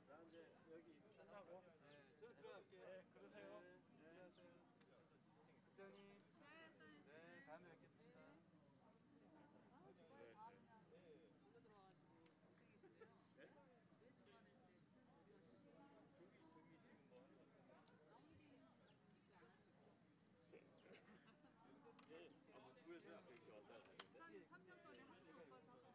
나 이제 여기 끝나고. 저는 들어갈게요. 네, 그러세요. 네, 안녕하세요. 국장님. 네, 다음에 뵙겠습니다.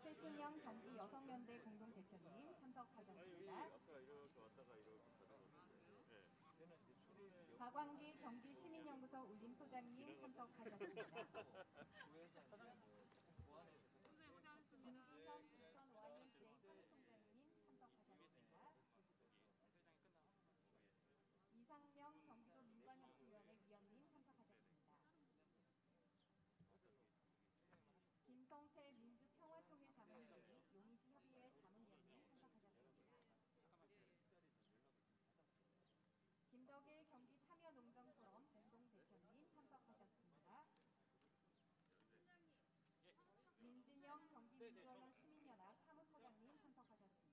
최신영 경기 여성연대 공동대표님 참석하셨습니다. 아까 이렇게 왔다가 이렇게 가다가. 박광기 경기 시민연구소 울림소장님 참석하셨습니다. 김기현 부천 YMCA 사무총장님 참석하셨습니다. 이상명 경기도 민관협치위원회 위원님 참석하셨습니다. 김성태 민주평화통일자문회의 용인시 협의회 자문위원님 참석하셨습니다. 김덕일 경기 참여농정포럼 공동대표님 참석하셨습니다. 민진영 경기민주언론 시민연합 사무처장님 참석하셨습니다.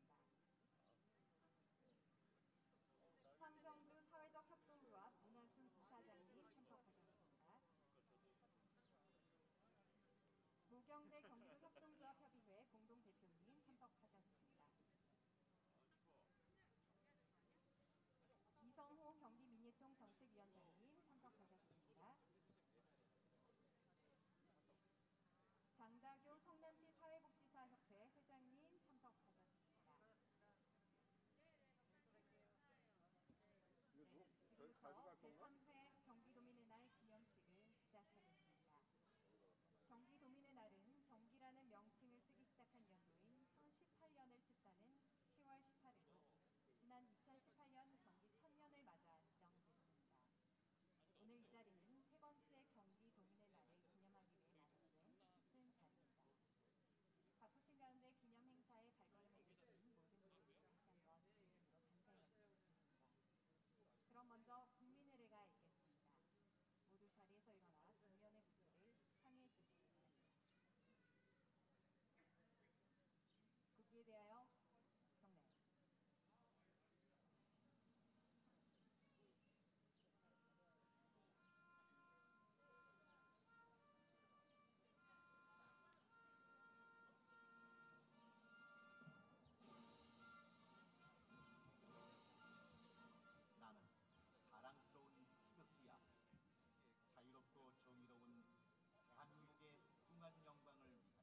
황정주 사회적협동조합 문화순 이사장님 참석하셨습니다. 모경대 경기도 협동조합협의회 공동대표님 참석하셨습니다. 이성호 경기민예총 정책위원장님 참석하셨습니다. 장다교 성남시 사회복지사협회 회장님 참석하셨습니다. 네, 지금부터 제3회 경기도민의 날 기념식을 시작하겠습니다. 경기도민의 날은 경기라는 명칭을 쓰기 시작한 연도인 2018년을 뜻하는 10월 18일로 지난 2018년 경기 1000년을 맞아 지정됐습니다. 오늘 이 자리는 세 번째 경기도민의 날을 기념하기 위해 마련된 큰 자리입니다. 바쁘신 가운데 기념 행사에 발걸음해주신 모든 분들께 다시 한번 진심으로 감사의 말씀드립니다. 그럼 먼저 국민의례가 있겠습니다. 모두 자리에서 일어나 전면의 국기를 향해 주시기 바랍니다. 국기에 대하여 경례. 나는 자랑스러운 태극기야. 자유롭고 정의로운 대한민국의 무궁한 영광을 위하여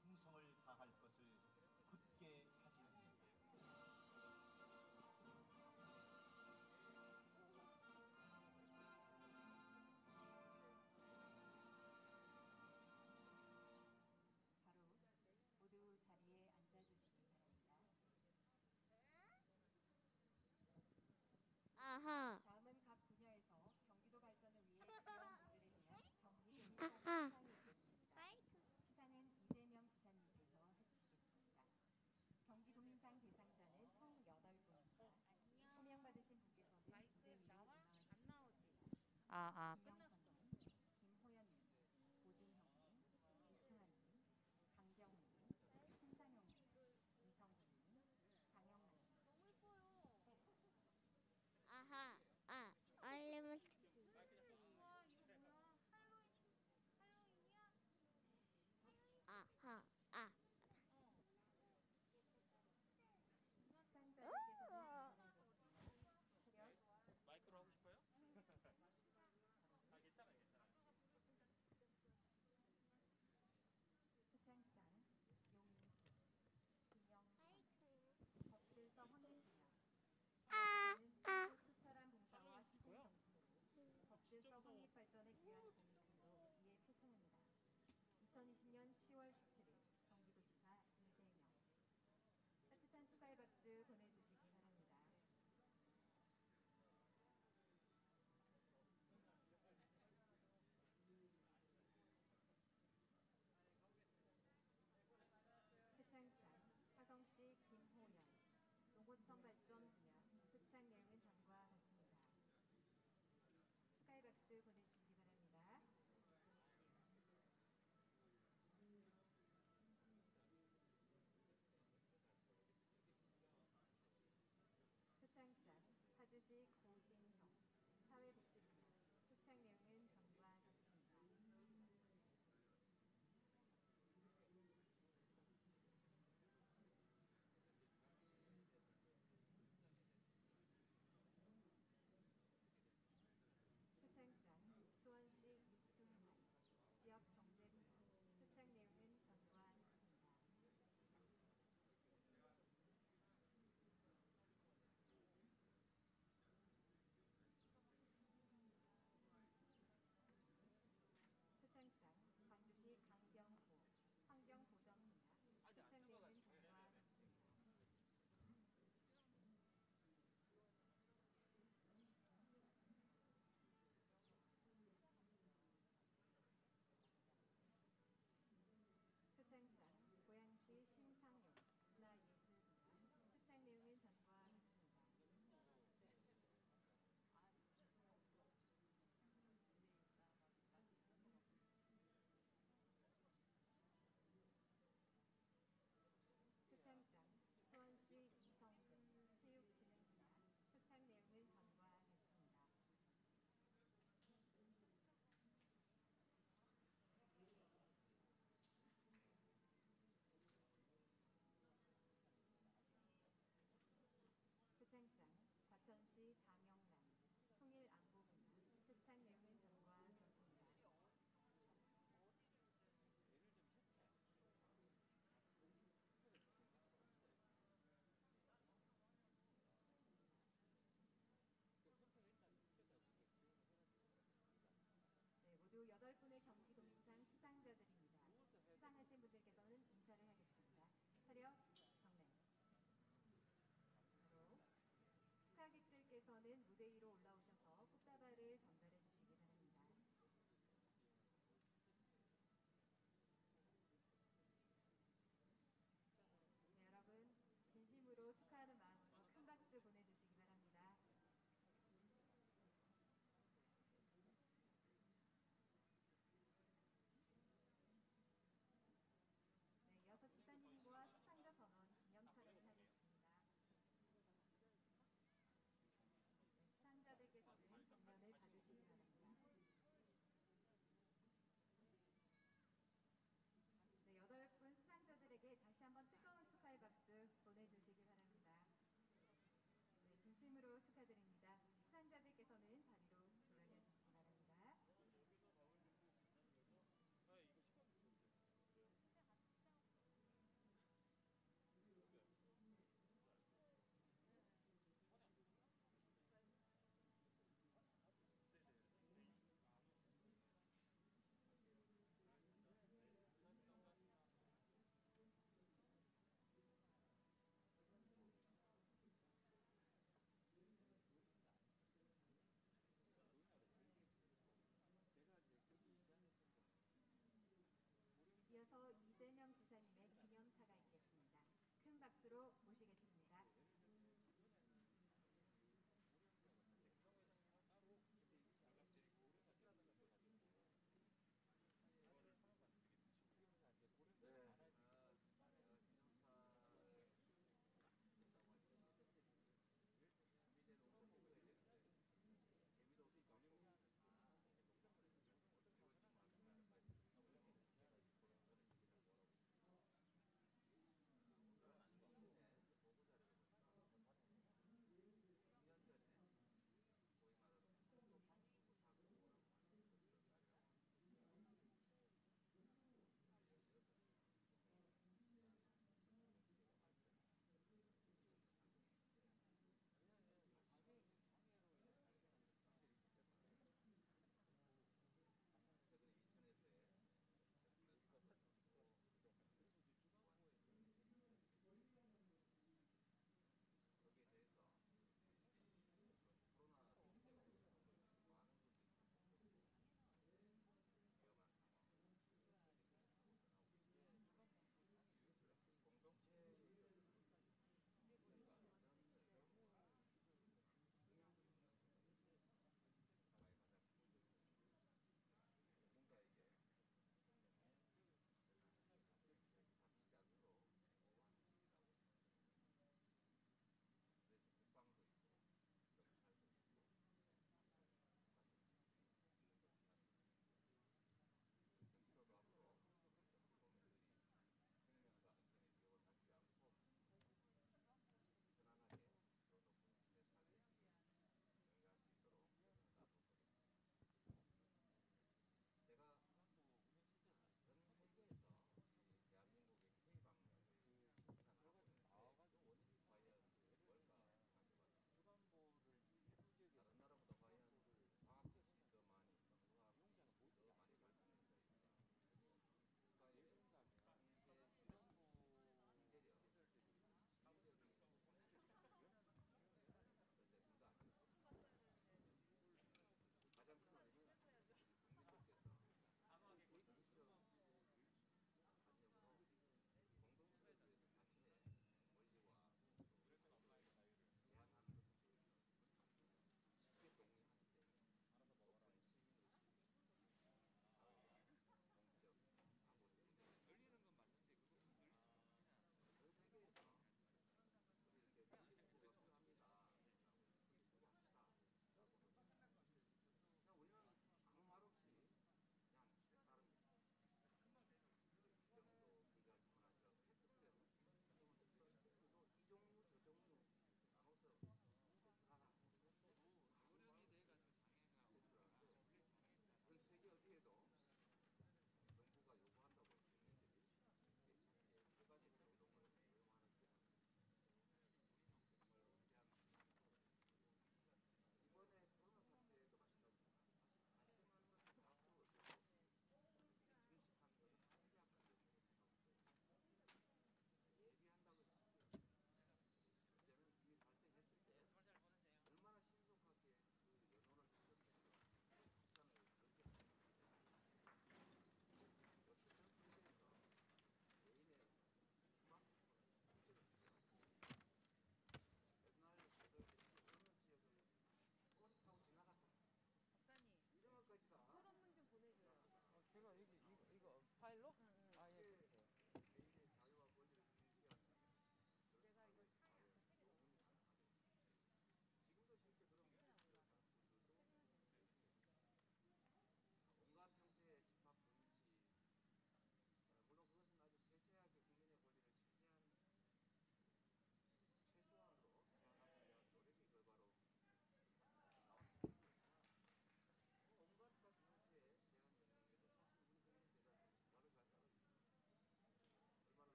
충성을 다할 것을 굳게 다짐합니다. 바로 모두 자리에 앉아주시기 바랍니다. 아하. 다음은 각 분야에서 경기도 발전을 위해 기여한 분들에 대한 경기 행사를 시작하겠습니다. 끝나